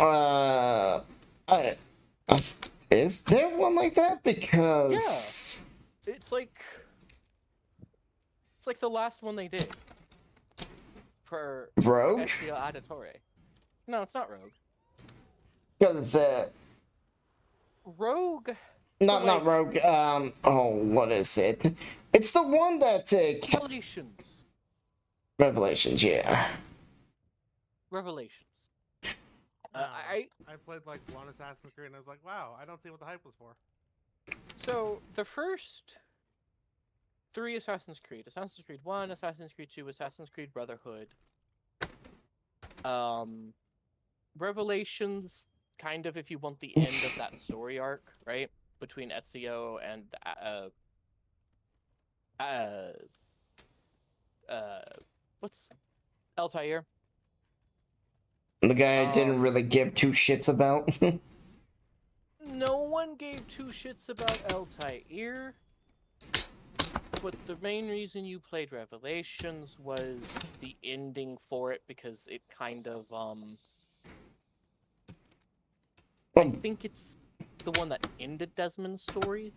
I don't know. Is there one like that? Because It's like the last one they did for Rogue. Ezio Auditore. No, it's not Rogue. Because Rogue. not like- Rogue. What is it? It's the one that Revelations. Revelations. Yeah. Revelations. No, I I played like one Assassin's Creed and I was like, wow, I don't see what the hype was for. So the first 3 Assassin's Creed: Assassin's Creed 1, Assassin's Creed 2, Assassin's Creed Brotherhood. Revelations, kind of, if you want the end of that story arc, right, between Ezio and what's Altair? The guy I didn't really give 2 shits about. No one gave 2 shits about Altair, but the main reason you played Revelations was the ending for it, because it kind of, I think it's the one that ended Desmond's story.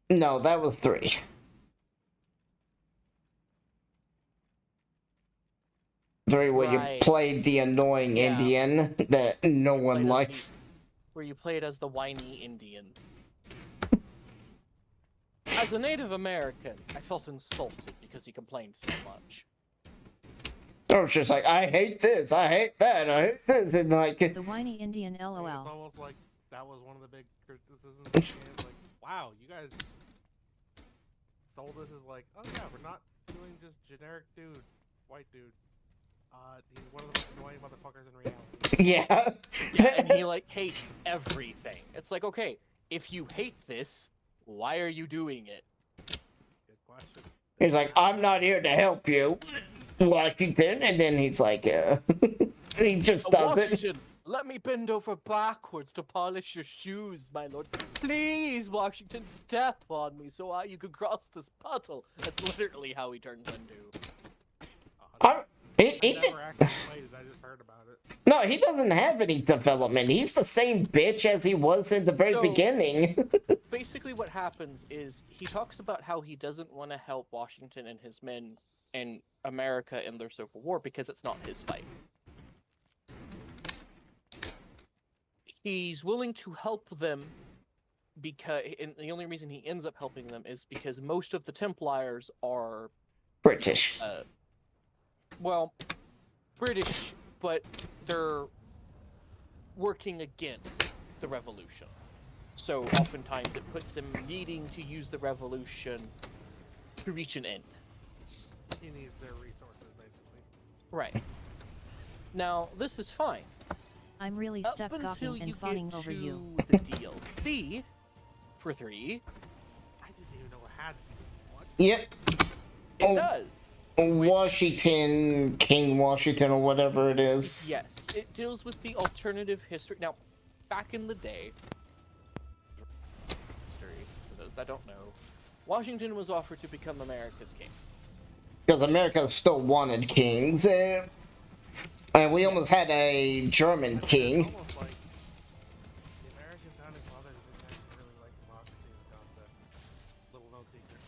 No, that was 3. 3 where you Right. played the annoying Yeah. Indian that no one Played as liked. where you played as the whiny Indian. As a Native American, I felt insulted because he complained so much. I was just like, I hate this, I hate that, I hate this, and like, The whiny Indian I mean, it's LOL. almost like that was one of the big criticisms of the game. Like, wow, you guys sold this as like, oh yeah, we're not doing just generic dude, white dude. He's one of the most annoying motherfuckers in reality. yeah. Yeah, and he like hates everything. It's like, okay, if you hate this, why are you doing it? Good question. He's like, I'm not here to help you, Washington, and then he's like, he just does it. Washington, let me bend over backwards to polish your shoes, my lord. Please, Washington, step on me so you can cross this puddle. That's literally how he turns into. I I never actually played it, I just heard about it. No, he doesn't have any development. He's the same bitch as he was in the very So- beginning. Basically, what happens is he talks about how he doesn't want to help Washington and his men in America in their Civil War because it's not his fight. He's willing to help them because, and the only reason he ends up helping them is because most of the Templars are, British. well, British, but they're working against the revolution. So oftentimes it puts him needing to use the revolution to reach an end. He needs their resources, basically. Right. Now, this is fine. I'm really Up stuck until gawking you and fawning get over to you. the DLC for 3. I didn't even know it had what? Yep. It Oh, does. Washington, King Washington, or whatever it is. Yes, it deals with the alternative history. Now, back in the day, history, for those that don't know, Washington was offered to become America's king. Because America still wanted kings. And we almost had a German It's king. almost like the American founding fathers didn't actually really like democracy as a concept. Little known secret.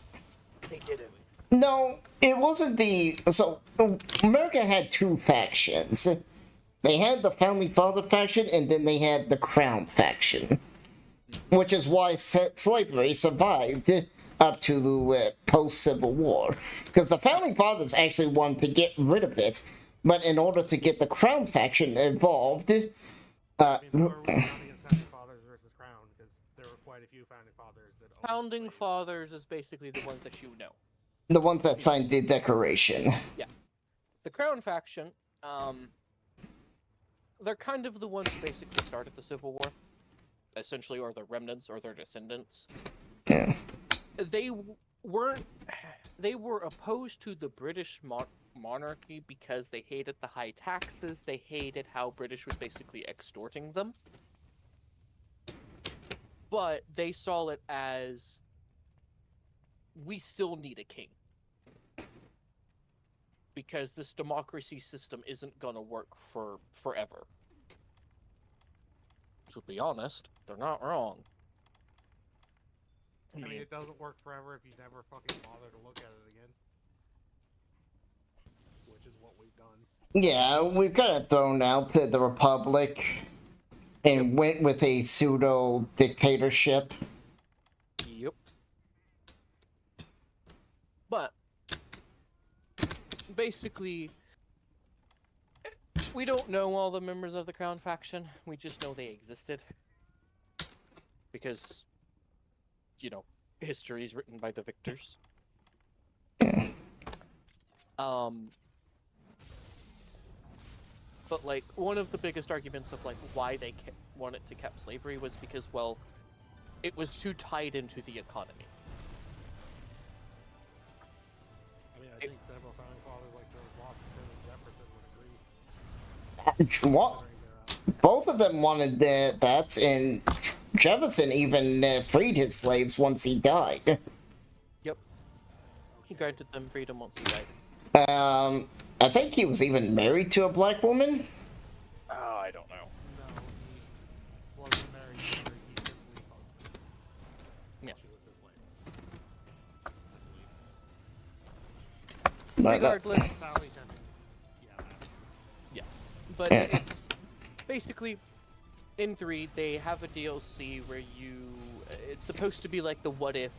They didn't. No, it wasn't the... So, America had two factions. They had the Founding Father faction, and then they had the Crown faction. Which is why slavery survived up to post-Civil War. Because the Founding Fathers actually wanted to get rid of it, but in order to get the Crown faction involved... I mean, who are we counting as founding fathers versus crown? Because there were quite a few founding fathers that owned Founding slaves. fathers is basically the ones that you know. the ones that signed the Declaration. The Crown faction, they're kind of the ones who basically started the Civil War, essentially, or their remnants or their descendants. Yeah. They weren't. They were opposed to the British monarchy because they hated the high taxes. They hated how British was basically extorting them. But they saw it as, we still need a king. Because this democracy system isn't gonna work for forever. To be honest, they're not wrong. I mean, it doesn't work forever if you never fucking bother to look at it again. Which is what we've done. Yeah, we've kind of thrown out the Republic and went with a pseudo-dictatorship. Yep. But basically, we don't know all the members of the Crown faction. We just know they existed. Because, you know, history is written by the victors. But, like, one of the biggest arguments of, like, why they wanted to keep slavery was because, well, it was too tied into the economy. I mean, I think several founding fathers like George Washington and Jefferson would agree. What? Both of them wanted that, and Jefferson even freed his slaves once he died. Yep. He granted them freedom once he died. I think he was even married to a black woman. Oh, I don't know. No, he wasn't married to her. He simply fucked her. Yeah. She was his slave. I believe. Regardless. Sally Hemings. Yeah. But Yeah. it's basically, in 3, they have a DLC where it's supposed to be like the what if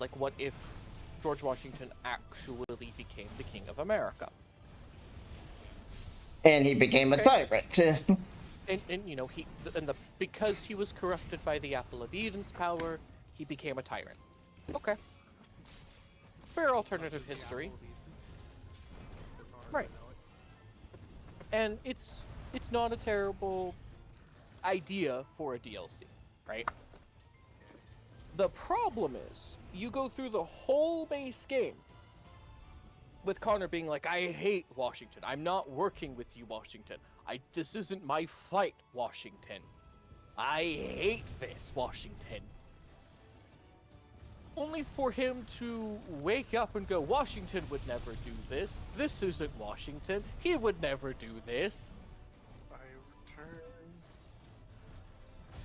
George Washington actually became the King of America. And he became a tyrant. And you know, because he was corrupted by the Apple of Eden's power, he became a tyrant. Okay. Fair alternative history. Right. And it's not a terrible idea for a DLC, right? The problem is, you go through the whole base game with Connor being like, I hate Washington. I'm not working with you, Washington. This isn't my fight, Washington. I hate this, Washington. Only for him to wake up and go, Washington would never do this. This isn't Washington. He would never do this. I return.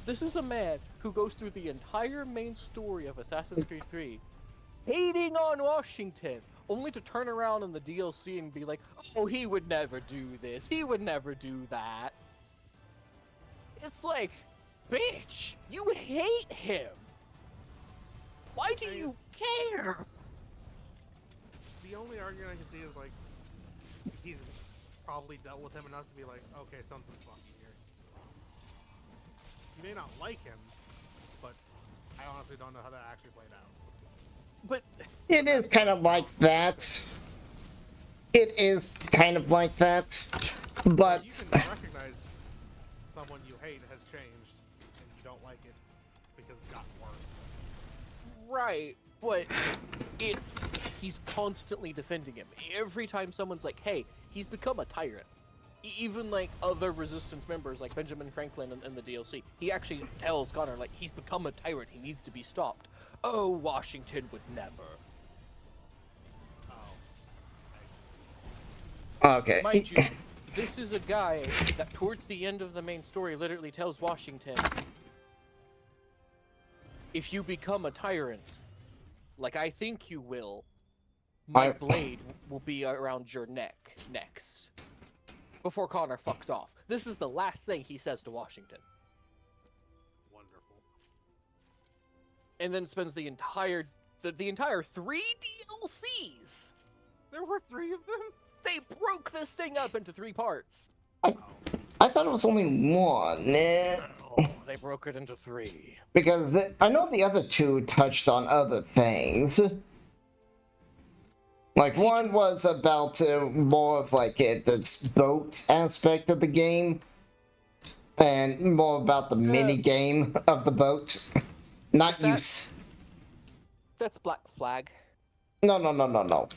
This is a man who goes through the entire main story of Assassin's Creed 3 hating on Washington, only to turn around in the DLC and be like, oh, he would never do this, he would never do that. It's like, bitch, you hate him. Why do you care? The only argument I can see is like, he's probably dealt with him enough to be like, okay, something's fucking here. You may not like him, but I honestly don't know how that actually played out. But It is kind of like that. It is kind of like that. But You can recognize someone you hate has changed, and you don't like it because it's gotten worse. right, but it's he's constantly defending him. Every time someone's like, hey, he's become a tyrant. Even like other resistance members like Benjamin Franklin in the DLC, he actually tells Connor like he's become a tyrant, he needs to be stopped. Oh, Washington would never. Okay. Mind you, this is a guy that towards the end of the main story literally tells Washington, if you become a tyrant, like I think you will, my blade will be around your neck next. Before Connor fucks off. This is the last thing he says to Washington. Wonderful. And then spends the entire 3 DLCs. There were 3 of them? They broke this thing up into 3 parts. I thought it was only 1. Oh, they broke it into 3. Because I know the other 2 touched on other things. Like, one was about more of like the boat aspect of the game, and more about the mini game of the boat, not use. That's Black Flag. No.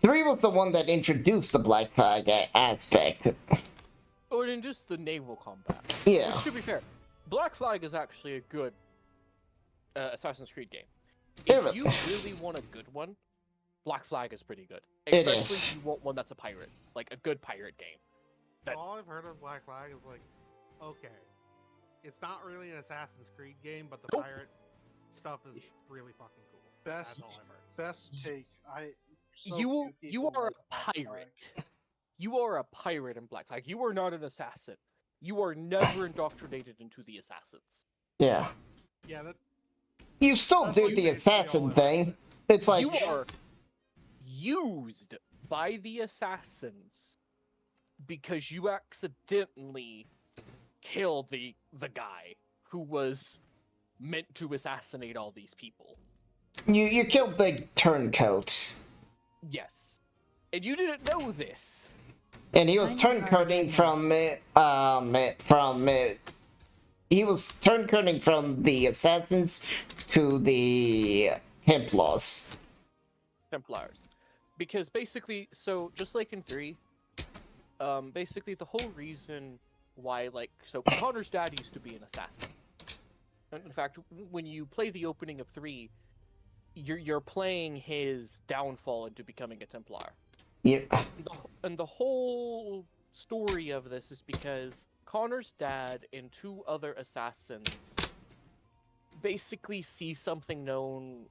3 was the one that introduced the Black Flag aspect. Or in just the naval combat. Yeah. Which, to be fair, Black Flag is actually a good Assassin's Creed game. It If is. you really want a good one, Black Flag is pretty good. It Especially is. if you want one that's a pirate. Like, a good pirate game. That- All I've heard of Black Flag is like, okay, it's not really an Assassin's Creed game, but the Nope. pirate stuff is really fucking cool. Best That's all I've heard. best take. So you few you people are a like Black Flag. pirate. You are a pirate in Black Flag. You are not an assassin. You are never indoctrinated into the assassins. Yeah. Yeah, that You still That's do what the they say all assassin the thing. It's like, You are used by the assassins because you accidentally killed the guy who was meant to assassinate all these people. you killed the turncoat. Yes. And you didn't know this. And he was Kind of turncoating he was turncoating from the assassins to the Templars. Templars. Because basically, so just like in 3, basically the whole reason why, like, so Connor's dad used to be an assassin. And in fact, when you play the opening of 3, you're playing his downfall into becoming a Templar. Yep. And the whole story of this is because Connor's dad and 2 other assassins basically see something known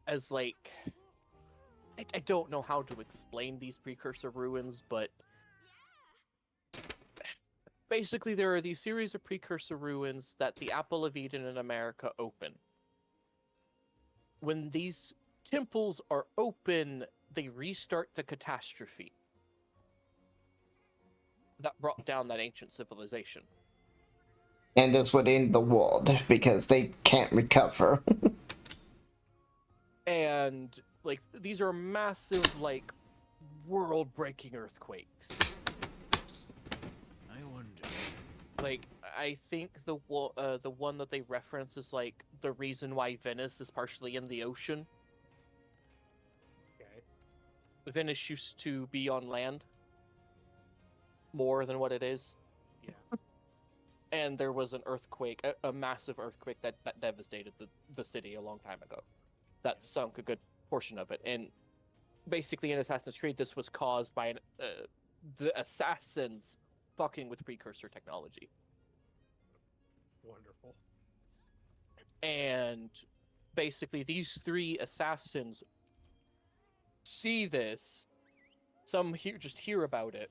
as, like, I don't know how to explain these precursor ruins, but basically there are these series of precursor ruins that the Apple of Eden in America open. When these temples are open, they restart the catastrophe that brought down that ancient civilization. And this would end the world because they can't recover. And, like, these are massive, like, world-breaking earthquakes. I wonder. Like, I think the one that they reference is, like, the reason why Venice is partially in the ocean. okay. Venice used to be on land more than what it is. Yeah. And there was an earthquake, a massive earthquake that devastated the city a long time ago. That sunk a good portion of it. And basically in Assassin's Creed, this was caused by the assassins fucking with precursor technology. Wonderful. And basically these 3 assassins see this. Some just hear about it.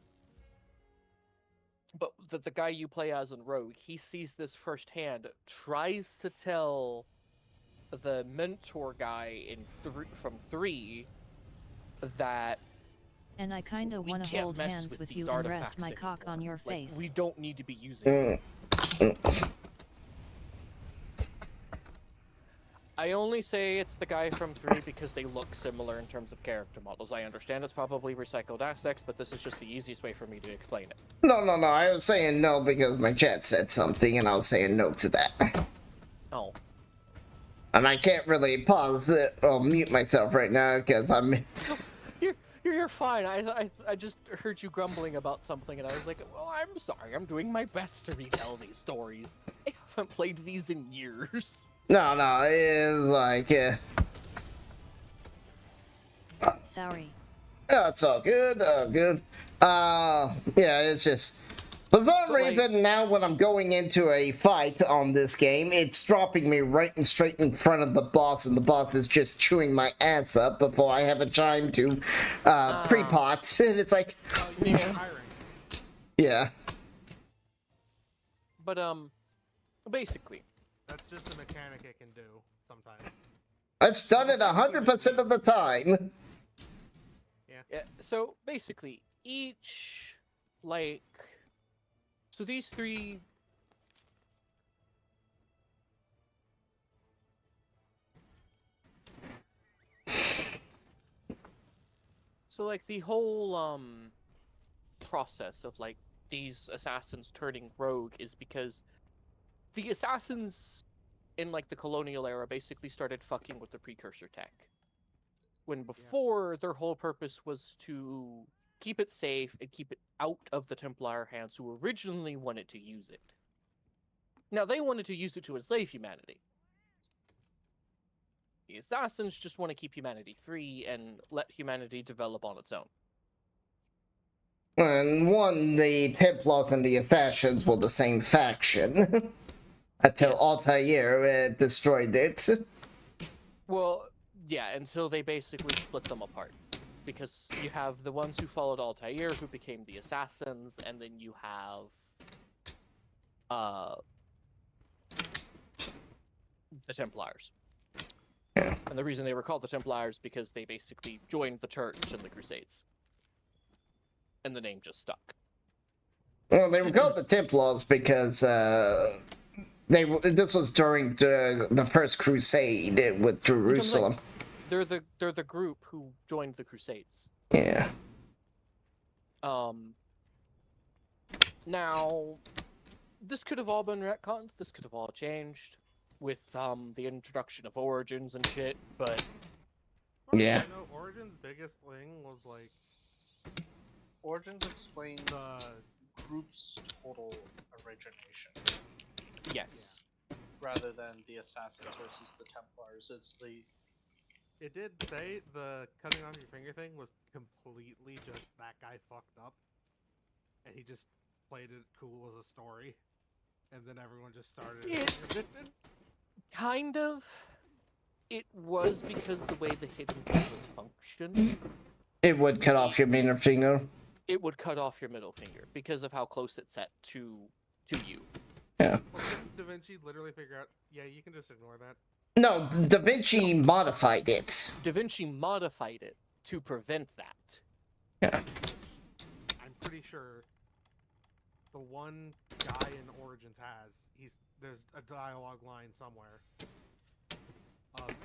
But the guy you play as in Rogue, he sees this firsthand, tries to tell the mentor guy from 3 that And I kinda we wanna can't hold mess hands with with these you and rest artifacts my cock on anymore. your Like, face. we don't need to be using it. I only say it's the guy from 3 because they look similar in terms of character models. I understand it's probably recycled assets, but this is just the easiest way for me to explain it. No, I was saying no because my chat said something and I was saying no to that. Oh. And I can't really pause it or mute myself right now because I'm. You're fine. I just heard you grumbling about something, and I was like, well, I'm sorry. I'm doing my best to retell these stories. I haven't played these in years. No, it's like. Sorry. Oh, it's all good, all good. Yeah, it's just. For some reason, now when I'm going into a fight on this game, it's dropping me right and straight in front of the boss, and the boss is just chewing my ass up before I have a time to pre-pot. And it's like, Oh, you need hiring. yeah. But basically, That's just a mechanic it can do sometimes. I've done it 100% of the time. yeah. So basically, each like. So these three. So like the whole process of like these assassins turning rogue is because the assassins in like the colonial era basically started fucking with the precursor tech. When before their whole purpose was to keep it safe and keep it out of the Templar hands who originally wanted to use it. Now, they wanted to use it to enslave humanity. The assassins just want to keep humanity free and let humanity develop on its own. And the Templars and the Assassins were the same faction. Until Yes. Altair destroyed it. Well, yeah, until they basically split them apart. Because you have the ones who followed Altair, who became the assassins, and then you have the Templars. Yeah. And the reason they were called the Templars because they basically joined the church in the Crusades. And the name just stuck. Well, they were called the Templars because this was during the First Crusade with Jerusalem. They're the group who joined the Crusades. Yeah. Now, this could have all been retconned. This could have all changed with the introduction of Origins and shit. But Yeah. I know Origin's biggest thing was like Origins explained the group's total origination, yes, rather than the assassins versus the Templars. It's the it did say the cutting off your finger thing was completely just that guy fucked up, and he just played it cool as a story, and then everyone just started. It's- addicted. kind of. It was because the way the hidden was functioned, It would cut off your middle finger. it would cut off your middle finger because of how close it's set to you. Yeah. Well, didn't Da Vinci literally figure out? Yeah, you can just ignore that. No, Da Vinci modified it. Da Vinci modified it to prevent that. Yeah. I'm pretty sure the one guy in Origins there's a dialogue line somewhere.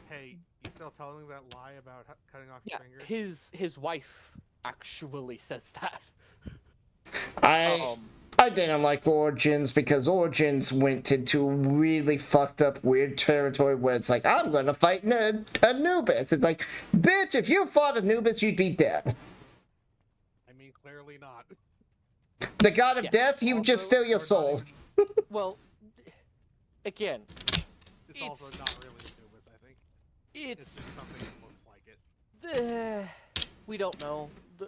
Hey, you still telling that lie about cutting off Yeah, your finger? his wife actually says that. I didn't like Origins because Origins went into really fucked up weird territory where it's like, I'm gonna fight Anubis. It's like, bitch, if you fought Anubis, you'd be dead. I mean, clearly not. The god of Yeah. death, he would just Also, steal your we're not soul. even- Well, again, It's also It's- not really Anubis, I think. It's it's just something that looks like it. we don't know. Yeah.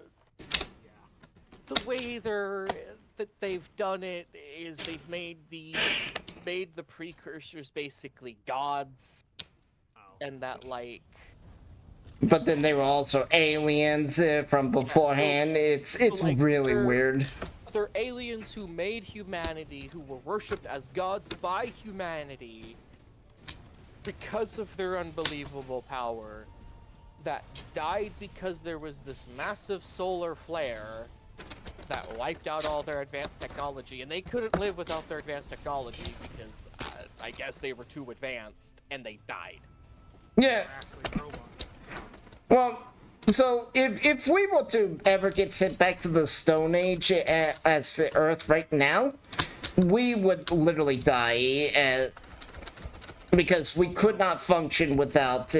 The way that they've done it is they've made the precursors basically gods, Oh. and that like But then they were also aliens from beforehand. It's like, really they're- weird. they're aliens who made humanity, who were worshipped as gods by humanity because of their unbelievable power, that died because there was this massive solar flare that wiped out all their advanced technology, and they couldn't live without their advanced technology because I guess they were too advanced, and they died. Yeah, They're actually robots. well, so if we were to ever get sent back to the Stone Age as the Earth right now, we would literally die because we could not function without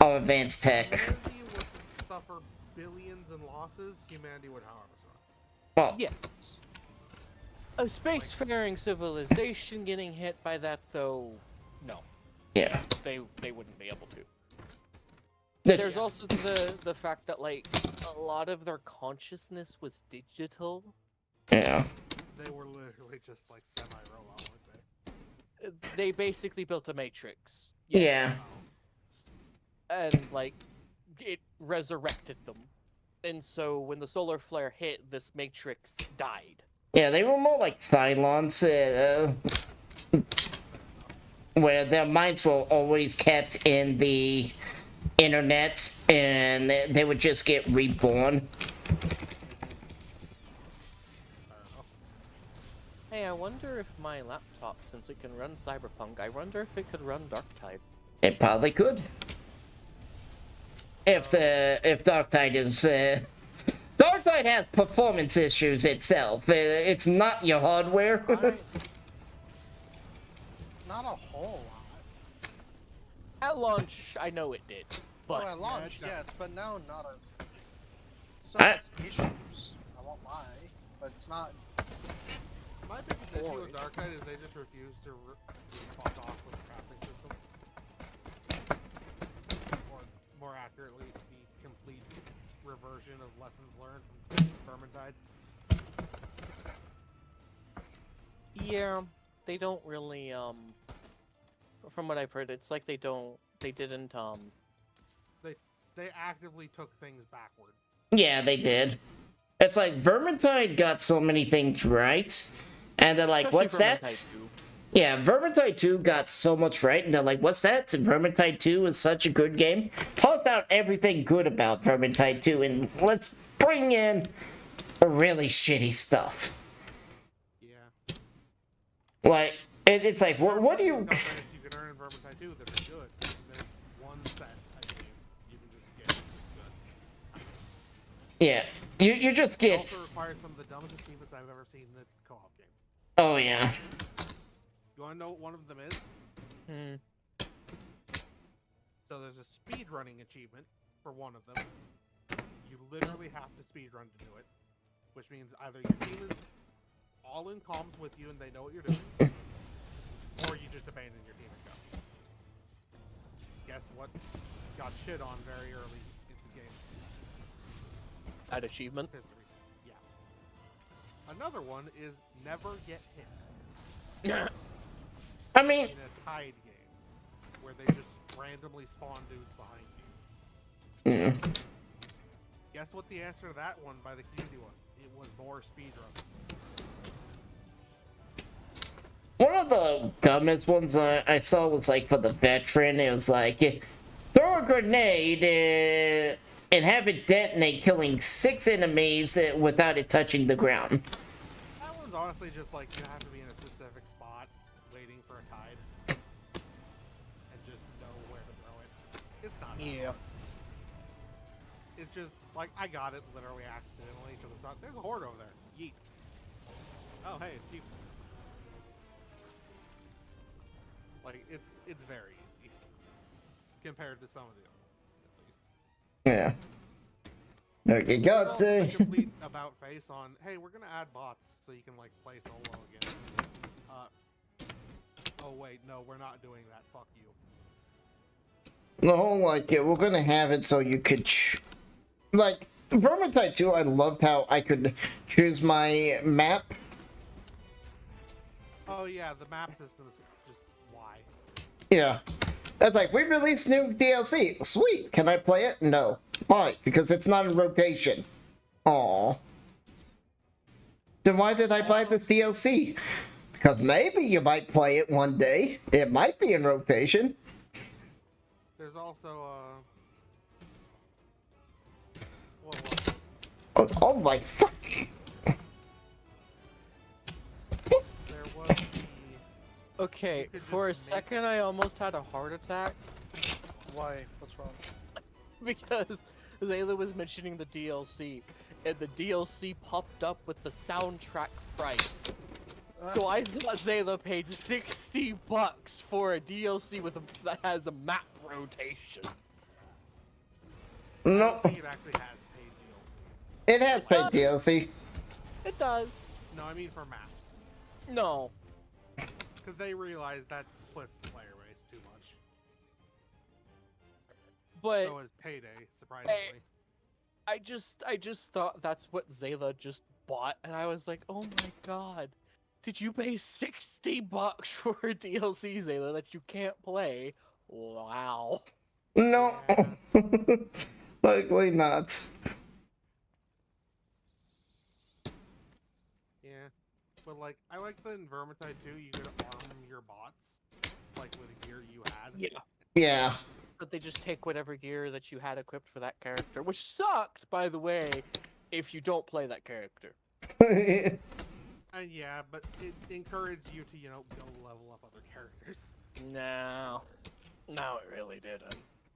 our advanced tech. Humanity would suffer billions in losses. Humanity would, however, survive. Well, Yes. A spacefaring civilization getting hit by that, though, no, yeah. they wouldn't be able to. The- There's also the fact that like a lot of their consciousness was digital. Yeah. They were literally just like semi-robot, weren't they? They basically built a matrix. Yeah. And like it resurrected them. And so when the solar flare hit, this matrix died. Yeah, they were more like Cylons, where their minds were always kept in the internet, and they would just get reborn. Hey, I wonder if my laptop, since it can run Cyberpunk, I wonder if it could run Darktide. It probably could. If Darktide is, Darktide has performance issues itself. It's not your hardware. Not a whole lot. At launch, I know it did, but Well, at launch, Yeah, yes, but now not a. So I- it's issues. I won't lie, but it's not. My biggest issue Boring. with Dark Knight is they just refuse to fuck off with the crafting system. Or, more accurately, the complete reversion of lessons learned from Vermintide. yeah, they don't really from what I've heard, it's like they didn't They actively took things backward. Yeah, they did. It's like Vermintide got so many things right, and they're like, especially "What's that?" Vermintide 2. Yeah, Vermintide 2 got so much right, and they're like, "What's that?" And Vermintide 2 is such a good game. Toss out everything good about Vermintide 2, and let's bring in really shitty stuff. Yeah. Like, it's like, what do you? Credits you can earn in Vermintide 2 that are good. And there's one set, I believe, you can just get good. Yeah, you just It get. also requires some of the dumbest achievements I've ever seen in a co-op game. Oh yeah. You want to know what one of them is? Hmm. So there's a speedrunning achievement for one of them. You literally have to speedrun to do it. Which means either your team is all in comms with you and they know what you're doing, or you just abandon your team and go. Guess what? Got shit on very early in the game. That achievement. History. Yeah. Another one is never get hit. I mean, In a Tide game, where they just randomly spawn dudes behind you. Guess what the answer to that one by the community was? It was more speedrun. one of the dumbest ones I saw was like for the veteran. It was like, throw a grenade and have it detonate, killing 6 enemies without it touching the ground. That one's honestly just like you have to be in a specific spot waiting for a tide and just know where to throw it. It's not that Yeah. hard. It's just like I got it literally accidentally because there's a horde over there. Yeet. Oh hey, it's you. Like it's very easy compared to some of the other ones, at least. Yeah. Okay, There's got also a complete about face on. Hey, we're gonna add bots so you can like play solo again. Oh wait, no, we're not doing that. Fuck you. the whole like we're gonna have it so you could like Vermintide 2. I loved how I could choose my map. Oh yeah, the map system is just why. Yeah. That's like, we released new DLC. Sweet. Can I play it? No. Why? Because it's not in rotation. Aww. Then why did I buy this DLC? Because maybe you might play it one day. It might be in rotation. There's also what Oh my fuck. there was the Okay, You could for a just make- second I almost had a heart attack Why? What's wrong? because Zayla was mentioning the DLC, and the DLC popped up with the soundtrack price. So I thought Zayla paid $60 for a DLC that has a map rotation. I No, don't think it actually has paid DLC. it has paid DLC. It does. No, I mean for maps. No. Because they realized that splits the player base too much. But So is Payday, surprisingly. I just thought that's what Zayla just bought, and I was like, oh my god. Did you pay $60 for a DLC, Zayla, that you can't play? Wow. No, Yeah. likely not. Yeah. But like, I like the in Vermintide too, you could arm your bots, like with gear you had. Yeah. Yeah. But they just take whatever gear that you had equipped for that character, which sucked, by the way, if you don't play that character. And yeah, but it encouraged you to, go level up other characters. No. No, it really didn't.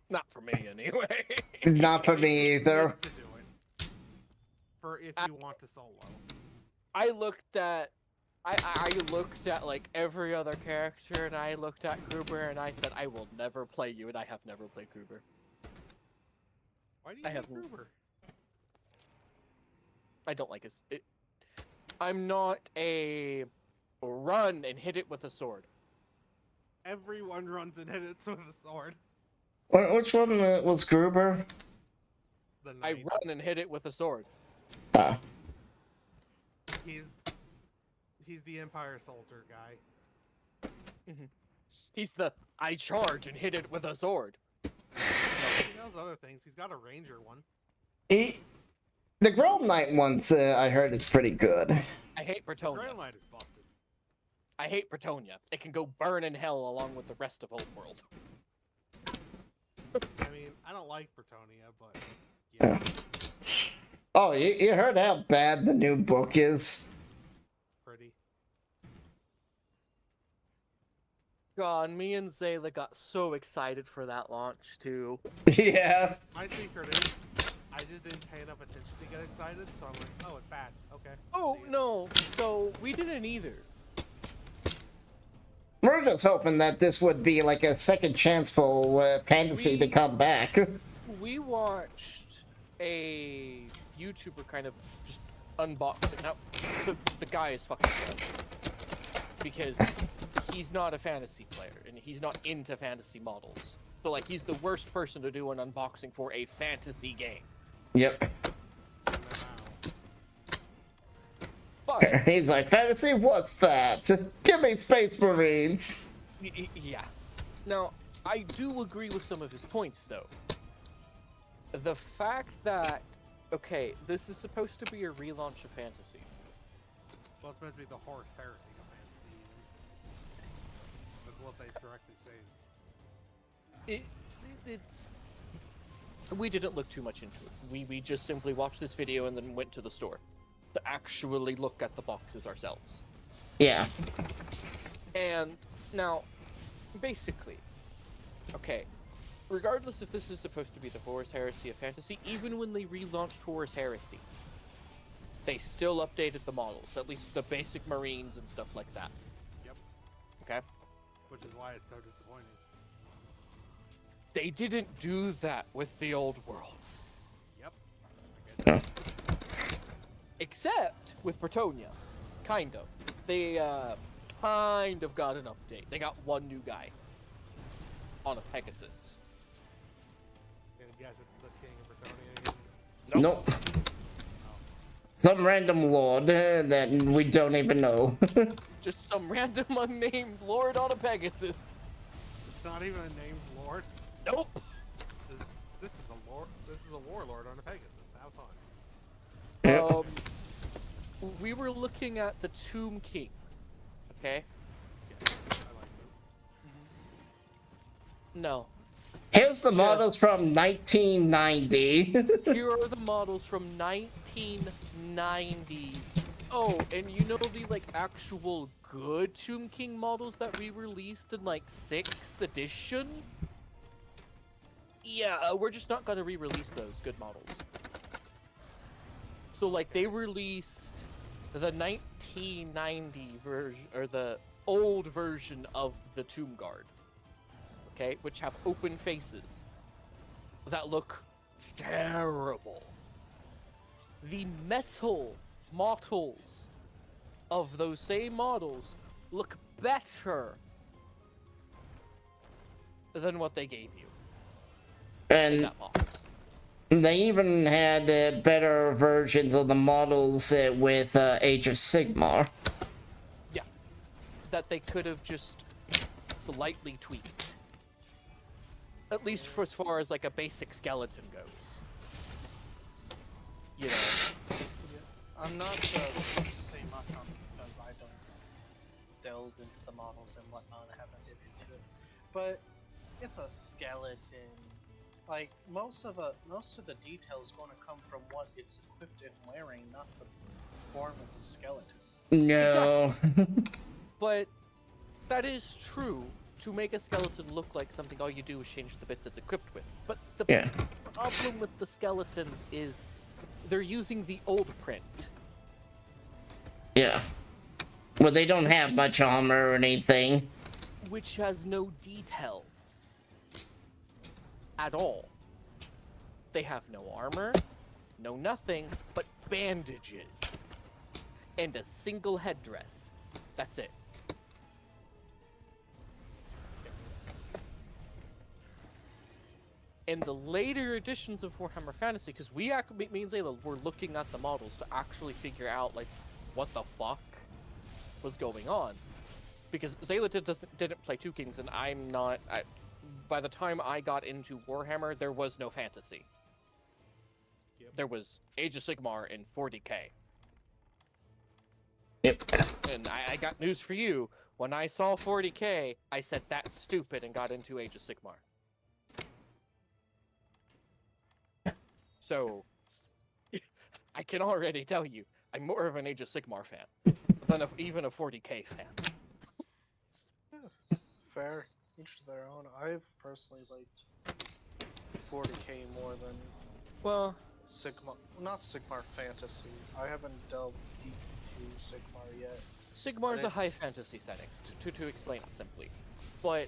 Not for me, anyway. Not for me It's either. meant to do it. For if you want to solo. I looked at like every other character, and I looked at Gruber, and I said, I will never play you, and I have never played Gruber. Why do you I hate have- Gruber? I don't like his. I'm not a run and hit it with a sword. Everyone runs and hits it with a sword. Which one was Gruber? The I knight. run and hit it with a sword. He's the Empire soldier guy. He's the I charge and hit it with a sword. He knows other things. He's got a ranger one. The Grove Knight ones, I heard, is pretty good. I hate Bretonia. Grand Light is busted. I hate Bretonia. It can go burn in hell along with the rest of Homeworld. I mean, I don't like Bretonia, but yeah. Oh, you heard how bad the new book is? Pretty. God, me and Zayla got so excited for that launch too. Yeah. My secret is, I just didn't pay enough attention to get excited, so I'm like, oh, it's bad. Okay. Oh See ya. no, so we didn't either. We're just hoping that this would be like a second chance for fantasy to come back. We watched a YouTuber kind of just unbox it. Now, the guy is fucking dead. Because he's not a fantasy player, and he's not into fantasy models. So, like, he's the worst person to do an unboxing for a fantasy game. Yep. Wow. But, He's like, fantasy? What's that? Give me Space Marines. yeah. Now, I do agree with some of his points, though. The fact that, okay, this is supposed to be a relaunch of fantasy. Well, it's meant to be the Horus Heresy of fantasy. That's what they directly say. It's we didn't look too much into it. We just simply watched this video and then went to the store to actually look at the boxes ourselves. Yeah. And now, basically, okay, regardless if this is supposed to be the Horus Heresy of fantasy, even when they relaunched Horus Heresy, they still updated the models, at least the basic Marines and stuff like that. Yep. Okay? Which is why it's so disappointing. They didn't do that with the old world. Yep. I get that. Except with Bretonia. Kind of. They, kind of got an update. They got one new guy. On a Pegasus. Gonna guess it's the King of Bretonia again. Nope. Some random lord that we don't even know. Just some random unnamed lord on a Pegasus. It's not even a named lord. Nope. This is a lord. This is a warlord on a Pegasus. Have fun. Yep. We were looking at the Tomb Kings. Okay? Yeah, I like them. No. Here's the models from 1990. Here are the models from 1990s. Oh, and you know the, like, actual good Tomb King models that we released in, like, 6th edition? Yeah, we're just not gonna re-release those good models. So, like, they released the 1990 version, or the old version of the Tomb Guard, okay, which have open faces that look terrible. The metal models of those same models look better than what they gave you in And that box. they even had better versions of the models with Age of Sigmar. Yeah, that they could have just slightly tweaked. At least for as far as like a basic skeleton goes. You know. I'm not to say much on this because I don't delve into the models and whatnot. I haven't been into it, but it's a skeleton. Like most of the detail is going to come from what it's equipped and wearing, not the form of the skeleton. No. But that is true. To make a skeleton look like something, all you do is change the bits it's equipped with. But the Yeah. problem with the skeletons is they're using the old print. Yeah. Well, they don't have much armor or anything. Which has no detail at all. They have no armor, no nothing, but bandages. And a single headdress. That's it. In the later editions of Warhammer Fantasy, because me and Zayla were looking at the models to actually figure out, like, what the fuck was going on. Because Zayla didn't play Two Kings, and I'm not... by the time I got into Warhammer, there was no fantasy. Yep. There was Age of Sigmar and 40k. Yep. And I got news for you. When I saw 40k, I said, that's stupid, and got into Age of Sigmar. So, I can already tell you, I'm more of an Age of Sigmar fan than even a 40k fan. Yeah, fair. Each to their own. I've personally liked 40k more than Well, Sigmar. Not Sigmar Fantasy. I haven't delved deep into Sigmar yet. Sigmar's But a high it's- fantasy setting, to explain it simply. But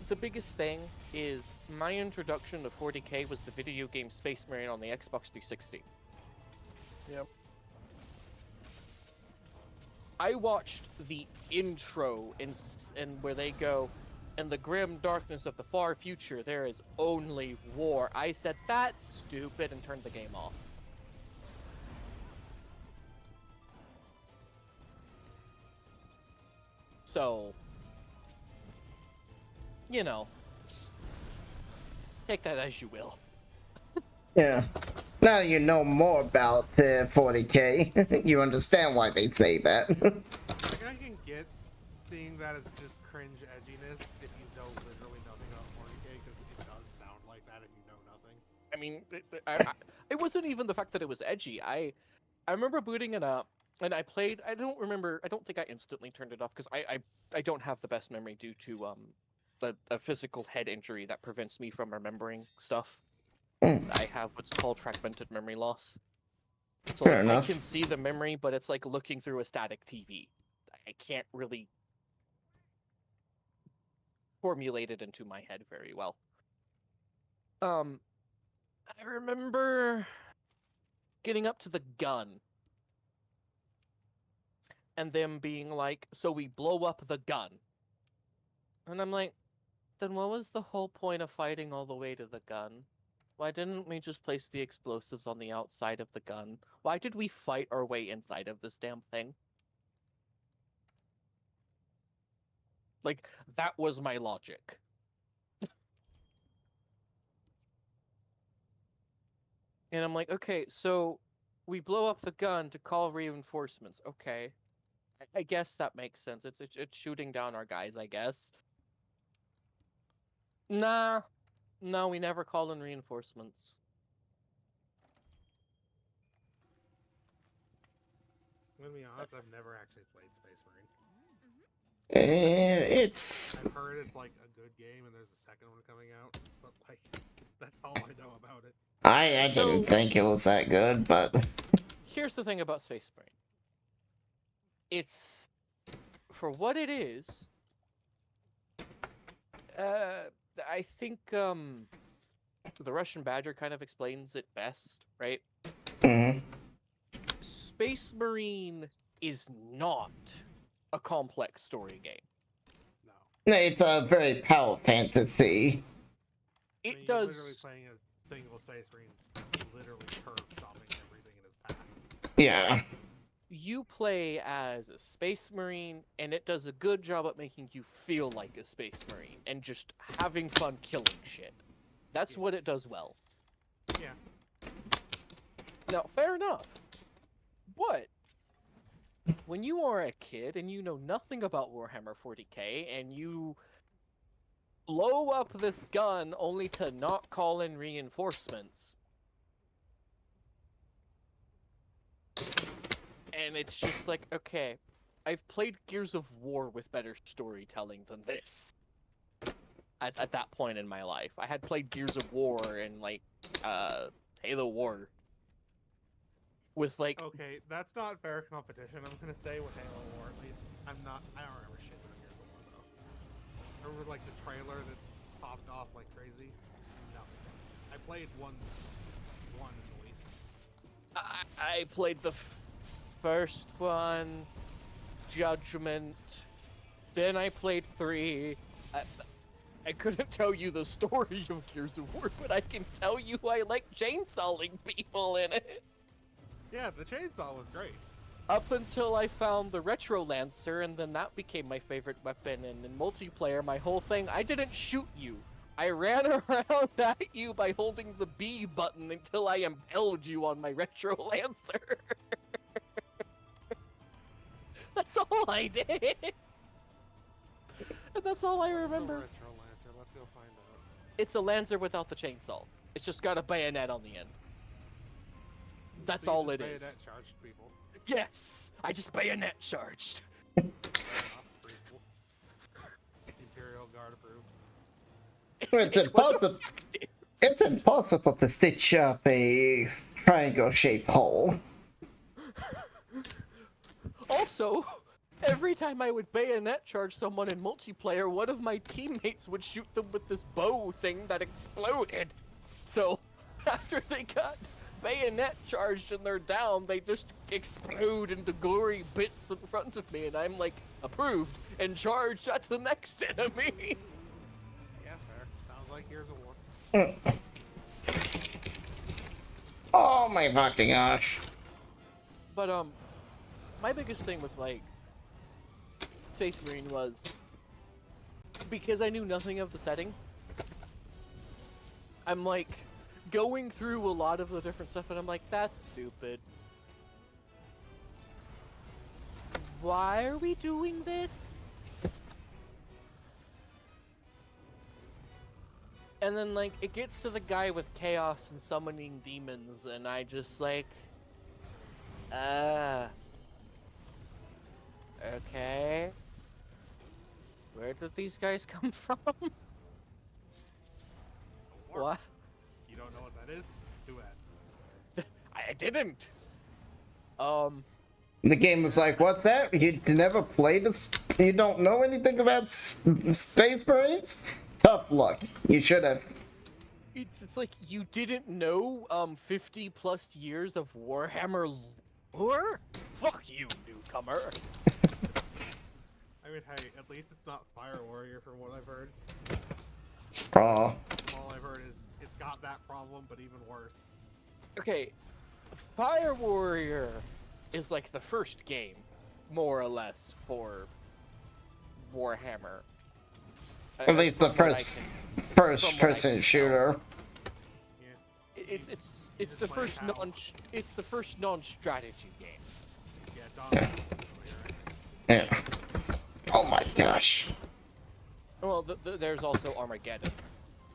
the biggest thing is my introduction to 40k was the video game Space Marine on the Xbox 360. Yep. I watched the intro in where they go, in the grim darkness of the far future, there is only war. I said, that's stupid, and turned the game off. So, you know, take that as you will. Yeah. Now you know more about 40k, you understand why they say that. Like, I can get seeing that as just cringe edginess if you know literally nothing about 40k, because it does sound like that if you know nothing. I mean, it wasn't even the fact that it was edgy. I remember booting it up, and I played. I don't remember. I don't think I instantly turned it off because I don't have the best memory due to a physical head injury that prevents me from remembering stuff. I have what's called fragmented memory loss. So Fair like, enough. I can see the memory, but it's like looking through a static TV. I can't really formulate it into my head very well. I remember getting up to the gun and them being like, so we blow up the gun. And I'm like, then what was the whole point of fighting all the way to the gun? Why didn't we just place the explosives on the outside of the gun? Why did we fight our way inside of this damn thing? Like, that was my logic. And I'm like, okay, so we blow up the gun to call reinforcements. Okay. I guess that makes sense. It's shooting down our guys, I guess. Nah. No, we never call in reinforcements. I'm gonna be honest, I've never actually played Space Marine. It's... I've heard it's like a good game and there's a second one coming out, but like, that's all I know about it. I So- didn't think it was that good, but... Here's the thing about Space Marine. it's for what it is. I think the Russian Badger kind of explains it best, right? Mhm. Space Marine is not a complex story game. No. It's a very power fantasy. I It mean, does. You're literally playing a single space marine, literally curve stopping everything in his path. Yeah. You play as a Space Marine, and it does a good job at making you feel like a Space Marine and just having fun killing shit. That's Yeah. what it does well. Yeah. Now, fair enough. But when you are a kid and you know nothing about Warhammer 40k and you blow up this gun only to not call in reinforcements, and it's just like, okay, I've played Gears of War with better storytelling than this. At that point in my life, I had played Gears of War and like Halo War with like Okay, that's not fair competition. I'm gonna say with Halo War at least. I don't remember shit about Gears of War though. I remember like the trailer that popped off like crazy. No, I played one at least. I played the first one, Judgment, then I played 3. I couldn't tell you the story of Gears of War, but I can tell you I like chainsawing people in it. Yeah, the chainsaw was great. Up until I found the Retro Lancer, and then that became my favorite weapon, and in multiplayer, my whole thing, I didn't shoot you. I ran around at you by holding the B button until I impaled you on my Retro Lancer. That's all I did. And that's all I remember. Retro Lancer. Let's go find out. It's a Lancer without the chainsaw. It's just got a bayonet on the end. That's So you all just it is. bayonet charged people. Yes! I just bayonet charged. Not approval. Imperial Guard approved. It's It was impossible. effective. It's impossible to stitch up a triangle-shaped hole. Also, every time I would bayonet charge someone in multiplayer, one of my teammates would shoot them with this bow thing that exploded. So, after they got bayonet charged and they're down, they just explode into gory bits in front of me, and I'm like, approved, and charged at the next enemy. Yeah, fair. Sounds like Gears of War. Oh my fucking gosh. But, my biggest thing with, like, Space Marine was, because I knew nothing of the setting, I'm, like, going through a lot of the different stuff, and I'm like, that's stupid. Why are we doing this? And then, like, it gets to the guy with chaos and summoning demons, and I just, like, okay. Where did these guys come from? War. What? You don't know what that is? Too bad. I didn't. The game was like, what's that? You never played this? You don't know anything about Space Marines? Tough luck. You should have. It's like you didn't know 50 plus years of Warhammer lore? Fuck you, newcomer. I mean, hey, at least it's not Fire Warrior from what I've heard. Oh. All I've heard is it's got that problem, but even worse. Okay, Fire Warrior is like the first game, more or less, for Warhammer. At least the from what I first can- first-person tell. shooter. Yeah. It's the play first PAL. it's the first non-strategy game. Yeah, Don. Yeah. Oh my gosh. Well, there's also Armageddon,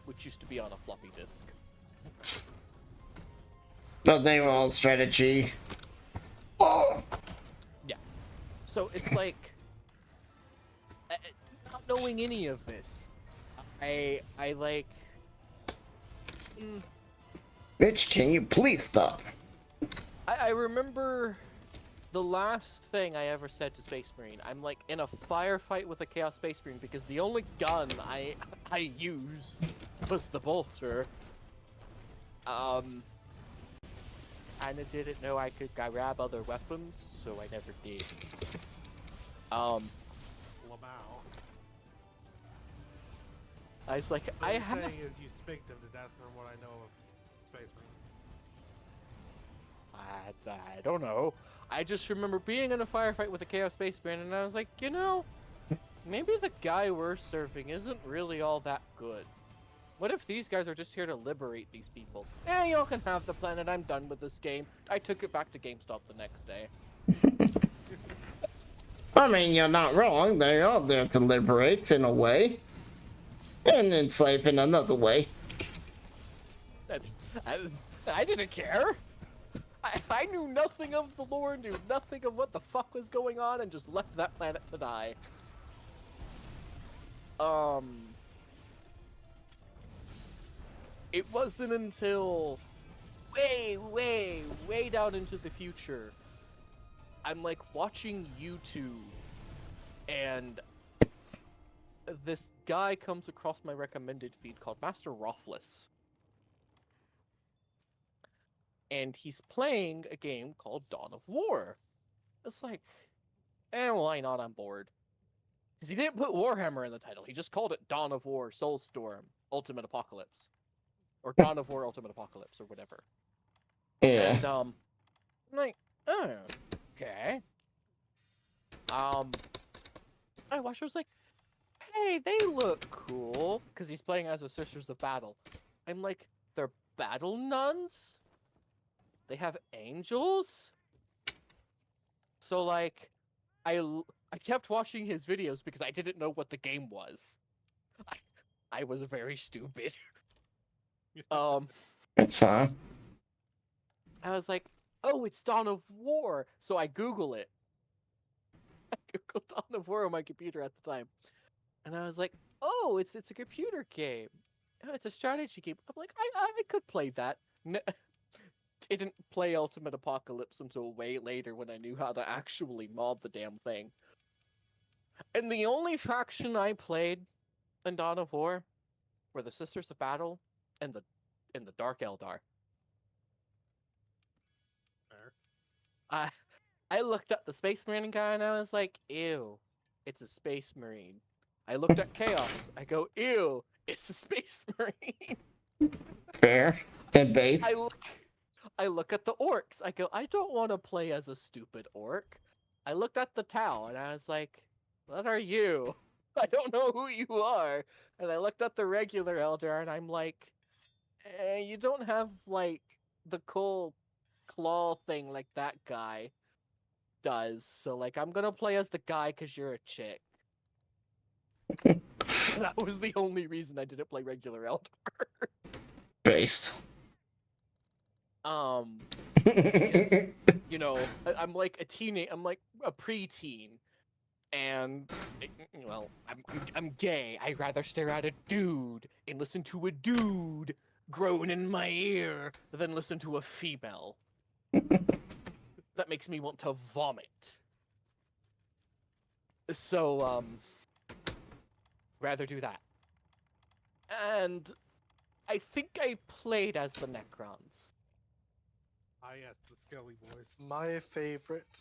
which used to be on a floppy disk. But they were all strategy. Oh! So it's like, not knowing any of this, I like. Bitch, can you please stop? I remember the last thing I ever said to Space Marine, I'm like in a firefight with a Chaos Space Marine because the only gun I used was the bolter. Kinda didn't know I could grab other weapons, so I never did. Lamau. I was like, So I what have. you're saying is you spanked him to death from what I know of Space Marine. I don't know. I just remember being in a firefight with a Chaos Space Marine, and I was like, you know, maybe the guy we're serving isn't really all that good. What if these guys are just here to liberate these people? Eh, y'all can have the planet. I'm done with this game. I took it back to GameStop the next day. I mean, you're not wrong. They are there to liberate in a way, and enslave in another way. I didn't care. I knew nothing of the lore, knew nothing of what the fuck was going on, and just left that planet to die. It wasn't until way down into the future, I'm like watching YouTube, and this guy comes across my recommended feed called Master Rothless. And he's playing a game called Dawn of War. It's like, why not? I'm bored. Because he didn't put Warhammer in the title. He just called it Dawn of War, Soulstorm, Ultimate Apocalypse. Or Dawn of War, Ultimate Apocalypse, or whatever. Yeah. And, I'm like, oh, okay. I watched, I was like, hey, they look cool. Because he's playing as the Sisters of Battle. I'm like, they're battle nuns? They have angels? So, like, I kept watching his videos because I didn't know what the game was. I was very stupid. It's fine. I was like, oh, it's Dawn of War. So I Google it. I Googled Dawn of War on my computer at the time. And I was like, oh, it's a computer game. Oh, it's a strategy game. I'm like, I could play that. Didn't play Ultimate Apocalypse until way later when I knew how to actually mod the damn thing. And the only faction I played in Dawn of War were the Sisters of Battle and the Dark Eldar. I looked at the Space Marine guy and I was like, ew, it's a Space Marine. I looked at Chaos. I go, ew, it's a Space Marine. Fair. And base. I look at the orcs. I go, I don't want to play as a stupid orc. I looked at the Tau and I was like, what are you? I don't know who you are. And I looked at the regular Eldar and I'm like, you don't have like the cool claw thing like that guy does. So like, I'm gonna play as the guy because you're a chick. That was the only reason I didn't play regular Eldar. Based. Because, you know, I'm like a teenage, I'm like a preteen, and well, I'm gay. I'd rather stare at a dude and listen to a dude groan in my ear than listen to a female. That makes me want to vomit. So, rather do that. And I think I played as the Necrons. Ah, yes, the Skelly boys. My favorite,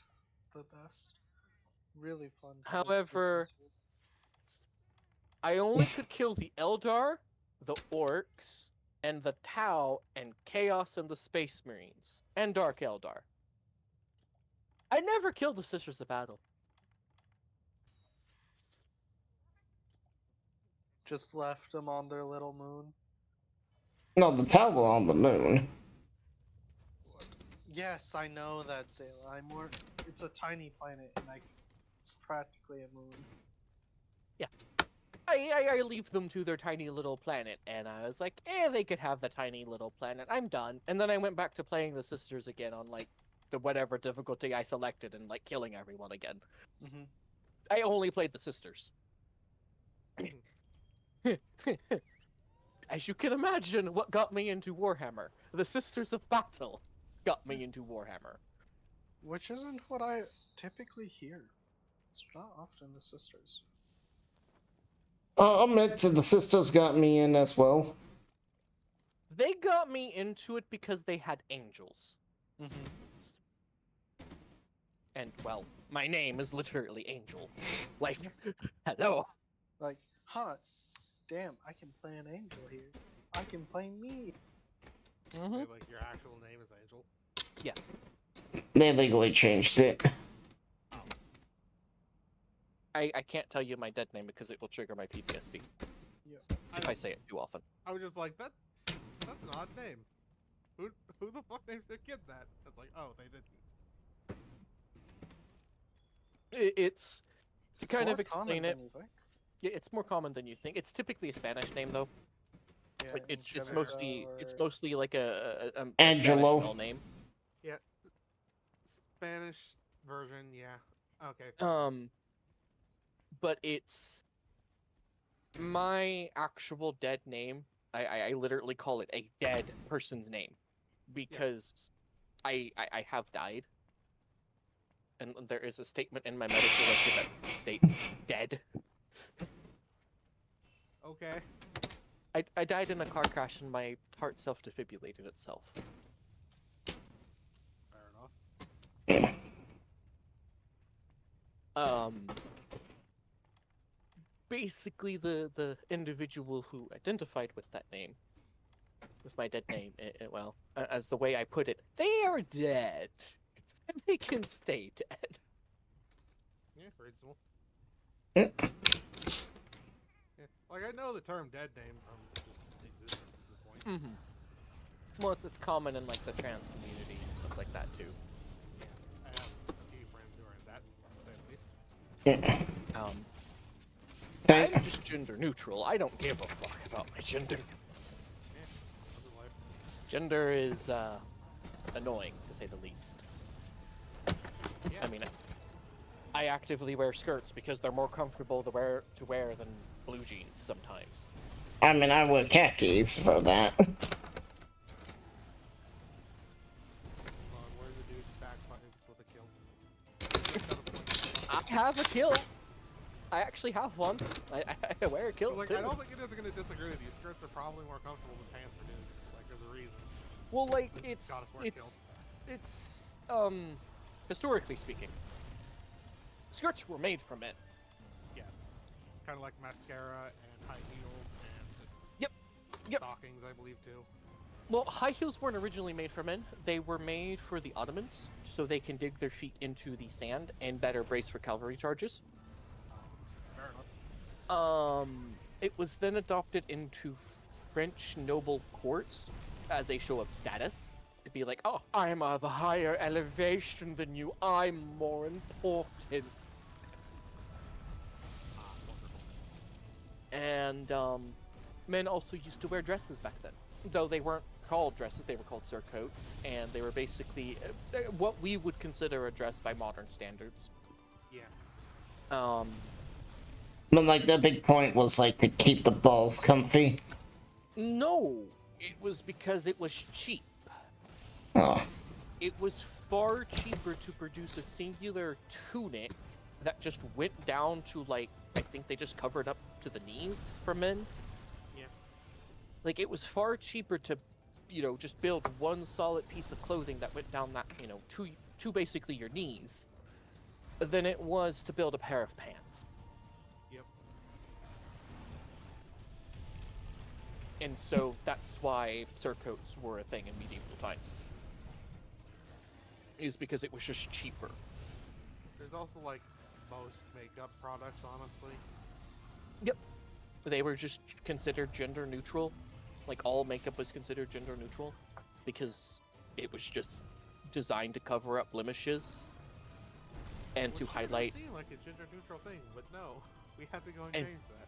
the best. Really fun. to However, listen to. I only could kill the Eldar, the Orcs, and the Tau, and Chaos and the Space Marines, and Dark Eldar. I never killed the Sisters of Battle. Just left them on their little moon. No, the tower on the moon. Yes, I know that, Zayla. It's a tiny planet, and it's practically a moon. I leave them to their tiny little planet, and I was like, they could have the tiny little planet. I'm done. And then I went back to playing the Sisters again on, like, the whatever difficulty I selected and, like, killing everyone again. Mm-hmm. I only played the Sisters. As you can imagine, what got me into Warhammer. The Sisters of Battle got me into Warhammer. Which isn't what I typically hear. It's not often the sisters. I'll admit the sisters got me in as well. They got me into it because they had angels. Mm-hmm. And, well, my name is literally Angel. Like, hello. Like, huh? Damn, I can play an angel here. I can play me. Mm-hmm. Wait, like your actual name is Angel. Yes. They legally changed it. I can't tell you my dead name because it will trigger my PTSD if I say it too often. I was just like, that's an odd name. Who the fuck names their kid that? It's like, oh, they didn't. It's to kind more of explain common it. than you think. Yeah, it's more common than you think. It's typically a Spanish name though. Yeah, Like it's Angelica mostly like a Angelo. Spanish name. Yeah. Spanish version, yeah. Okay. But it's my actual dead name. I literally call it a dead person's name because I have died. And there is a statement in my medical record that states dead. Okay. I died in a car crash and my heart self-defibrillated itself. Fair enough. Basically the individual who identified with that name, with my dead name, well, as the way I put it, they are dead. And they can stay dead. Yeah, reasonable. Yeah. Yeah. Like, I know the term dead name from just existence at this point. Mm-hmm. Well, it's common in, like, the trans community and stuff like that, too. Yeah. I have a few friends who are in that, to say the least. I'm just gender neutral. I don't give a fuck about my gender. Yeah. Other life. Gender is, annoying, to say the least. Yeah. I mean, I actively wear skirts because they're more comfortable to wear than blue jeans sometimes. I mean, I wear khakis for that. Where's the dude back with a kill? I have a kilt. I actually have one. I wear a kilt Like, too. I don't think it is going to disagree with you. Skirts are probably more comfortable than pants for dudes. Like, there's a reason. Well, like Gotta wear kilts. it's historically speaking, skirts were made for men. Yes. Kind of like mascara and high heels and Yep. stockings, I believe, too. Well, high heels weren't originally made for men. They were made for the Ottomans, so they can dig their feet into the sand and better brace for cavalry charges. Fair enough. It was then adopted into French noble courts as a show of status. To be like, oh, I'm of a higher elevation than you. I'm more important. And men also used to wear dresses back then, though they weren't called dresses. They were called surcoats, and they were basically what we would consider a dress by modern standards. Yeah. But like the big point was like to keep the balls comfy. No, it was because it was cheap. Oh. It was far cheaper to produce a singular tunic that just went down to, like, I think they just covered up to the knees for men. Yeah. Like, it was far cheaper to, just build one solid piece of clothing that went down that, to basically your knees, than it was to build a pair of pants. Yep. And so that's why surcoats were a thing in medieval times. Is because it was just cheaper. There's also, like, most makeup products, honestly. Yep. They were just considered gender neutral. Like, all makeup was considered gender neutral because it was just designed to cover up blemishes and to Which highlight seem like a gender neutral thing, but no, we had to go and And- change that.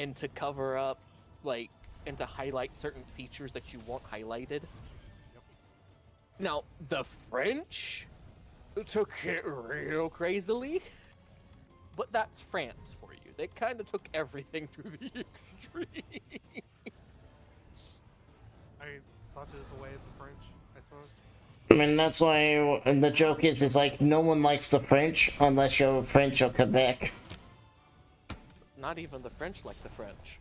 and to cover up, like, and to highlight certain features that you want highlighted. Yep. Now, the French took it real crazily, but that's France for you. They kind of took everything to the extreme. I mean, such is the way of the French, I suppose. I mean, that's why the joke is, it's like, no one likes the French unless you're French or Quebec. Not even the French like the French.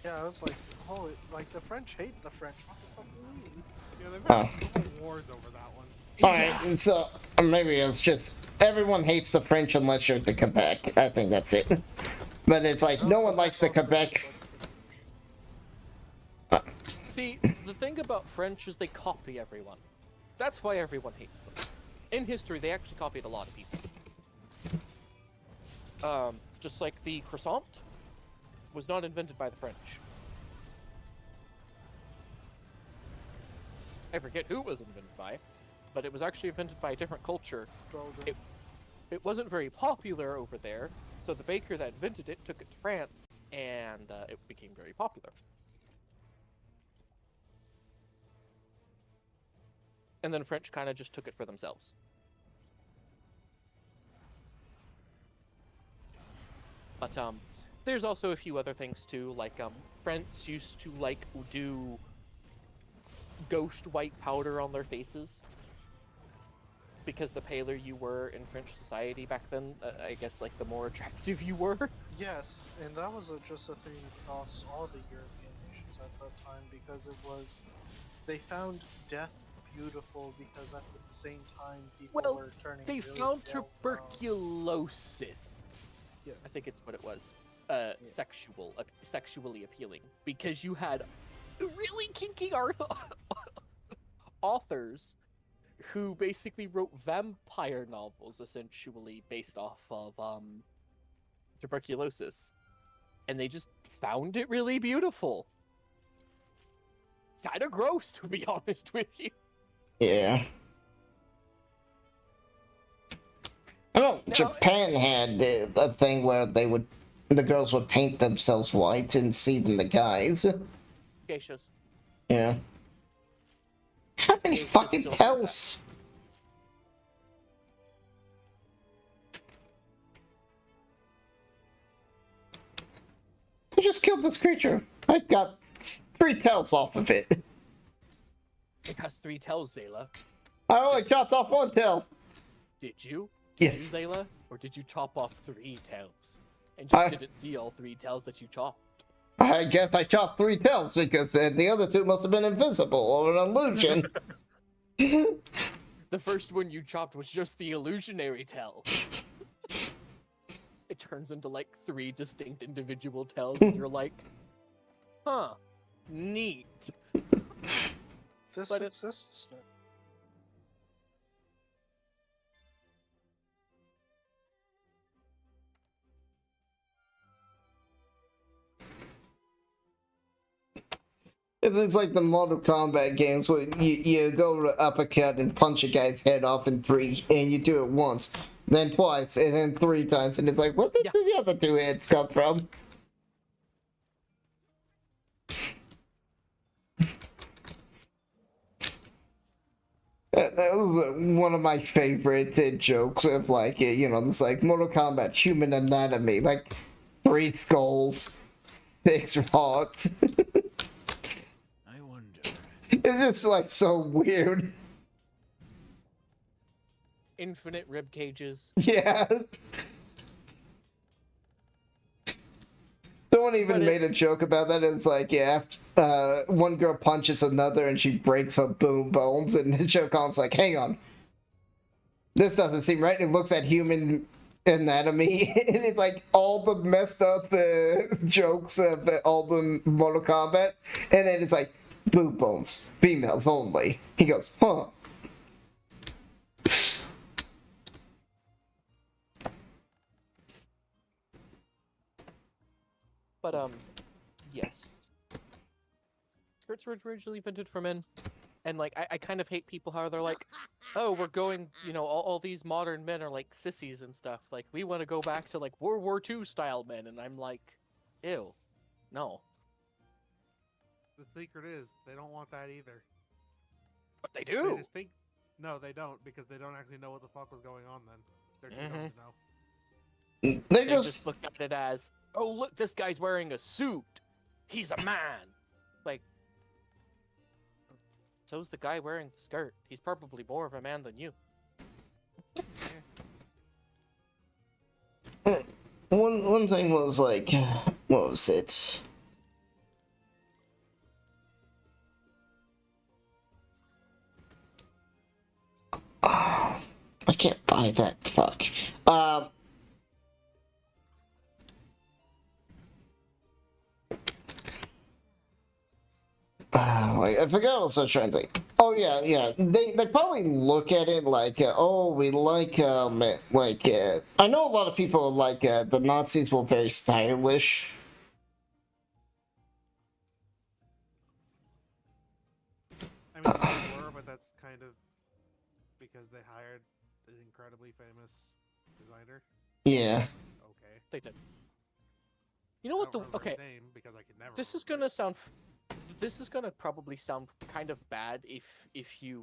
Yeah, I was like, holy, like the French hate the French. What the fuck do you mean? Yeah, they've had couple wars over that one. Alright, so maybe it's just everyone hates the French unless you're the Quebec. I think that's it. But it's like, no one likes the Quebec. See, the thing about French is they copy everyone. That's why everyone hates them. In history, they actually copied a lot of people. Just like the croissant was not invented by the French. I forget who it was invented by, but it was actually invented by a different culture. It wasn't very popular over there, so the baker that invented it took it to France, and it became very popular. And then French kind of just took it for themselves. But there's also a few other things too, like French used to like do ghost white powder on their faces, because the paler you were in French society back then, I guess like the more attractive you were. Yes, and that was just a thing across all the European nations at that time, because it was, they found death beautiful because at the same time people Well, were turning they really found pale. tuberculosis. Yeah. I think it's what it was. Sexually appealing, because you had really kinky authors who basically wrote vampire novels, essentially based off of tuberculosis, and they just found it really beautiful. Kind of gross, to be honest with you. Yeah. I know Japan had a thing where the girls would paint themselves white and see them the guys. Geishas. Yeah. How many Geishas fucking still do tells? I just killed this creature. I got 3 tails off of it. It has 3 tails, Zayla. I only chopped off 1 tail. Did you? Yes. Did you, Zayla? Or did you chop off 3 tails? And just didn't see all 3 tails that you chopped? I guess I chopped 3 tails because the other 2 must have been invisible or an illusion. The first one you chopped was just the illusionary tail. It turns into like 3 distinct individual tails, and you're like, huh, neat. This But exists now. It's like the Mortal Kombat games where you go to uppercut and punch a guy's head off in 3, and you do it once, then twice, and then 3 times, and it's like, where did the other 2 heads come from? That was one of my favorite jokes of like, it's like Mortal Kombat human anatomy, like 3 skulls, 6 hearts. It's just like so weird. Infinite rib cages. Yeah. Someone even made a joke about that. It's like, yeah, one girl punches another and she breaks her boom bones, and Shokan's like, hang on. This doesn't seem right. And it looks at human anatomy, and it's like all the messed up jokes of all the Mortal Kombat, and then it's like, boob bones, females only. He goes, huh. But yes. Skirts were originally invented for men, and like I kind of hate people how they're like, oh, we're going, all these modern men are like sissies and stuff. Like, we want to go back to like World War II style men, and I'm like, ew, no. The secret is they don't want that either. But they They do. just think no, they don't, because they don't actually know what the fuck was going on then. They're too young to know. They They just look at it as, oh, look, this guy's wearing a suit. He's a man. Like, so's the guy wearing the skirt. He's probably more of a man than you. One thing was like, what was it? I can't buy that. Fuck. I forgot what I was trying to say. Oh yeah, yeah. They probably look at it like, oh, we like I know a lot of people like the Nazis were very stylish. I mean, they were, but that's kind of because they hired an incredibly famous designer. Yeah. Okay. They did. You know what I the don't remember his okay? name because I could never. This is remember gonna sound. This is gonna probably sound kind of bad if you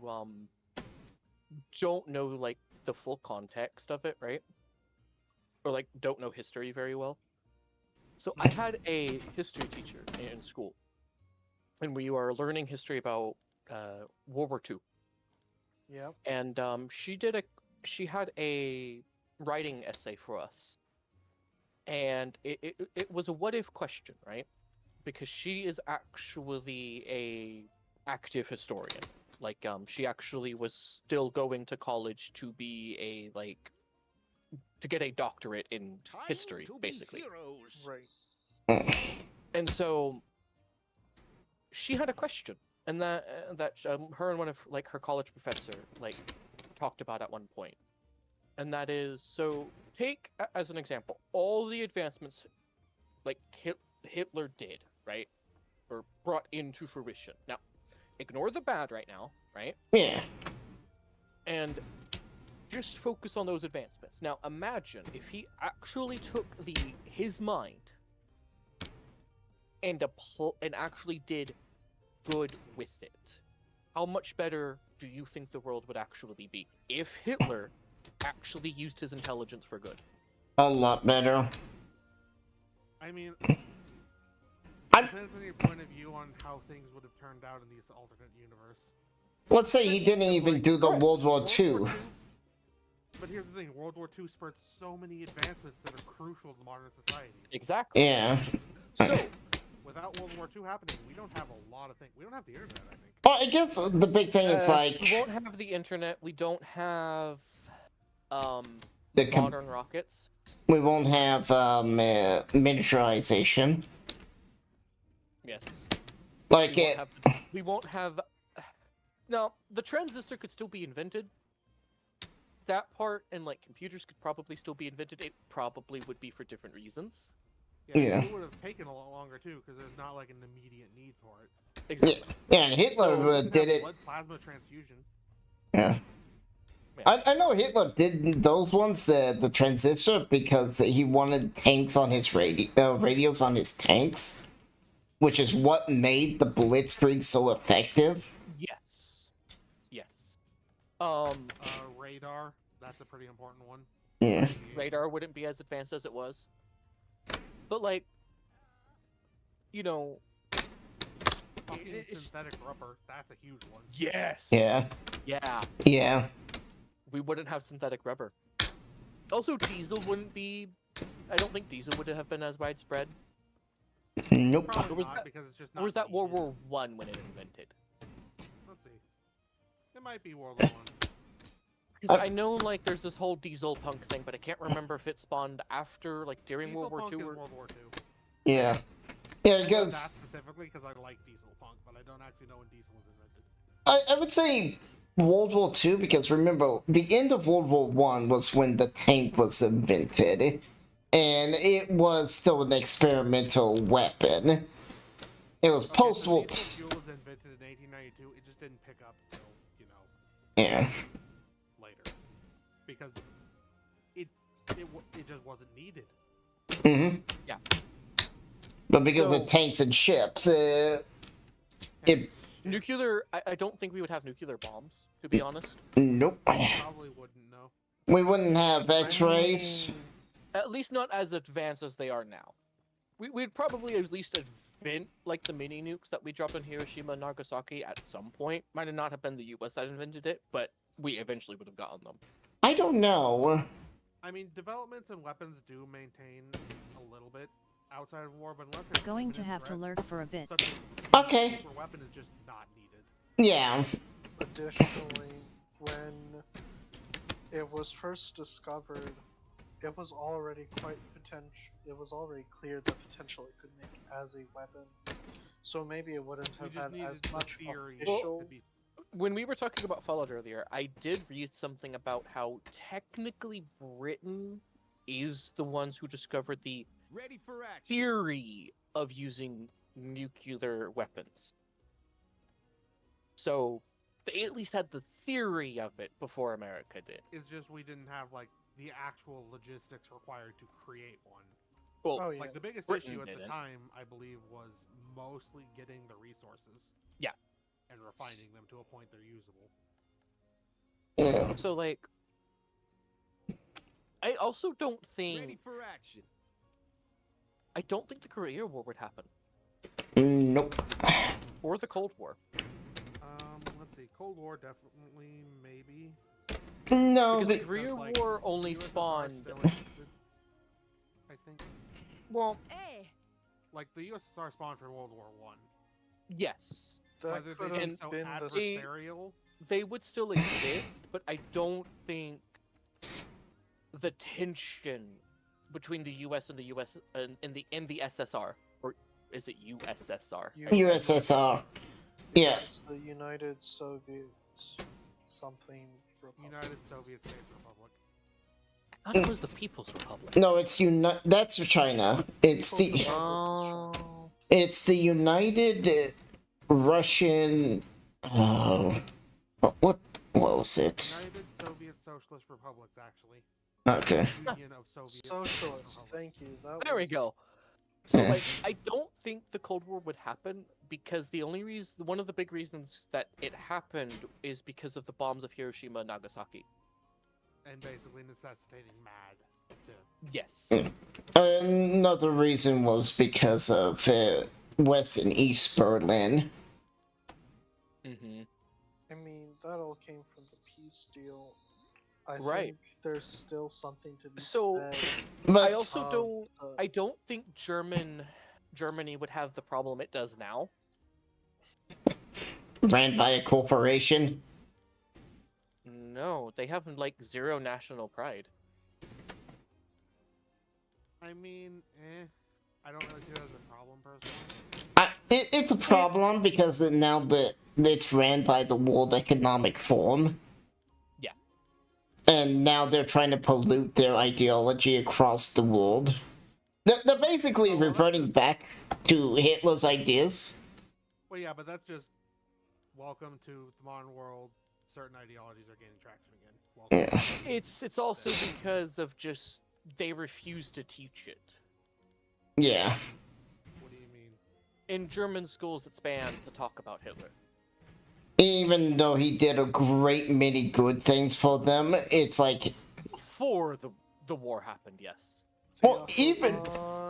don't know like the full context of it, right? Or like don't know history very well. So I had a history teacher in school, and we were learning history about World War II. Yep. And she had a writing essay for us, and it was a what if question, right? Because she is actually a active historian. Like she actually was still going to college to be a like to get a doctorate in history, basically. Right. And so she had a question, and that her and one of like her college professor like talked about at one point, and that is, so take as an example all the advancements like Hitler did, right, or brought into fruition. Now, ignore the bad right now, right? Yeah. And just focus on those advancements. Now, imagine if he actually took his mind and actually did good with it. How much better do you think the world would actually be if Hitler actually used his intelligence for good? A lot better. I mean, I'm- depends on your point of view on how things would have turned out in this alternate universe. Let's say he didn't even do the World War II. But here's the thing: World War II spurred so many advancements that are crucial to modern society. Exactly. Yeah. So, Without World War II happening, we don't have a lot of things. We don't have the internet, I think. Well, I guess the big thing is like we won't have the internet. We don't have The com- modern rockets. we won't have miniaturization. Yes. Like We won't have. No, the transistor could still be invented. That part, and like computers could probably still be invented. It probably would be for different reasons. Yeah. It would have taken a lot longer too, because there's not like an immediate need for it. Exactly. Yeah, and Hitler So- did it. Blood plasma transfusion. Yeah. Yeah. I know Hitler did those ones, the transistor, because he wanted tanks on his radios on his tanks, which is what made the Blitzkrieg so effective. Yes. Yes. Radar. That's a pretty important one. Yeah. Radar wouldn't be as advanced as it was. But like, you know. Fucking it's- synthetic rubber. That's a huge one. Yes. Yeah. Yeah. Yeah. We wouldn't have synthetic rubber. Also, diesel wouldn't be. I don't think diesel would have been as widespread. Nope. Probably Or was not, that- because it's just Or not was that World needed. War One when it invented? Let's see. It might be World War One. Because I know like there's this whole diesel punk thing, but I can't remember if it spawned after, like during Diesel World War punk Two is or. World War II. Yeah. Yeah, I know that because specifically because I like diesel punk, but I don't actually know when diesel was invented. I would say World War II, because remember, the end of World War One was when the tank was invented, and it was still an experimental weapon. It was Okay, post-war. so diesel fuel was invented in 1892. It just didn't pick up till, Yeah. later. Because it just wasn't needed. Mm-hmm. Yeah. But because So- of tanks and ships, it Nuclear. I don't think we would have nuclear bombs, to be honest. nope. Probably wouldn't know. We wouldn't have X-rays. At least not as advanced as they are now. We'd probably at least been like the mini nukes that we dropped on Hiroshima and Nagasaki at some point. Might have not have been the U.S. that invented it, but we eventually would have gotten them. I don't know. I mean, developments and weapons do maintain a little bit outside of war, but unless there's Going to imminent have to threat, lurk for a bit. such a Okay. super weapon is just not needed. Yeah. Additionally, when it was first discovered, it was already quite potential. It was already clear the potential it could make as a weapon. So maybe it wouldn't We have just had needed as the much theory official. to be. When we were talking about Fallout earlier, I did read something about how technically Britain is the ones who discovered the Ready for action. theory of using nuclear weapons. So they at least had the theory of it before America did. It's just we didn't have like the actual logistics required to create one. Well, Oh yeah. Like the biggest Britain issue at didn't. the time, I believe, was mostly getting the resources. Yeah. And refining them to a point they're usable. Yeah. so like, I also don't Ready think for action. I don't think the Korean War would happen Nope. or the Cold War Let's see. Cold War definitely, maybe. No, because the but Korean like, War only USSR spawned. still existed, I think. Well, Hey, Like the USSR spawned for World War One. yes, That Whether could they have be so been the. adversarial. they would still exist, but I don't think the tension between the U.S. and the U.S. in the SSR, or is it USSR? USSR. Yeah. It's the United Soviet something Republic. United Soviet States Republic. I thought it was the People's Republic. No, it's that's China. It's People's the Republic. Oh, it's the United Russian. Oh, what was it? United Soviet Socialist Republics, actually. Okay. Union of Soviet Socialist. Republics. Thank you. That there we was- go. So Yeah. like, I don't think the Cold War would happen because the only reason, one of the big reasons that it happened is because of the bombs of Hiroshima and Nagasaki. And basically necessitating MAD to Yes. Another reason was because of West and East Berlin. Mm-hmm. I mean, that all came from the peace deal. I Right. think there's still something to be So, said. But I also of don't. the- I don't think Germany would have the problem it does now. ran by a corporation. No, they have like zero national pride. I mean, I don't really see that as a problem personally. It's a problem because now that it's ran by the World Economic Forum. Yeah. And now they're trying to pollute their ideology across the world. They're basically Oh, well, that's reverting just- back to Hitler's ideas. Well, yeah, but that's just welcome to the modern world. Certain ideologies are gaining traction again. Welcome. Yeah. It's also because of just they refuse to teach it. Yeah. What do you mean? In German schools, it's banned to talk about Hitler. Even though he did a great many good things for them, it's like, Before the war happened, yes. well, even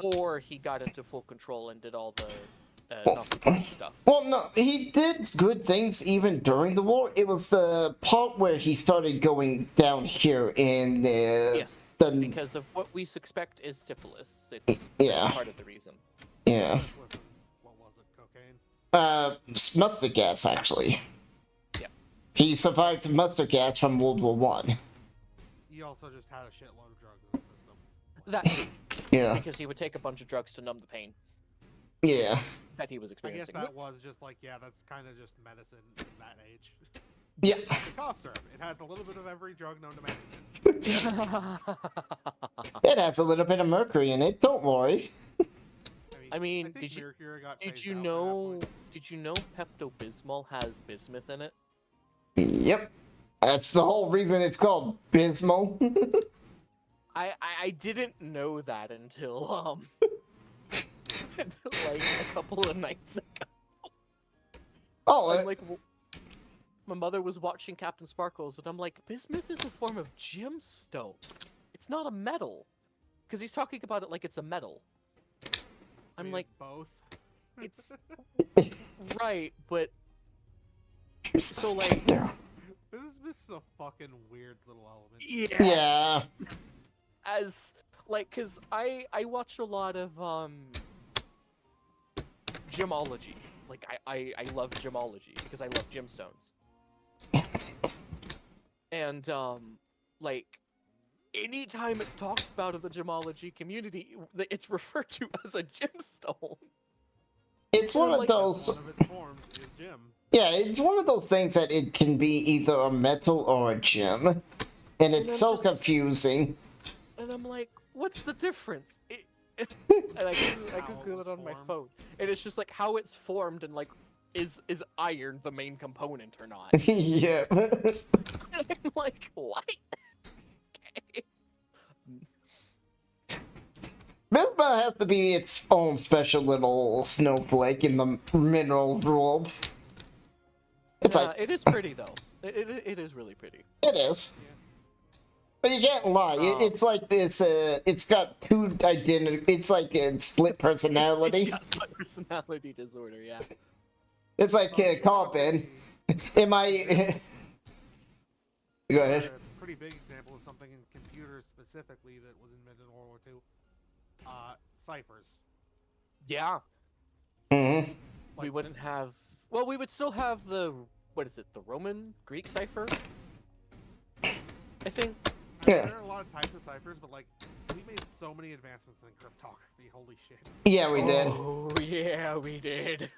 Or he got into full control and did all the Well, Nazi stuff. well, no, he did good things even during the war. It was the part where he started going down here in Yes, the because of what we suspect is syphilis. It's yeah, part of the reason. yeah. Listen, what was it? Cocaine? Mustard gas actually. Yeah. He survived mustard gas from World War One. He also just had a shitload of drugs in the system. That Yeah, because he would take a bunch of drugs to numb the pain yeah, that he was I guess experiencing. that was just like, yeah, that's kind of just medicine in that age. yeah. The cough syrup. It has a little bit of every drug known to man. It has a little bit of mercury in it. Don't worry. I mean, think did you- Mercury got Did phased you out by that know? point. Did you know Pepto Bismol has bismuth in it? Yep. That's the whole reason it's called Bismol. I didn't know that until until, like a couple of nights ago. Oh, I'm like, my mother was watching Captain Sparkles, and I'm like, bismuth is a form of gemstone. It's not a metal, because he's talking about it like it's a metal. I I'm mean, like, it's both. it's right, but so like This is a fucking weird little element. Yeah. as like because I watch a lot of gemology. Like I love gemology because I love gemstones. And like anytime it's talked about in the gemology community, it's referred to as a gemstone. It's one of like- those. One of its forms is gem. Yeah, it's one of those things that it can be either a metal or a gem, and it's I'm so just- confusing. And I'm like, what's the difference? And I How could it Google was it on my formed. phone, and it's just like how it's formed and like is iron the main component or not? Yeah. And I'm like, what? Okay. Bismuth has to be its own special little snowflake in the mineral world. It's Yeah, like, it is pretty though. It is really pretty. it is. But you can't lie. It's like this. It's got two identity. It's like a split personality. It's got some personality disorder, yeah. It's like carbon. Am I? Go ahead. A pretty big example of something in computers specifically that was invented in World War II. Ciphers. Yeah, Mm-hmm. we wouldn't have. Well, we would still have the what is it? The Roman Greek cipher. I think. I mean, Yeah. there are a lot of types of ciphers, but like we made so many advancements in cryptography. Holy shit! Yeah, we did. Oh yeah, we did.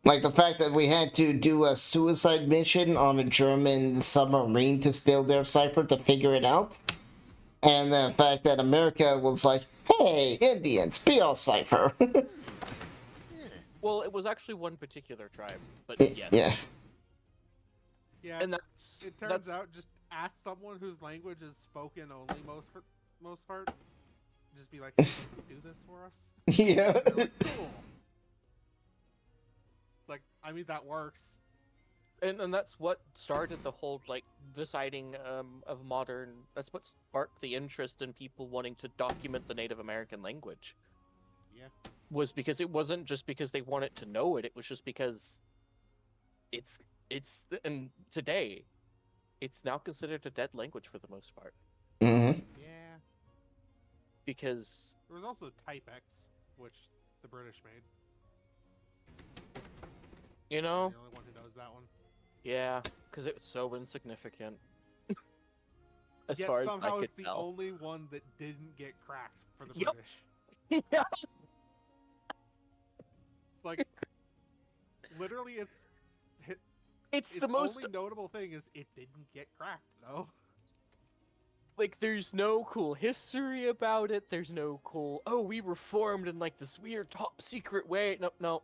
Like the fact that we had to do a suicide mission on a German submarine to steal their cipher to figure it out. And the fact that America was like, hey, Indians, be our cipher. Well, it was actually one particular tribe, but yes. Yeah. Yeah, And that's it turns that's, out just ask someone whose language is spoken only most part. Just be like, "Can you do this for us?" Yeah. They're like, cool. It's like, I mean, that works. and that's what started the whole like deciding of modern. That's what sparked the interest in people wanting to document the Native American language. Yeah. Was because it wasn't just because they wanted to know it. It was just because it's and today it's now considered a dead language for the most part Mm-hmm. Yeah. because There was also Type X, which the British made. you I'm know the only one who knows that one. yeah because it's so insignificant as Yet far as I somehow could it's the tell. only one that didn't get cracked for the Yep. British. Yeah. It's like, literally, It's its the most only notable thing is it didn't get cracked, though. like there's no cool history about it. There's no cool we were formed in like this weird top secret way. No,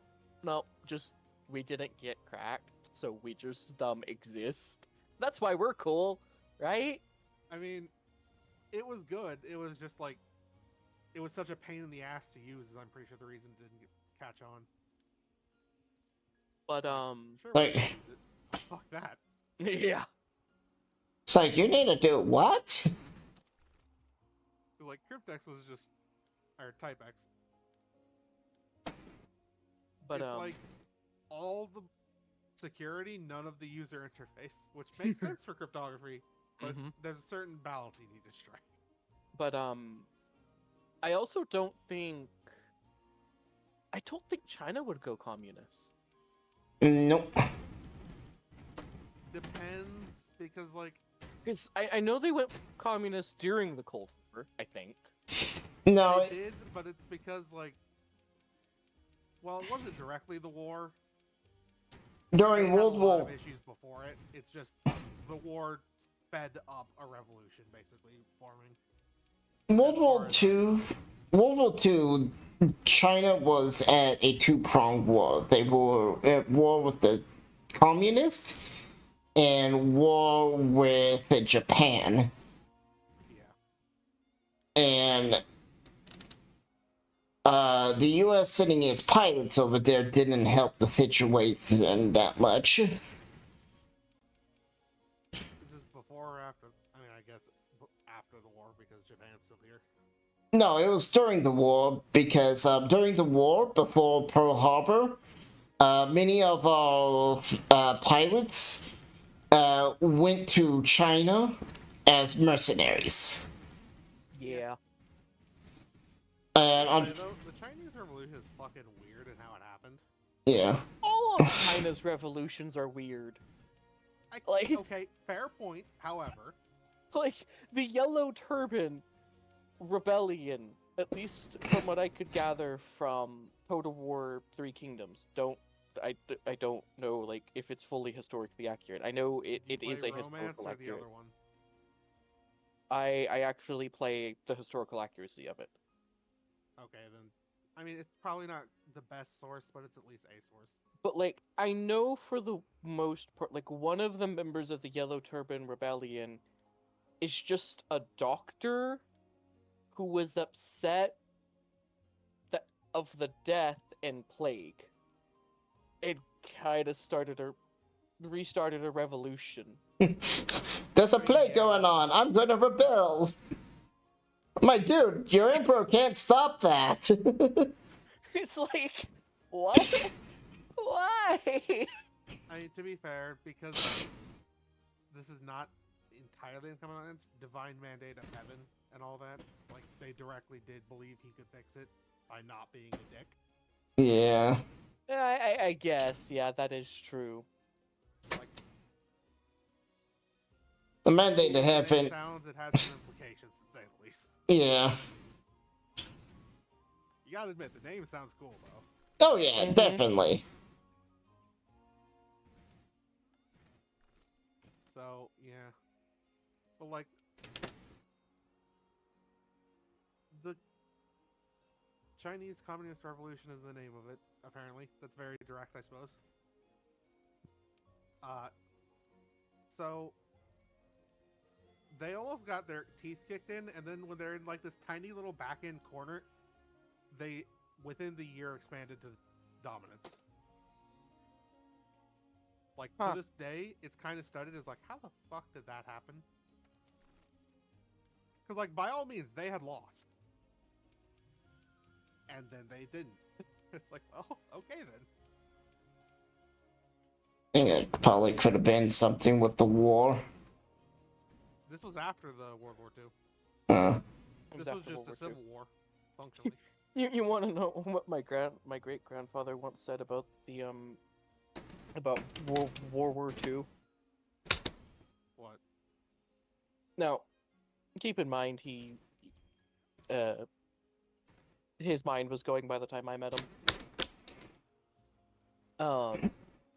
just we didn't get cracked, so we just exist. That's why we're cool, right? I mean, it was good. It was just like, it was such a pain in the ass to use, is I'm pretty sure the reason it didn't catch on. But Sure, Like- we can use it. Fuck that. yeah. It's like, you need to do what? 'Cause, like, Cryptex was just, or Type X. But It's like all the security, none of the user interface, which makes sense for cryptography, but Mhm. there's a certain balance you need to strike. But I also don't think China would go communist. Nope. Depends, because like, Because I know they went communist during the Cold War, I think. No, they did, but it's because like, well, it wasn't directly the war. They during had a World lot War... of issues before it. It's just the war sped up a revolution, basically forming. World War II... World War II, China was at a two-pronged war. They were at war with the communists and war with Japan. Yeah. And the U.S. sending its pilots over there didn't help the situation that much. Is this before or after? I mean, I guess after the war because Japan's still here. No, it was during the war, because during the war, before Pearl Harbor, many of our pilots went to China as mercenaries. Yeah. And Anyway, though, the Chinese Revolution is fucking weird in how it happened. yeah. All of China's revolutions are weird. Like- Okay, fair point. However, Like, the Yellow Turban Rebellion, at least from what I could gather from Total War Three Kingdoms, I don't know, like, if it's fully historically accurate. I know did you it is play a Romance historical or the accurate. other one? I actually play the historical accuracy of it. Okay, then. I mean, it's probably not the best source, but it's at least a source. But, like, I know for the most part, like, one of the members of the Yellow Turban Rebellion is just a doctor who was upset that of the death and plague. It kind of restarted a revolution. There's a plague going on. I'm gonna rebel. My dude, your emperor can't stop that. It's like, what? Why? I mean, to be fair, because this is not entirely incumbent on divine mandate of heaven and all that, like, they directly did believe he could fix it by not being a dick. Yeah. I guess, yeah, that is true. Like, The mandate to it heaven. sounds, it has some implications, to say the least. Yeah. You gotta admit, the name sounds cool, though. Oh yeah, Mhm. definitely. So, yeah. But, like, the Chinese Communist Revolution is the name of it, apparently. That's very direct, I suppose. So, they almost got their teeth kicked in, and then when they're in, like, this tiny little back-end corner, they, within the year, expanded to dominance. Like, Huh. to this day, it's kind of studied as, like, how the fuck did that happen? Because, like, by all means, they had lost. And then they didn't. It's like, well, okay then. I think it probably could have been something with the war. This was after the World War II. It This was after just World a War II. civil war, functionally. You want to know what my great grandfather once said about the about World War II? What? Now, keep in mind his mind was going by the time I met him.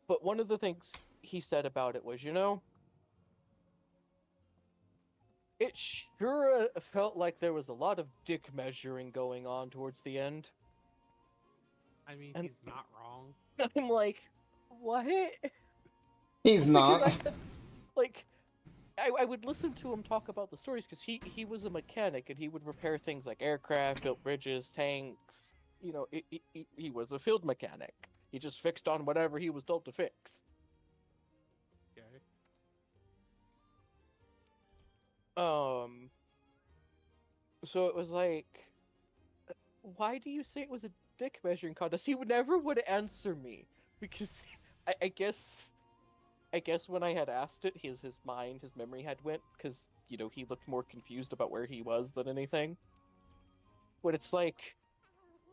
But one of the things he said about it was, it sure felt like there was a lot of dick measuring going on towards the end. I mean, And- he's not wrong. I'm like, what? He's Because not. I would listen to him talk about the stories because he was a mechanic and he would repair things like aircraft, built bridges, tanks. He was a field mechanic. He just fixed on whatever he was told to fix. Okay. So it was like, why do you say it was a dick measuring contest? He never would answer me because I guess when I had asked it, his memory had went because he looked more confused about where he was than anything. But it's like,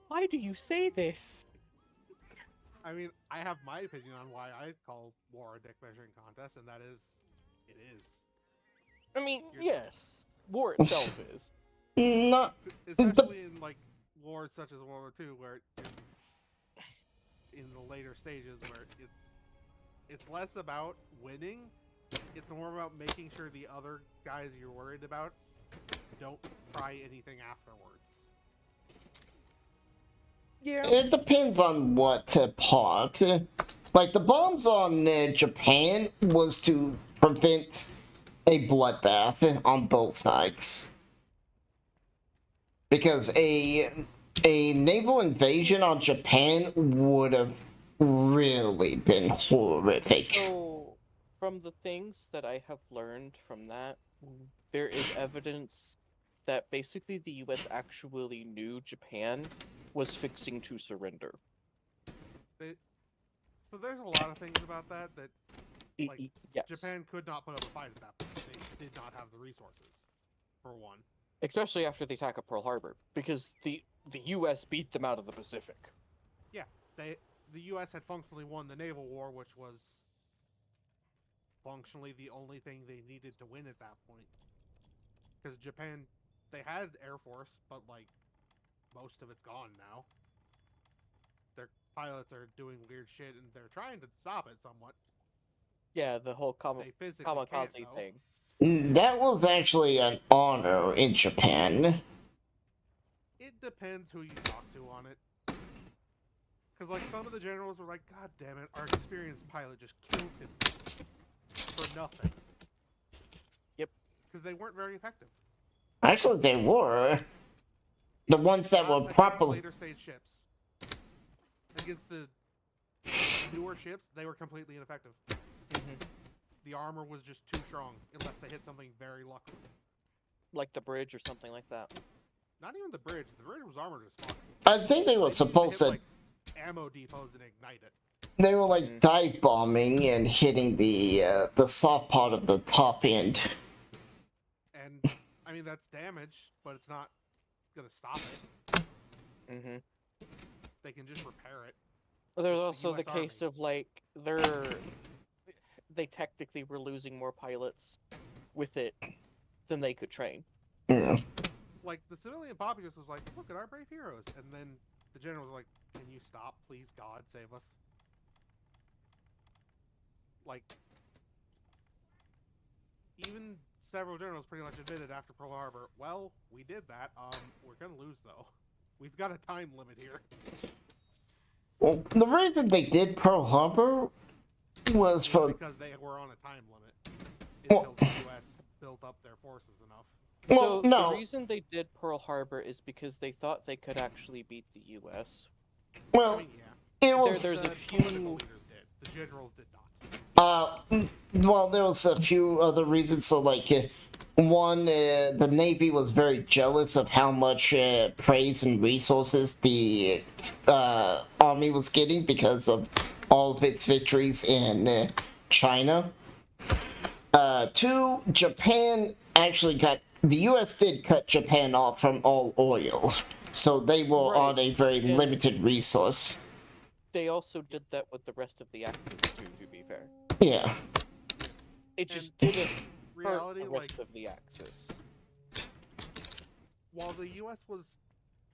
why do you say this? I mean, I have my opinion on why I call war a dick measuring contest, and that is, it is. I mean, You're- yes, war itself is. Not. Especially in, like, wars such as World War II, where in the later stages, where it's less about winning, it's more about making sure the other guys you're worried about don't try anything afterwards. Yeah. It depends on what part. Like the bombs on Japan was to prevent a bloodbath on both sides. Because a naval invasion on Japan would have really been horrific. So, from the things that I have learned from that, there is evidence that basically the U.S. actually knew Japan was fixing to surrender. So there's a lot of things about that like Yes. Japan could not put up a fight at that point. They did not have the resources, for one. Especially after the attack of Pearl Harbor, because the U.S. beat them out of the Pacific. Yeah, the U.S. had functionally won the naval war, which was functionally the only thing they needed to win at that point. Because Japan, they had Air Force, but like most of it's gone now. Their pilots are doing weird shit, and they're trying to stop it somewhat. Yeah, the whole They physically can't, kamikaze though. thing. That was actually an honor in Japan. It depends who you talk to on it. Because, like, some of the generals were like, God damn it, our experienced pilot just killed himself for nothing. Yep. Because they weren't very effective. Actually, they were. The ones that were Not against properly... later stage ships. Against the newer ships, they were completely ineffective. The armor was just too strong, unless they hit something very lucky. Like the bridge or something like that. Not even the bridge. The bridge was armored as fuck. I think they were They supposed hit, to... like, ammo depots and ignite it. They were like dive bombing and hitting the soft part of the top end. And, I mean, that's damage, but it's not gonna stop it. They can just repair it. There's It's also the US case Army. of like they technically were losing more pilots with it than they could train. Mm. Like, the civilian populace was like, look at our brave heroes. And then the generals were like, can you stop, please, God, save us? Like, even several generals pretty much admitted after Pearl Harbor, well, we did that. We're gonna lose, though. We've got a time limit here. Well, the reason they did Pearl Harbor was for... Because they were on a time limit until the U.S. built up their forces enough. Well, So no. the reason they did Pearl Harbor is because they thought they could actually beat the U.S. Well, I mean, yeah. it was... There's a The political few. leaders did. The generals did not. Well, there was a few other reasons. So, like, one, the Navy was very jealous of how much praise and resources the Army was getting because of all of its victories in China. Two, Japan actually got... The U.S. did cut Japan off from all oil, so they were Right, on a very and- limited resource. They also did that with the rest of the Axis too, to be fair. Yeah. It just And didn't hurt reality, the like, rest of the Axis. while the U.S. was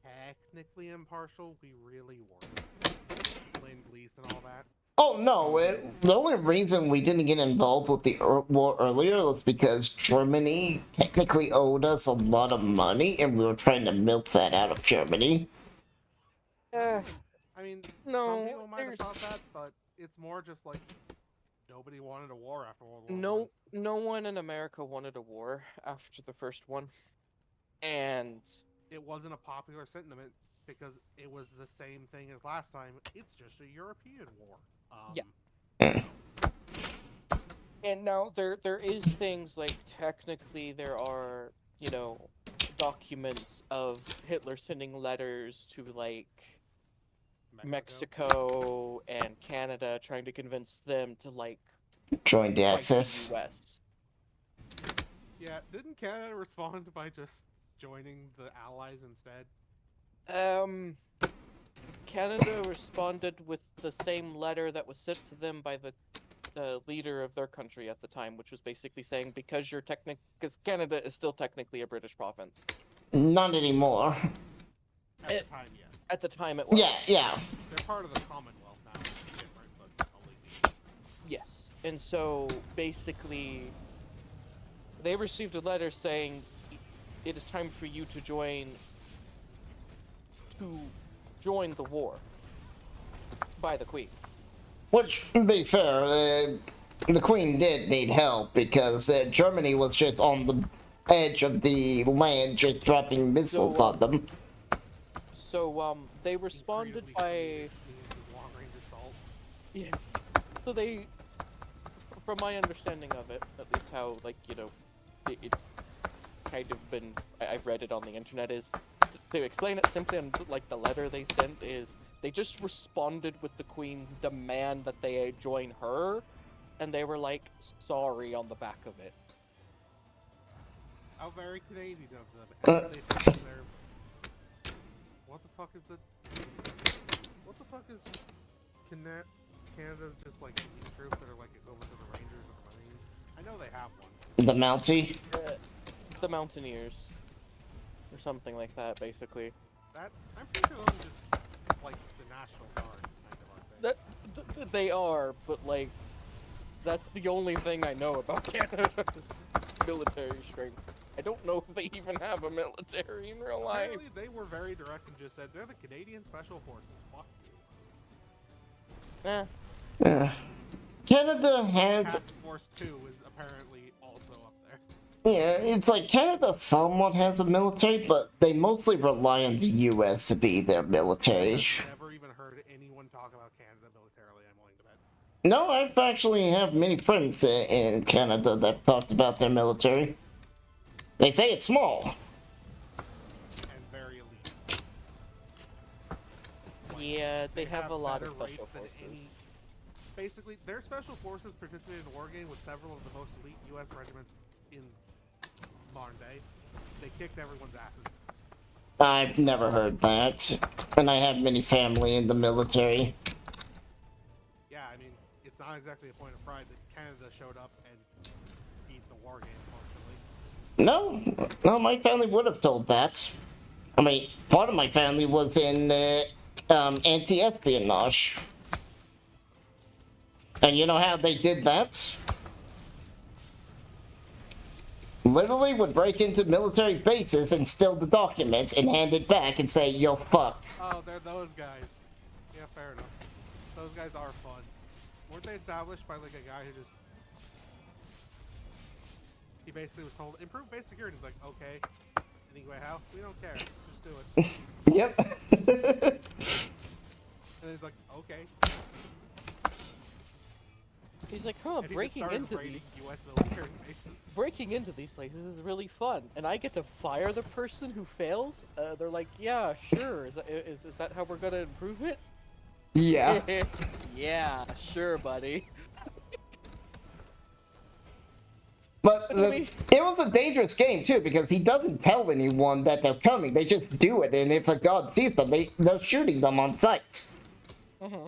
technically impartial, we really weren't. Lend-Lease and all that. Oh no, the only reason we didn't get involved with the war earlier was because Germany technically owed us a lot of money and we were trying to milk that out of Germany. I mean, No, some people might have there's- thought that, but it's more just like nobody wanted a war after World War No, no one in America wanted a war after the first one, and It wasn't a popular sentiment because it was the same thing as last time. It's just a European war. Yeah. Now there is things like technically there are, you know, documents of Hitler sending letters to like Mexico and Canada trying to convince them to like Join the fight Axis. the US. Yeah, didn't Canada respond by just joining the Allies instead? Canada responded with the same letter that was sent to them by the leader of their country at the time, which was basically saying because Canada is still technically a British province. Not anymore. At the time, yes. At the time, it was. Yeah. They're part of the Commonwealth now. It's different, but only Yes, and so basically, they received a letter saying it is time for you to join the war by the Queen. Which, to be fair, the Queen did need help because Germany was just on the edge of the land just dropping missiles on them. So they responded creatively by created the long-range assault. yes. So they, from my understanding of it, at least how like it's kind of been, I've read it on the internet, is to explain it simply, and like the letter they sent is they just responded with the Queen's demand that they join her, and they were like sorry on the back of it. How very Canadian of them. And they think they're... What the fuck is the... What the fuck is... Canada's just like elite troops that are like equivalent to the Rangers or the Marines? I know they have one. The Mountie? The Mountaineers, or something like that, basically. That... I'm pretty sure those are just like the National Guard, kind of, aren't they? They are, but like, that's the only thing I know about Canada's military strength. I don't know if they even have a military in real life. Apparently they were very direct and just said, they're the Canadian Special Forces. Fuck you. Canada has... Task Force 2 is apparently also up there. Yeah, it's like Canada somewhat has a military, but they mostly rely on the US to be their military. I've never even heard anyone talk about Canada militarily, I'm willing to bet. No, I've actually have many friends in Canada that talked about their military. They say it's small. And very elite. Yeah, they have a lot of better special rates than forces. Basically, their special forces participated in a war game with several of the most elite US regiments in modern day. They kicked everyone's asses. I've never heard that. And I have many family in the military. Yeah, I mean, it's not exactly a point of pride that Canada showed up and beat the war game, unfortunately. No, my family would have told that. I mean, part of my family was in anti-espionage. And you know how they did that? Literally would break into military bases and steal the documents and hand it back and say, you're fucked. Oh, they're those guys. Yeah, fair enough. Those guys are fun. Weren't they established by like a guy who just... He basically was told, improve base security. He's like, okay. Anyway, how? We don't care. Just do it. Yep. And he's like, okay. He's like, huh, And he just breaking started into raiding these US military bases. breaking into these places is really fun, and I get to fire the person who fails. They're like, yeah, sure. Is that how we're gonna improve it? Yeah. Yeah, sure, buddy. But But I mean- it was a dangerous game too, because he doesn't tell anyone that they're coming. They just do it, and if a god sees them, they're shooting them on sight. Mm-hmm.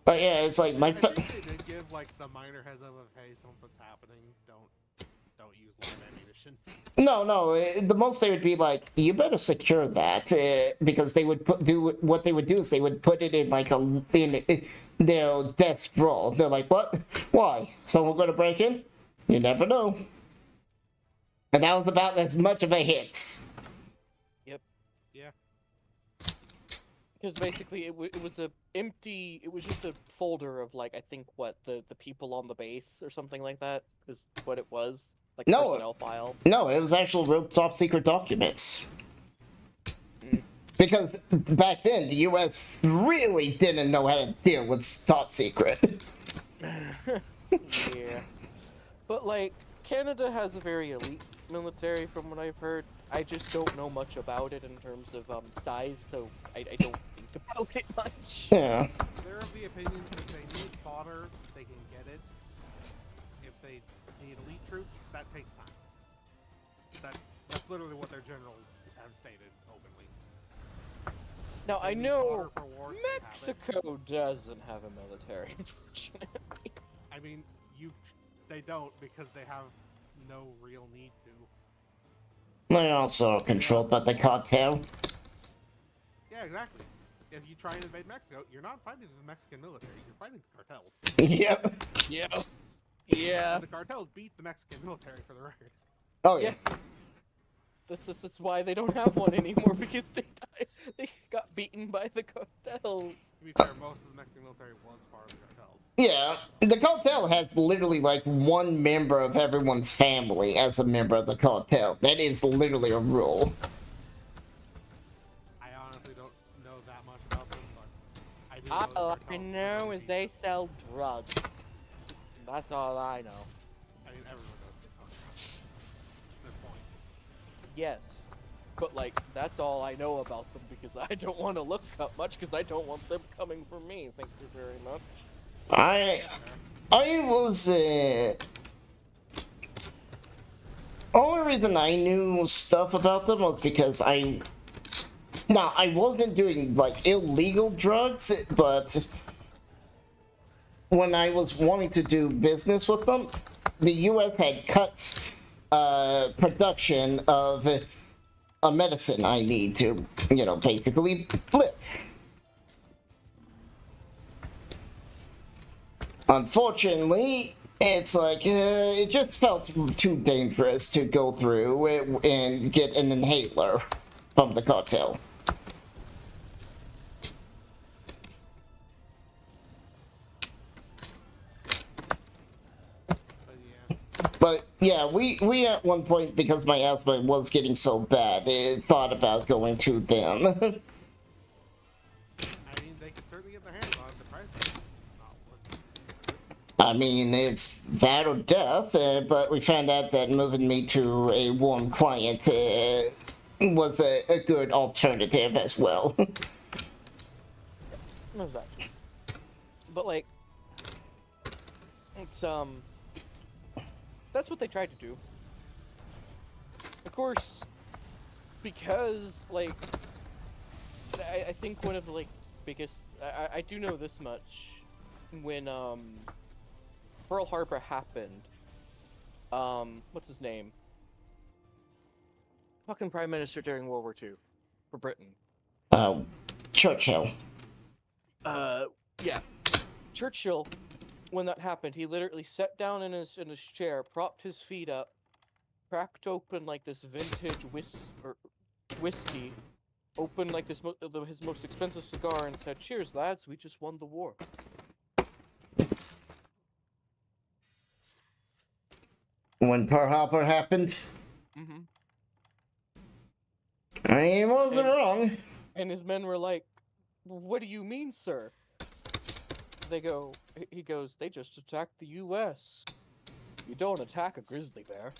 But yeah, it's like my. I think they did give like the minor heads up of, hey, something's happening. Don't use live ammunition. No. The most they would be like, you better secure that, because they would what they would do is they would put it in like in their desk drawer. They're like, what? Why? Someone going to break in? You never know. And that was about as much of a hit. Yep. Yeah. Because basically, it was a empty. It was just a folder of like, I think what the people on the base or something like that is what it was. Like No. personnel file. No, it was actual real top secret documents. Because back then, the US really didn't know how to deal with top secret. Yeah. But like, Canada has a very elite military from what I've heard. I just don't know much about it in terms of size, so I don't think about it much. Yeah. They're of the opinion that if they need fodder, they can get it. If they need elite troops, that takes time. That's literally what their generals have stated openly. Now, They I need know fodder for war, they have it. Mexico doesn't have a military, unfortunately. I mean, they don't because they have no real need to. They're also controlled by the cartel. Yeah, exactly. If you try and invade Mexico, you're not fighting the Mexican military, you're fighting the cartels. Yep. Yeah. Yeah. And the cartels beat the Mexican military, for the record. Oh yeah. Yeah. That's why they don't have one anymore, because they got beaten by the cartels. To be fair, most of the Mexican military was part of the cartels. Yeah. The cartel has literally like one member of everyone's family as a member of the cartel. That is literally a rule. I honestly don't know that much about them, but I do know All the I cartels know are is they sell drugs. That's all I know. I mean, everyone knows they sell drugs. Good point. Yes, but like that's all I know about them because I don't want to look up much because I don't want them coming for me. Thank you very much. I was only reason I knew stuff about them was because I wasn't doing like illegal drugs, but when I was wanting to do business with them, the US had cut production of a medicine I need to, basically flip. Unfortunately, it's like, it just felt too dangerous to go through and get an inhaler from the cartel. But yeah, we at one point, because my asthma was getting so bad, thought about going to them. I mean, they can certainly get their hands on it. The price is not worth it. I mean, it's that or death, but we found out that moving me to a warm client was a good alternative as well. Exactly. But like, it's that's what they tried to do. Of course, because like, I think one of the like biggest, I do know this much, when Pearl Harbor happened, what's his name? Fucking Prime Minister during World War II for Britain. Churchill. Yeah. Churchill, when that happened, he literally sat down in his chair, propped his feet up, cracked open like this vintage whiskey, opened like this his most expensive cigar, and said, "Cheers, lads! We just won the war." When Pearl Harbor happened, Mm-hmm. he wasn't wrong. And his men were like, "What do you mean, sir?" He goes, "They just attacked the U.S. You don't attack a grizzly bear."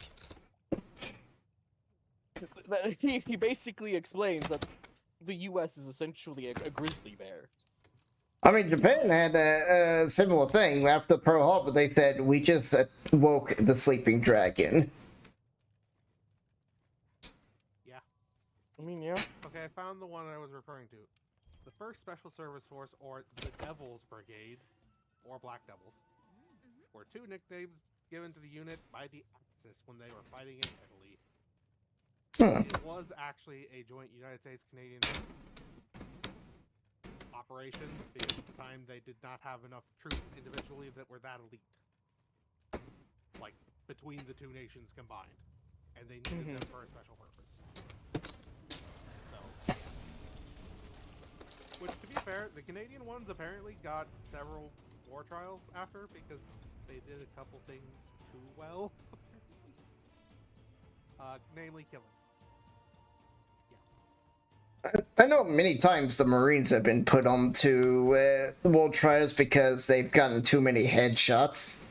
He basically explains that the U.S. is essentially a grizzly bear. I mean, Japan had a similar thing. After Pearl Harbor, they said, we just woke the sleeping dragon. Yeah. I mean, yeah. Okay, I found the one I was referring to. The 1st Special Service Force, or the Devils Brigade, or Black Devils, were 2 nicknames given to the unit by the Axis when they were fighting in Italy. Huh. It was actually a joint United States-Canadian operation, because at the time they did not have enough troops individually that were that elite. Like, between the 2 nations combined. And they needed them for a special purpose. So... Which, to be fair, the Canadian ones apparently got several war trials after, because they did a couple things too well. Namely killing. I know many times the Marines have been put onto war trials because they've gotten too many headshots.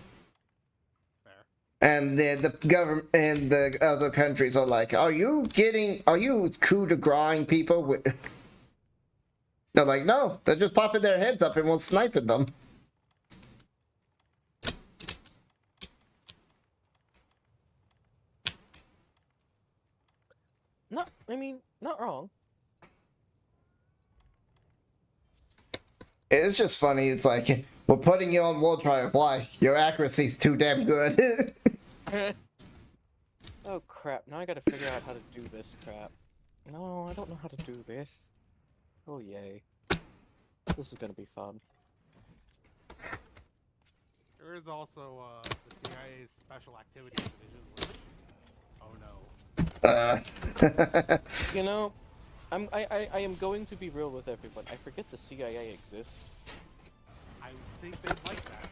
Fair. And the government and the other countries are like, are you coup de grace people? They're like, no, they're just popping their heads up and we're sniping them. No, I mean, not wrong. It's just funny. It's like, we're putting you on war trial. Why? Your accuracy's too damn good. Oh crap, now I gotta figure out how to do this crap. No, I don't know how to do this. Oh yay. This is gonna be fun. There is also the CIA's Special Activities Division, which... Oh no. You know, I am going to be real with everyone. I forget the CIA exists. I think they'd like that.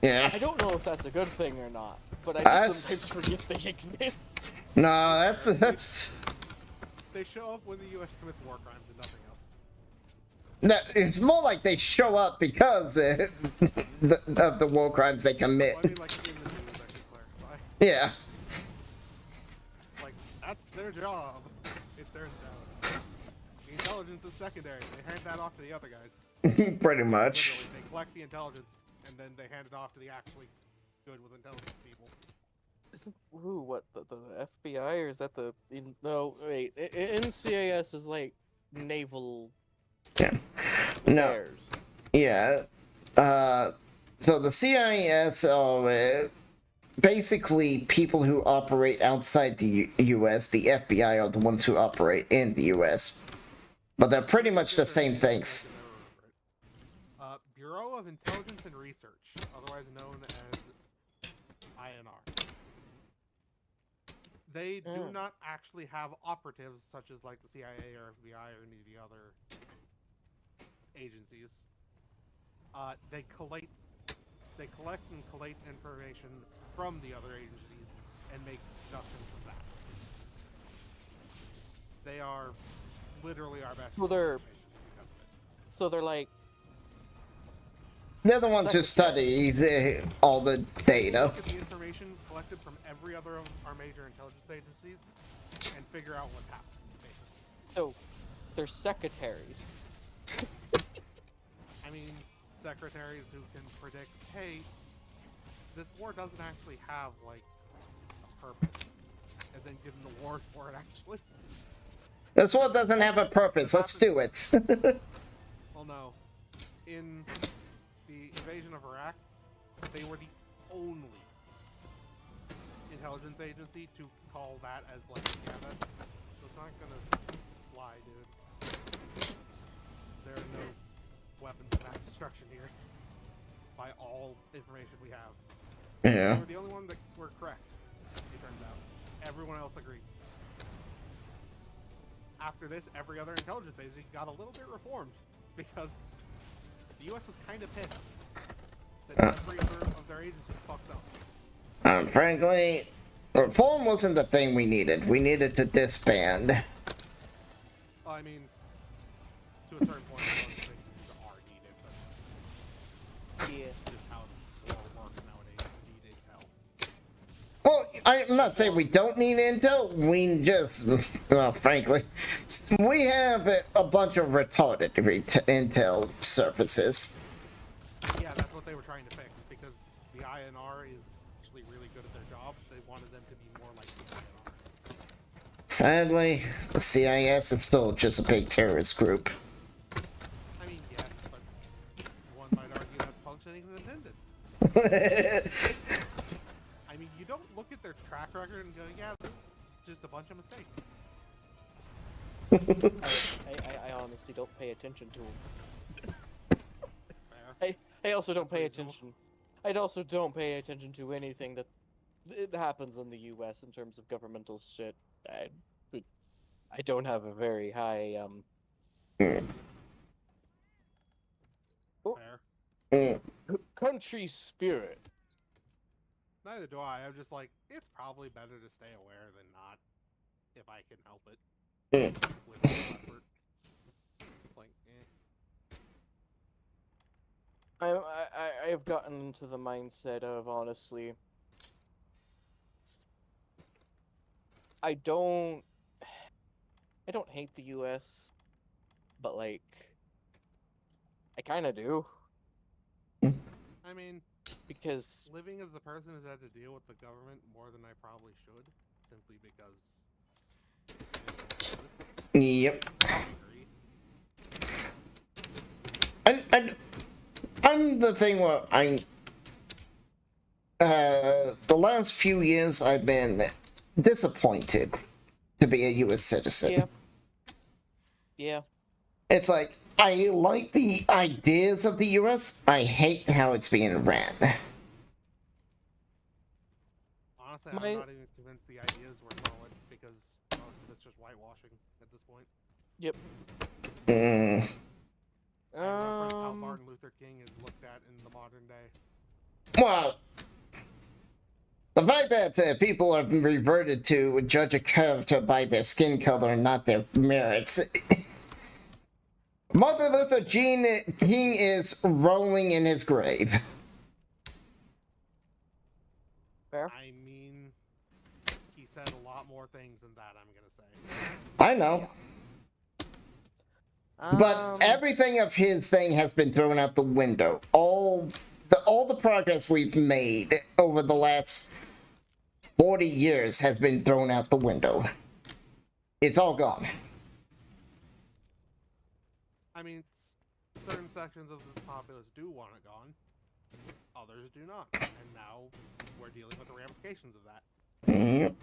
Yeah. I don't know if that's a good thing or not, but I just sometimes forget they exist. No, that's... They show up when the US commits war crimes and nothing else. No, it's more like they show up because of the war crimes they commit. Well, I mean, like, in the news, I should clarify. Yeah. Like, That's their job. It turns out. The intelligence is secondary. They hand that off to the other guys. Pretty much. Literally, they collect the intelligence and then they hand it off to the actually good with intelligence people. Isn't what the FBI or is that the no wait NCAS is like naval Yeah. No. affairs. Yeah. So the CIS are basically people who operate outside the U.S. The FBI are the ones who operate in the U.S. But they're pretty much the same things. Bureau of Intelligence and Research, otherwise known as INR. They do not actually have operatives such as like the CIA or FBI or any of the other agencies. They collect and collate information from the other agencies and make deductions from that. They are literally our best. So they're like. They're the ones who study all the data. Look at the information collected from every other of our major intelligence agencies and figure out what's happened, basically. So, they're secretaries. I mean, secretaries who can predict, hey, this war doesn't actually have, like, a purpose. And then give them the war for it, actually. This war doesn't have a purpose. Let's do it. Well, no. In the invasion of Iraq, they were the only intelligence agency to call that as, like, yeah, so it's not gonna fly, dude. There are no weapons of mass destruction here. By all information we have. Yeah. We were the only one that were correct, it turns out. Everyone else agreed. After this, every other intelligence agency got a little bit reformed, because the US was kind of pissed that every other of their agencies fucked up. Frankly, reform wasn't the thing we needed. We needed to disband. Well, I mean, to a certain point, intelligence agencies are needed, but Yeah. just how the world works nowadays, you need intel. Well, I'm not saying we don't need intel. We just, well, frankly, we have a bunch of retarded intel services. Yeah, that's what they were trying to fix, because the INR is actually really good at their jobs. They wanted them to be more like the INR. Sadly, the CIS is still just a big terrorist group. I mean, yes, but one might argue that's functioning as intended. I mean, you don't look at their track record and go, yeah, that's just a bunch of mistakes. I honestly don't pay attention to them. Fair. I also don't pay Reasonable. attention. I also don't pay attention to anything that it happens in the U.S. in terms of governmental shit. I don't have a very high Fair. country spirit. Neither do I. I'm just like, it's probably better to stay aware than not, if I can help it. With no effort. Like, I've gotten into the mindset of, honestly, I don't hate the U.S., but like, I kind of do, I mean, because living as the person who's had to deal with the government more than I probably should, simply because it is Yep. what it is. I agree. I'm the thing where the last few years I've been disappointed to be a U.S. citizen. yeah, yeah. It's like, I like the ideas of the U.S., I hate how it's being ran. Honestly, My- I'm not even convinced the ideas were solid, because most of it's just whitewashing at this point. Yep. Mm, I reference how Martin Luther King is looked at in the modern day. well, the fact that people have reverted to judge a character by their skin color and not their merits. Martin Luther King is rolling in his grave. Fair. I mean, he said a lot more things than that, I'm gonna say. I know. But everything of his thing has been thrown out the window. All the progress we've made over the last 40 years has been thrown out the window. It's all gone. I mean, certain sections of the populace do want it gone. Others do not. And now we're dealing with the ramifications of that. Mm.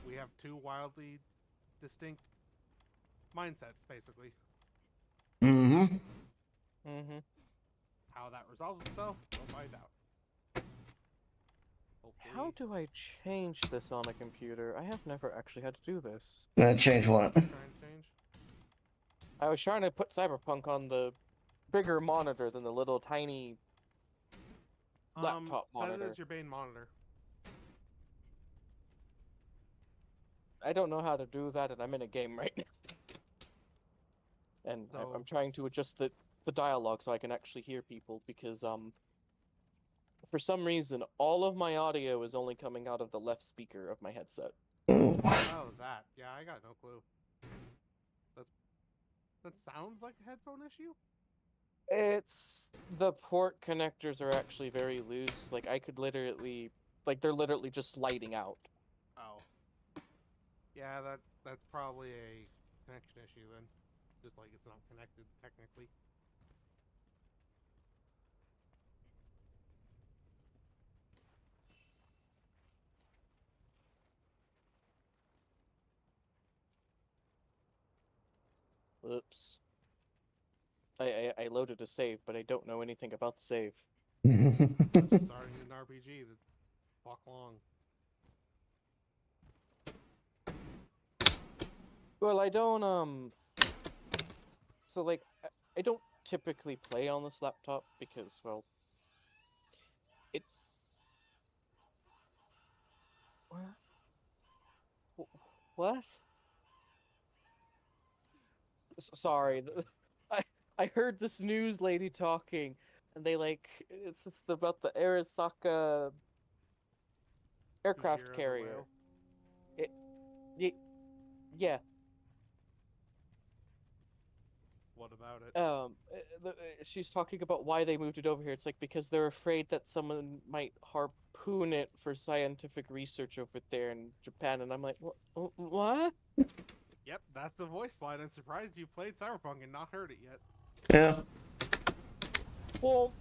We have two wildly distinct mindsets, basically. Mm-hmm. Mm-hmm. How that resolves itself, we'll find out. Hopefully. How do I change this on a computer? I have never actually had to do this. Change what? Try and change? I was trying to put Cyberpunk on the bigger monitor than the little tiny laptop monitor. That is your main monitor. I don't know how to do that, and I'm in a game right now. And I'm trying to adjust the dialogue so I can actually hear people, because for some reason all of my audio is only coming out of the left speaker of my headset. Oh, that. Yeah, I got no clue. That sounds like a headphone issue? It's the port connectors are actually very loose. Like, I could literally, like, they're literally just sliding out. Oh. Yeah, that's probably a connection issue then. Just like it's not connected technically. Oops. I loaded a save, but I don't know anything about the save. Starting an RPG that's fuck long. Well, I don't, so, like, I don't typically play on this laptop because, well, What? Sorry, I heard this news lady talking, and they, like, it's about the Arasaka aircraft Hero the carrier. whale? Yeah. What about it? She's talking about why they moved it over here. It's like because they're afraid that someone might harpoon it for scientific research over there in Japan, and I'm like, what? Yep, that's the voice line. I'm surprised you played Cyberpunk and not heard it yet. Yeah. Well,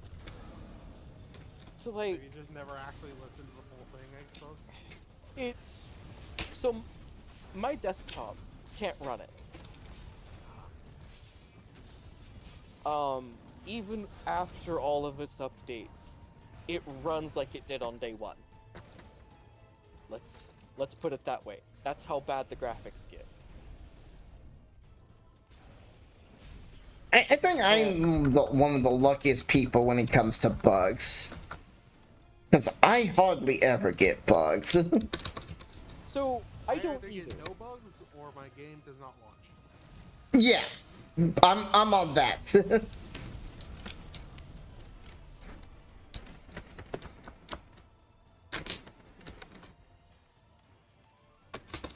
so, like, Maybe you just never actually listened to the whole thing, I suppose. it's so my desktop can't run it. Even after all of its updates, it runs like it did on day one. Let's put it that way. That's how bad the graphics get. I think I'm one of the luckiest people when it comes to bugs. Because I hardly ever get bugs. So, I Either don't get either. no bugs, or my game does not launch. Yeah. I'm on that.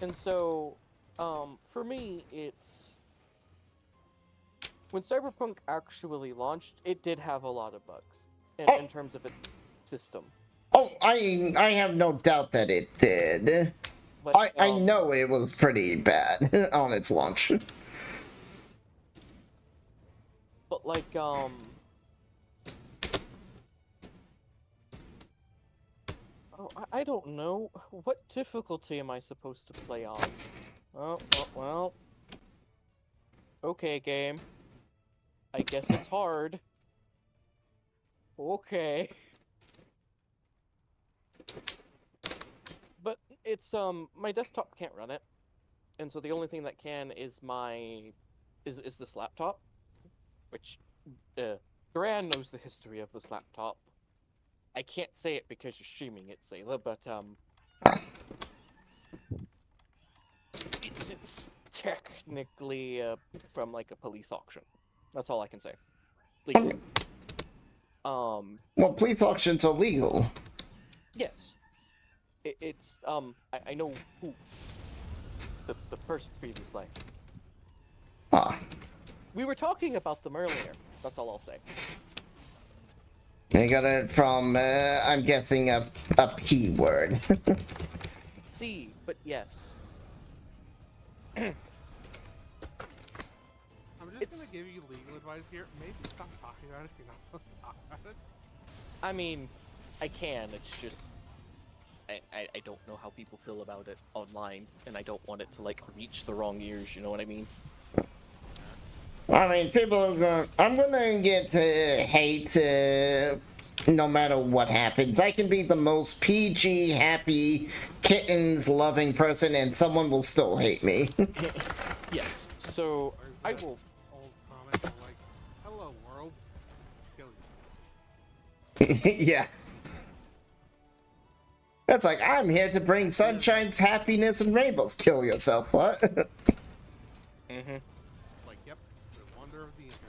And so, for me, it's... When Cyberpunk actually launched, it did have a lot of bugs in terms of its system. Oh, I have no doubt that it did. But, I know it was pretty bad on its launch. But, like, oh, I don't know. What difficulty am I supposed to play on? Oh, well. Okay, game. I guess it's hard. Okay. But it's, my desktop can't run it. And so the only thing that can is is this laptop. Which, Duran knows the history of this laptop. I can't say it because you're streaming it, Sayla, but, it's technically, from, like, a police auction. That's all I can say. Legally. Well, police auction's illegal. Yes. It's I know who the person's previous life. Ah, We were talking about them earlier. That's all I'll say. I got it from, I'm guessing a P word. See, but yes. I'm just It's- gonna give you legal advice here. Maybe stop talking about it if you're not supposed to talk about it. I mean, I can. It's just I don't know how people feel about it online, and I don't want it to like reach the wrong ears. You know what I mean? I mean, people are gonna. I'm gonna get hate no matter what happens. I can be the most PG, happy, kittens loving person, and someone will still hate me. Yes. So Or is I that will. old comic of like, "Hello world, kill you." Yeah. That's like, I'm here to bring sunshine's happiness and rainbows. Kill yourself, what? Mm-hmm. Like, yep, the wonder of the internet.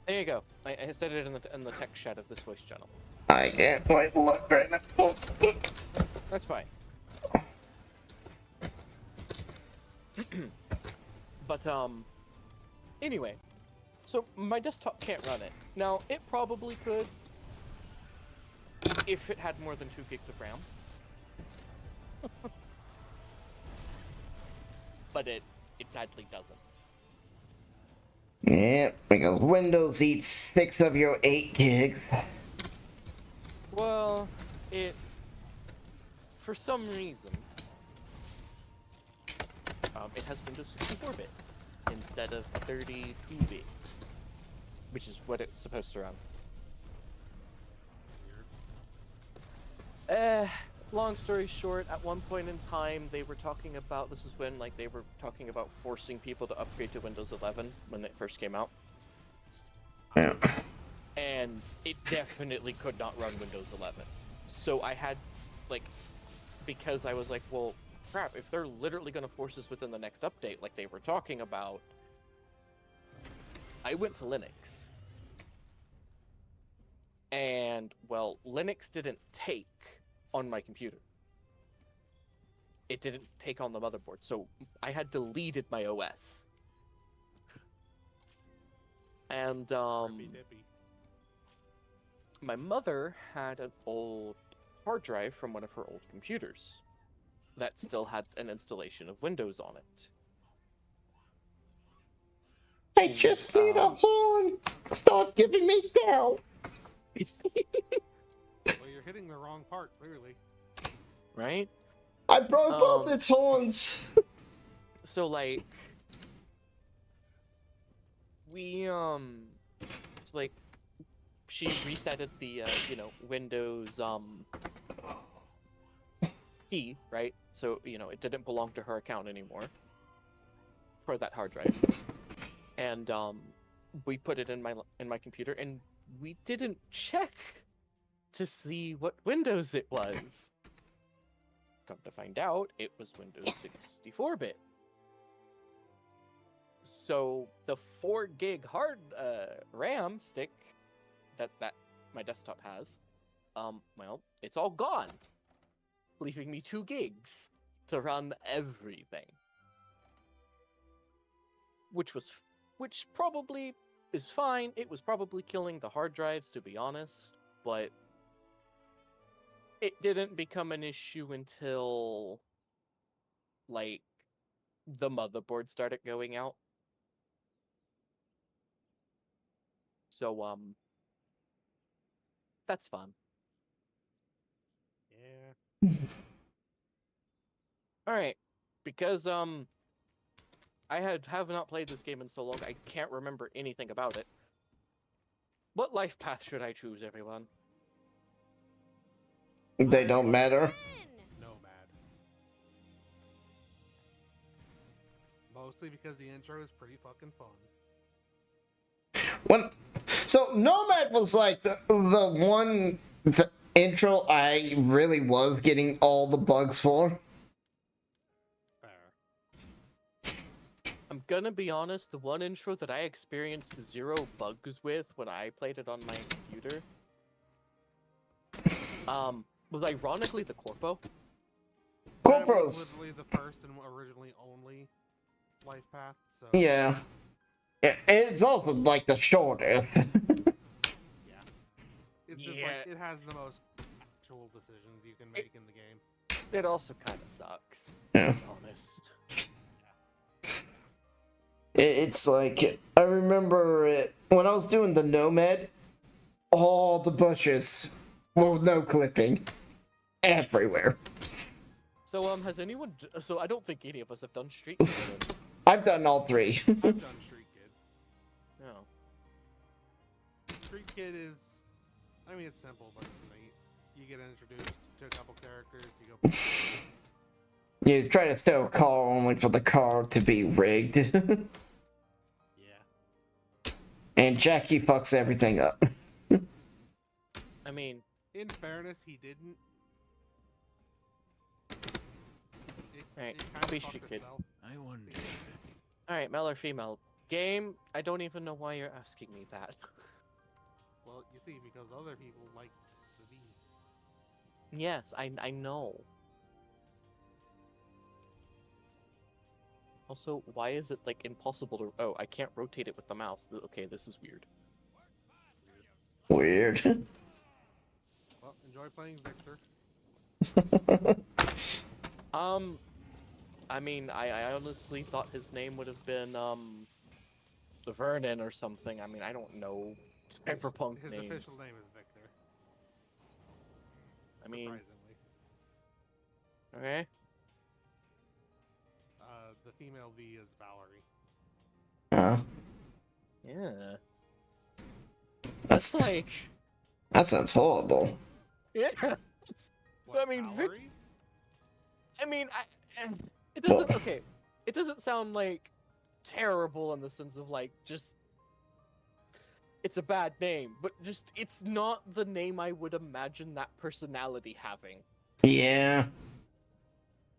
There you go. I said it in the text chat of this voice channel. I can't quite look right now. That's fine. But anyway, so my desktop can't run it. Now it probably could if it had more than 2 gigs of RAM. But it sadly doesn't. Yeah, because Windows eats 6 of your 8 gigs. Well, it's for some reason it has Windows 64-bit instead of 32-bit, which is what it's supposed to run. Weird. Long story short, at one point in time, they were talking about, this is when, like, they were talking about forcing people to upgrade to Windows 11 when it first came out. Yeah. And it definitely could not run Windows 11. So I had, like, because I was like, well, crap, if they're literally going to force us within the next update, like they were talking about, I went to Linux. And, well, Linux didn't take on my computer. It didn't take on the motherboard, so I had deleted my OS. And Rippy dippy. my mother had an old hard drive from one of her old computers that still had an installation of Windows on it. I just need a horn. Stop giving me down. Well, you're hitting the wrong part, clearly. Right? I broke both Um, its horns. So like we it's like she resetted the Windows key, right? So, it didn't belong to her account anymore for that hard drive. And we put it in my computer, and we didn't check to see what Windows it was. Come to find out, it was Windows 64-bit. So the 4 gig hard RAM stick that my desktop has, well, it's all gone, leaving me 2 gigs to run everything. Which probably is fine. It was probably killing the hard drives, to be honest, but it didn't become an issue until, like, the motherboard started going out. So, that's fun. Yeah. Alright, because, I have not played this game in so long, I can't remember anything about it. What life path should I choose, everyone? They don't matter. Nomad. Mostly because the intro is pretty fucking fun. So Nomad was like the one intro I really was getting all the bugs for. Fair. I'm gonna be honest, the one intro that I experienced 0 bugs with when I played it on my computer, was ironically the Corpo. That was Corporos. literally the first and originally only life path. So Yeah. It's also like the shortest. yeah. It's just like Yeah. it has the most actual decisions you can make in the game. It also kind of sucks. Yeah. To be honest. It's like, I remember when I was doing the Nomad, all the bushes were no clipping everywhere. So has anyone? So I don't think any of us have done Street Kid. I've done all three. I've done Street Kid. No. Street Kid is, I mean, it's simple, but you get introduced to a couple characters. You go. You try to steal a car only for the car to be rigged. Yeah. And Jackie fucks everything up. I mean, In fairness, he didn't. Alright, it kinda be fucked Street Kid. itself. I wonder. all right, male or female game? I don't even know why you're asking me that. Well, you see, because other people like the V. Yes, I know. Also, why is it like impossible to? Oh, I can't rotate it with the mouse. Okay, this is weird. Weird. Well, enjoy playing Victor. I mean, I honestly thought his name would have been Vernon or something. I mean, I don't know cyberpunk His names. official name is Victor. I mean, Surprisingly, okay. the female V is Valerie. Yeah. That's Like, that sounds horrible. yeah. What, I mean, Vic- Valerie? I mean, it doesn't. Okay, it doesn't sound like terrible in the sense of like just. It's a bad name, but just it's not the name I would imagine that personality having. Yeah.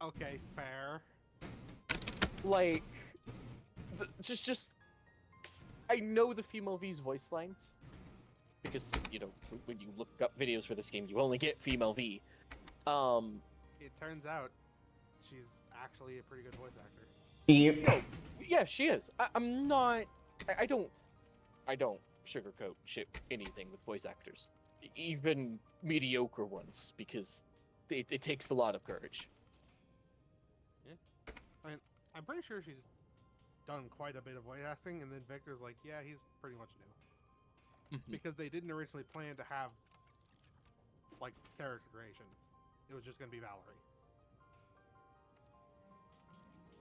Okay, fair. Like, just. I know the female V's voice lines because you know when you look up videos for this game, you only get female V. It turns out she's actually a pretty good voice actor. You, Yeah, she is. I'm not. I don't sugarcoat shit anything with voice actors, even mediocre ones, because it takes a lot of courage. I'm pretty sure she's done quite a bit of voice acting, and then Victor's like, yeah, he's pretty much new. Because they didn't originally plan to have, like, character creation. It was just going to be Valerie.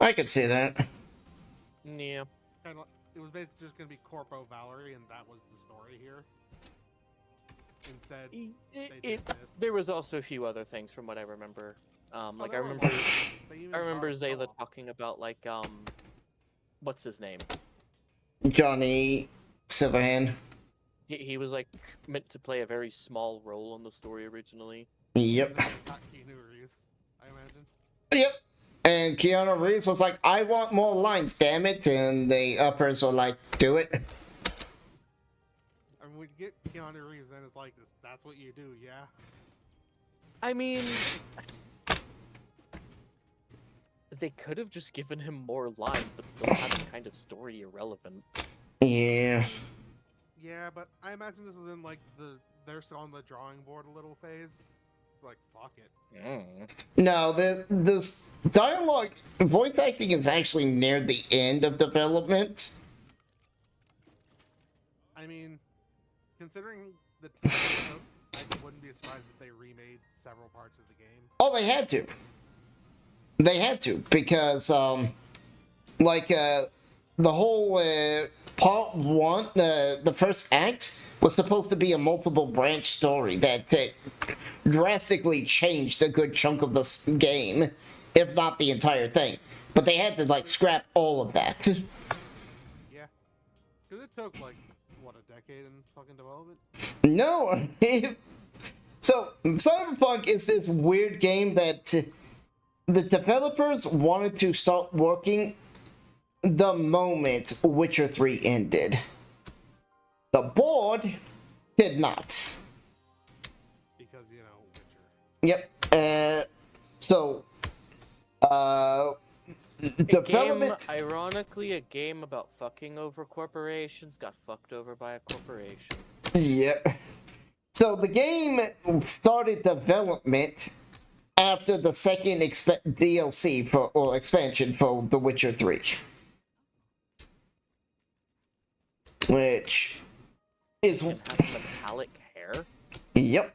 I could see that. Yeah. Kind of, it was basically just going to be Corpo Valerie, and that was the story here. Instead, they did this. There was also a few other things from what I remember. Like I there were remember, lots. They even I remember brought Zayla Saul. talking about like what's his name? Johnny Silverhand. He was like meant to play a very small role in the story originally. Yep. And then they got Keanu Reeves, I imagine. Yep. And Keanu Reeves was like, I want more lines, damn it. And the uppers were like, do it. I mean, we get Keanu Reeves, and it's like, that's what you do, yeah? I mean, they could have just given him more lines, but still had the kind of story irrelevant. Yeah. Yeah, but I imagine this was in, like, they're still on the drawing board a little phase. It's like, fuck it. Mm. No, the dialogue, voice acting is actually near the end of development. I mean, considering the time it took, I wouldn't be surprised if they remade several parts of the game. Oh, they had to. They had to, because, like, the whole, part one, the first act was supposed to be a multiple branch story that drastically changed a good chunk of the game, if not the entire thing. But they had to, like, scrap all of that. Yeah. Because it took, like, what, a decade in fucking development? No! So, Cyberpunk is this weird game that the developers wanted to start working the moment Witcher 3 ended. The board did not. Because, Witcher. Yep. So Development. Ironically, a game about fucking over corporations got fucked over by a corporation. Yep. So the game started development after the second DLC or expansion for The Witcher 3. Which is... It has metallic hair? Yep.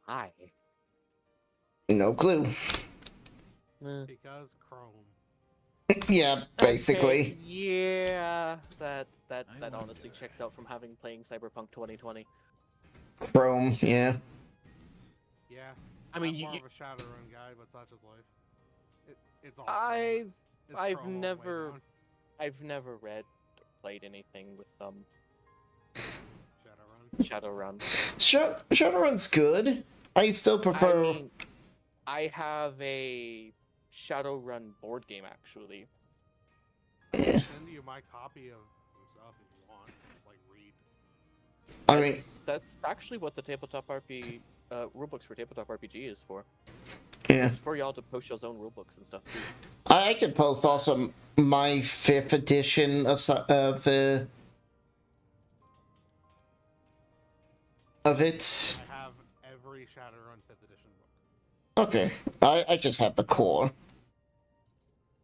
Hi. No clue. Because Chrome. Yeah, basically. Okay, yeah, that honestly checks out from having playing Cyberpunk 2020. Chrome, yeah. Yeah. I mean, I'm you, more of a Shadowrun guy, but such is life. It's all Chrome. I've It's I've Chrome all the way never down. I've never read or played anything with Shadowrun. Shadowrun. Shadowrun's good. I still prefer... I mean, I have a Shadowrun board game actually. I'll send you my copy of some stuff if you want. Like, read. I mean, That's actually what the tabletop rulebooks for tabletop RPG is for. yeah. It's for y'all to post y'all's own rulebooks and stuff too. I can post also my 5th edition of it. I have every Shadowrun 5th edition book. Okay. I just have the core.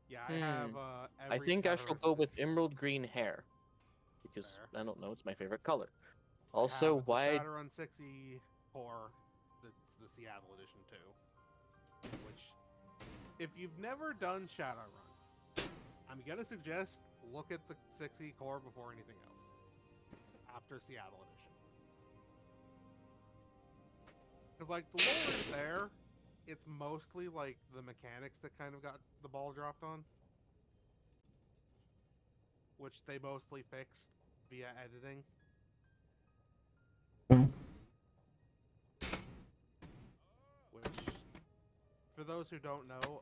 Yeah, I have every I think I shall Shadowrun go 5th with edition. emerald green hair. Because Fair. I don't know, it's my favorite color. I Also, have the why Shadowrun 6e core, that's the Seattle edition too. Which, if you've never done Shadowrun, I'm gonna suggest look at the 6e core before anything else. After Seattle edition. Because, like, the lore is there. It's mostly, like, the mechanics that kind of got the ball dropped on. Which they mostly fixed via editing. Mhm. Which, for those who don't know,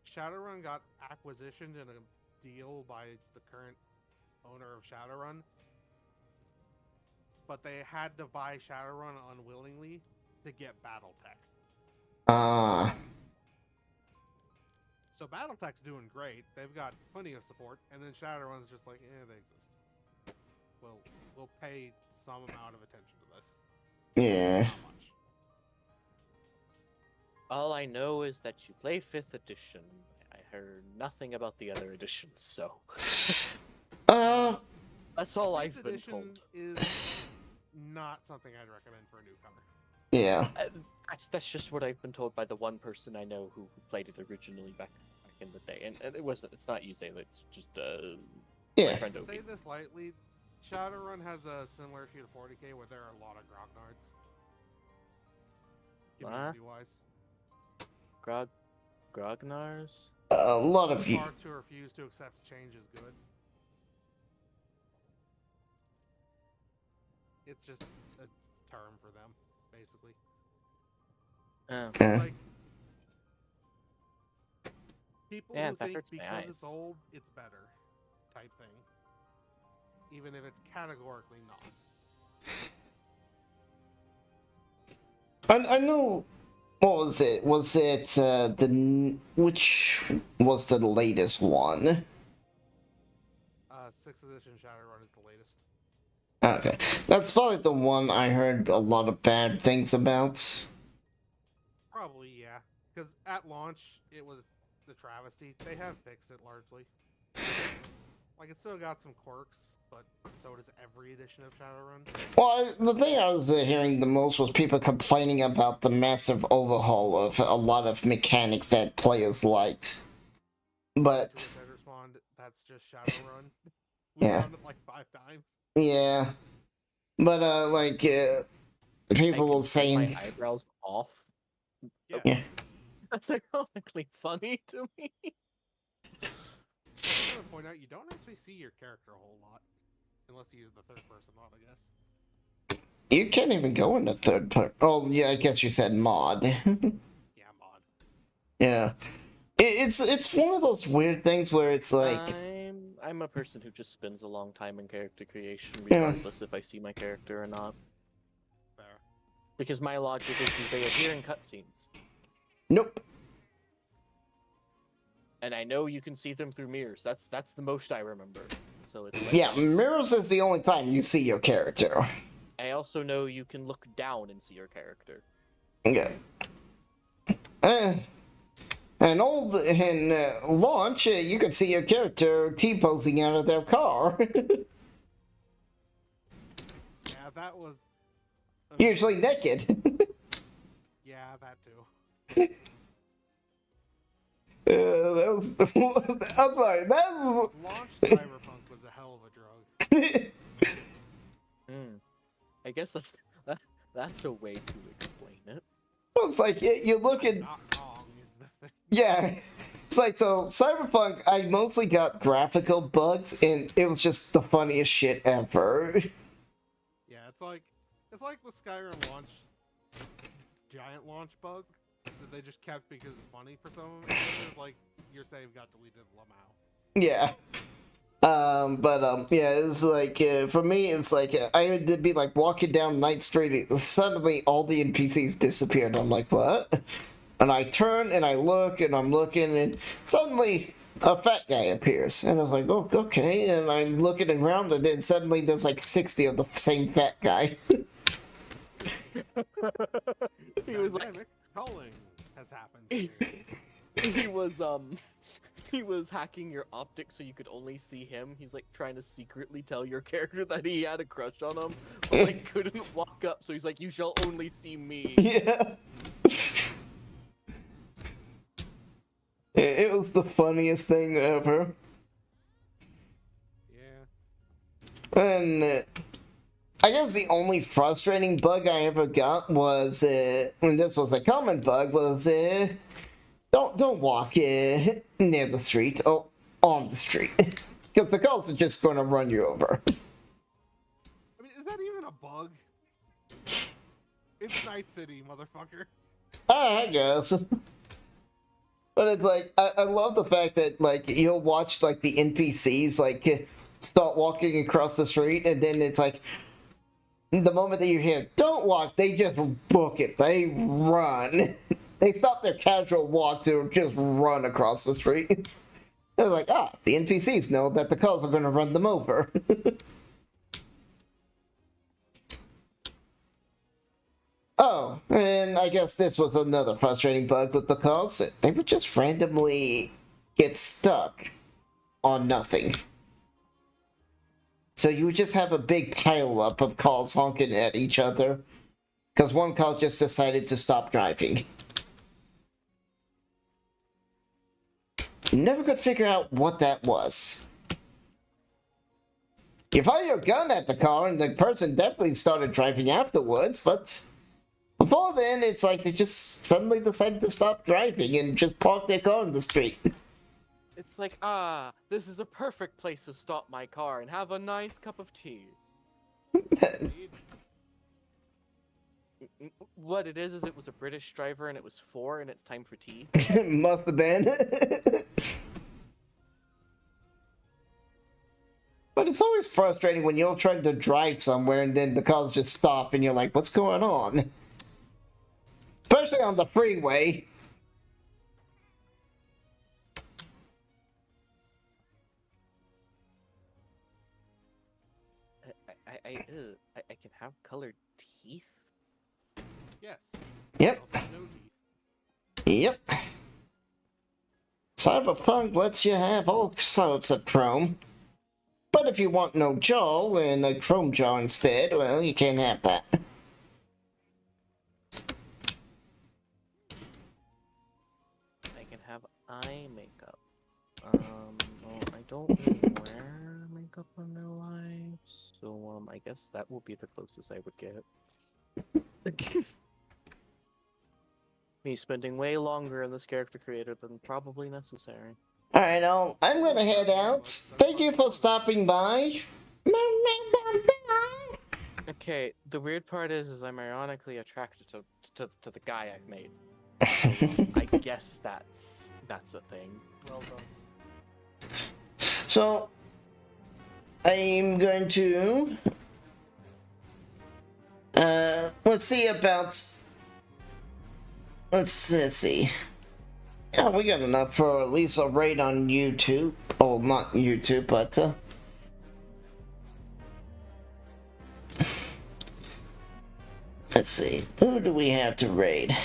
Shadowrun got acquisitioned in a deal by the current owner of Shadowrun. But they had to buy Shadowrun unwillingly to get BattleTech. So BattleTech's doing great. They've got plenty of support, and then Shadowrun's just like, they exist. We'll pay some amount of attention to this. Yeah. Not much. all I know is that you play 5th edition. I heard nothing about the other editions, so that's all I've been Edition told. is not something I'd recommend for a newcomer. Yeah. That's just what I've been told by the one person I know who played it originally back in the day, and it's not you, Zayla, it's just my Yeah. friend To Obi. say this lightly, Shadowrun has a similar issue to 40k where there are a lot of grognards. Community-wise. Grognars? A lot of you. Parts who refuse to accept change is good. It's just a term for them, basically. Oh. Like, people Yeah, who that think hurts my because it's eyes. old, it's better, type thing. Even if it's categorically not. I know. What was it? Was it which was the latest one? 6th edition Shadowrun is the latest. Okay, that's probably the one I heard a lot of bad things about. Probably, yeah. Because at launch, it was the travesty. They have fixed it largely. Like, it's still got some quirks, but so does every edition of Shadowrun. Well, the thing I was hearing the most was people complaining about the massive overhaul of a lot of mechanics that players liked. But To which I respond, that's just Shadowrun. We've Yeah. done it like 5 times. yeah, but people will I can say, take my eyebrows off. Yeah. Yeah. That's ironically funny to me. I'm gonna point out, you don't actually see your character a whole lot. Unless you use the third person mod, I guess. you can't even go into third part. Oh, yeah, I guess you said mod. Yeah, mod. Yeah. It's one of those weird things where it's like, I'm a person who just spends a long time in character creation, Yeah. regardless if I see my character or not. Fair. Because my logic is, do they appear in cutscenes? nope. And I know you can see them through mirrors. That's the most I remember. So it's like, Yeah, mirrors is the only time you see your character. I also know you can look down and see your character. Yeah. And old in launch, you could see your character T-posing out of their car. Yeah, that was. Usually naked. Yeah, that too. That was. I'm sorry. That was. Launch Cyberpunk was a hell of a drug. I guess that's a way to explain it. It's like you look at. Not wrong is the thing. Yeah. It's like, so Cyberpunk, I mostly got graphical bugs, and it was just the funniest shit ever. Yeah, it's like the Skyrim launch, giant launch bug that they just kept because it's funny for some of it. It's like your save got deleted somehow. Yeah. Yeah, it's like, for me, it's like, I would be like walking down Night Street, and suddenly all the NPCs disappeared. I'm like, what? And I turn and I look and I'm looking, and suddenly a fat guy appears. And I was like, oh, okay. And I'm looking around, and then suddenly there's like 60 of the same fat guy. He was like, Dynamic culling has happened. To me. he was hacking your optics so you could only see him. He's like trying to secretly tell your character that he had a crush on him, but like couldn't walk up. So he's like, you shall only see me. Yeah. It was the funniest thing ever. Yeah. And I guess the only frustrating bug I ever got was, and this was a common bug, was don't walk near the street, or on the street, because the cops are just going to run you over. I mean, is that even a bug? It's Night City, motherfucker. I guess. But it's like, I love the fact that, like, you'll watch, like, the NPCs, like, start walking across the street, and then it's like, the moment that you hear, don't walk, they just book it. They run. They stop their casual walk to just run across the street. It was like, the NPCs know that the cars are going to run them over. Oh, and I guess this was another frustrating bug with the cars. They would just randomly get stuck on nothing. So you would just have a big pileup of cars honking at each other because one car just decided to stop driving. Never could figure out what that was. You fire your gun at the car and the person definitely started driving afterwards, but before then, it's like they just suddenly decided to stop driving and just park their car in the street. It's like, this is a perfect place to stop my car and have a nice cup of tea. What it is it was a British driver and it was 4 and it's time for tea. Must have been. But it's always frustrating when you're trying to drive somewhere and then the cars just stop and you're like, what's going on? Especially on the freeway. I can have colored teeth? Yes. Yep. Also no teeth. Yep. Cyberpunk lets you have all sorts of chrome. But if you want no jaw and a chrome jaw instead, well, you can't have that. I can have eye makeup. Well, I don't really wear makeup in real life, so I guess that will be the closest I would get. Me spending way longer in this character creator than probably necessary. Alright, I'm gonna head out. Thank you for stopping by. Okay, the weird part is I'm ironically attracted to the guy I've made. I guess that's a thing. Well done. So, I'm going to... let's see about... Let's see. Yeah, we got enough for at least a raid on YouTube. Oh, not YouTube, but let's see. Who do we have to raid?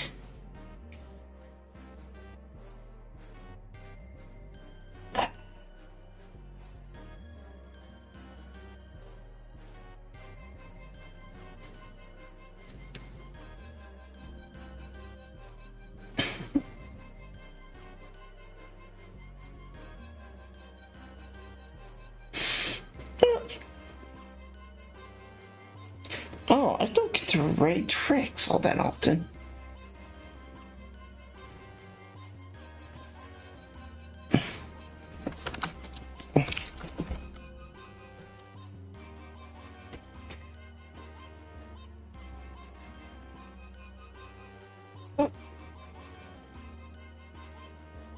Oh, I don't get to raid tricks all that often.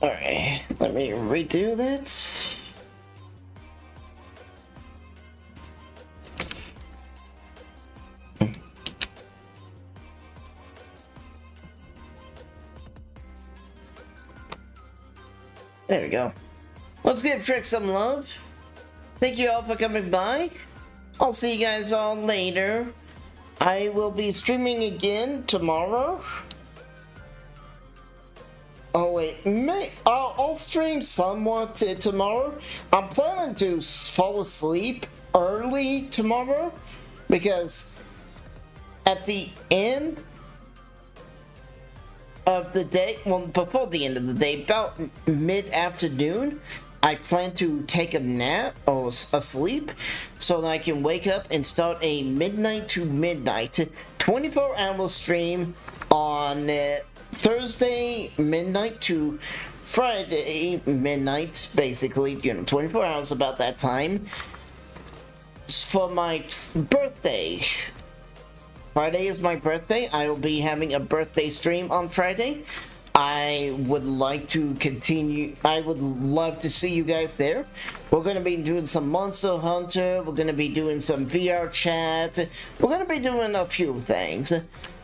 Alright, let me redo that. There we go. Let's give Trick some love. Thank you all for coming by. I'll see you guys all later. I will be streaming again tomorrow. Oh wait, I'll stream somewhat tomorrow. I'm planning to fall asleep early tomorrow because at the end of the day, well, before the end of the day, about mid-afternoon, I plan to take a nap or a sleep so that I can wake up and start a midnight to midnight 24-hour stream on Thursday midnight to Friday midnight, basically, 24 hours about that time, for my birthday. Friday is my birthday. I will be having a birthday stream on Friday. I would like to continue. I would love to see you guys there. We're going to be doing some Monster Hunter. We're going to be doing some VR chat. We're going to be doing a few things.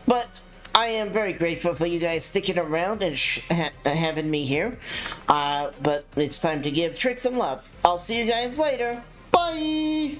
But I am very grateful for you guys sticking around and having me here. But it's time to give Trick some love. I'll see you guys later. Bye!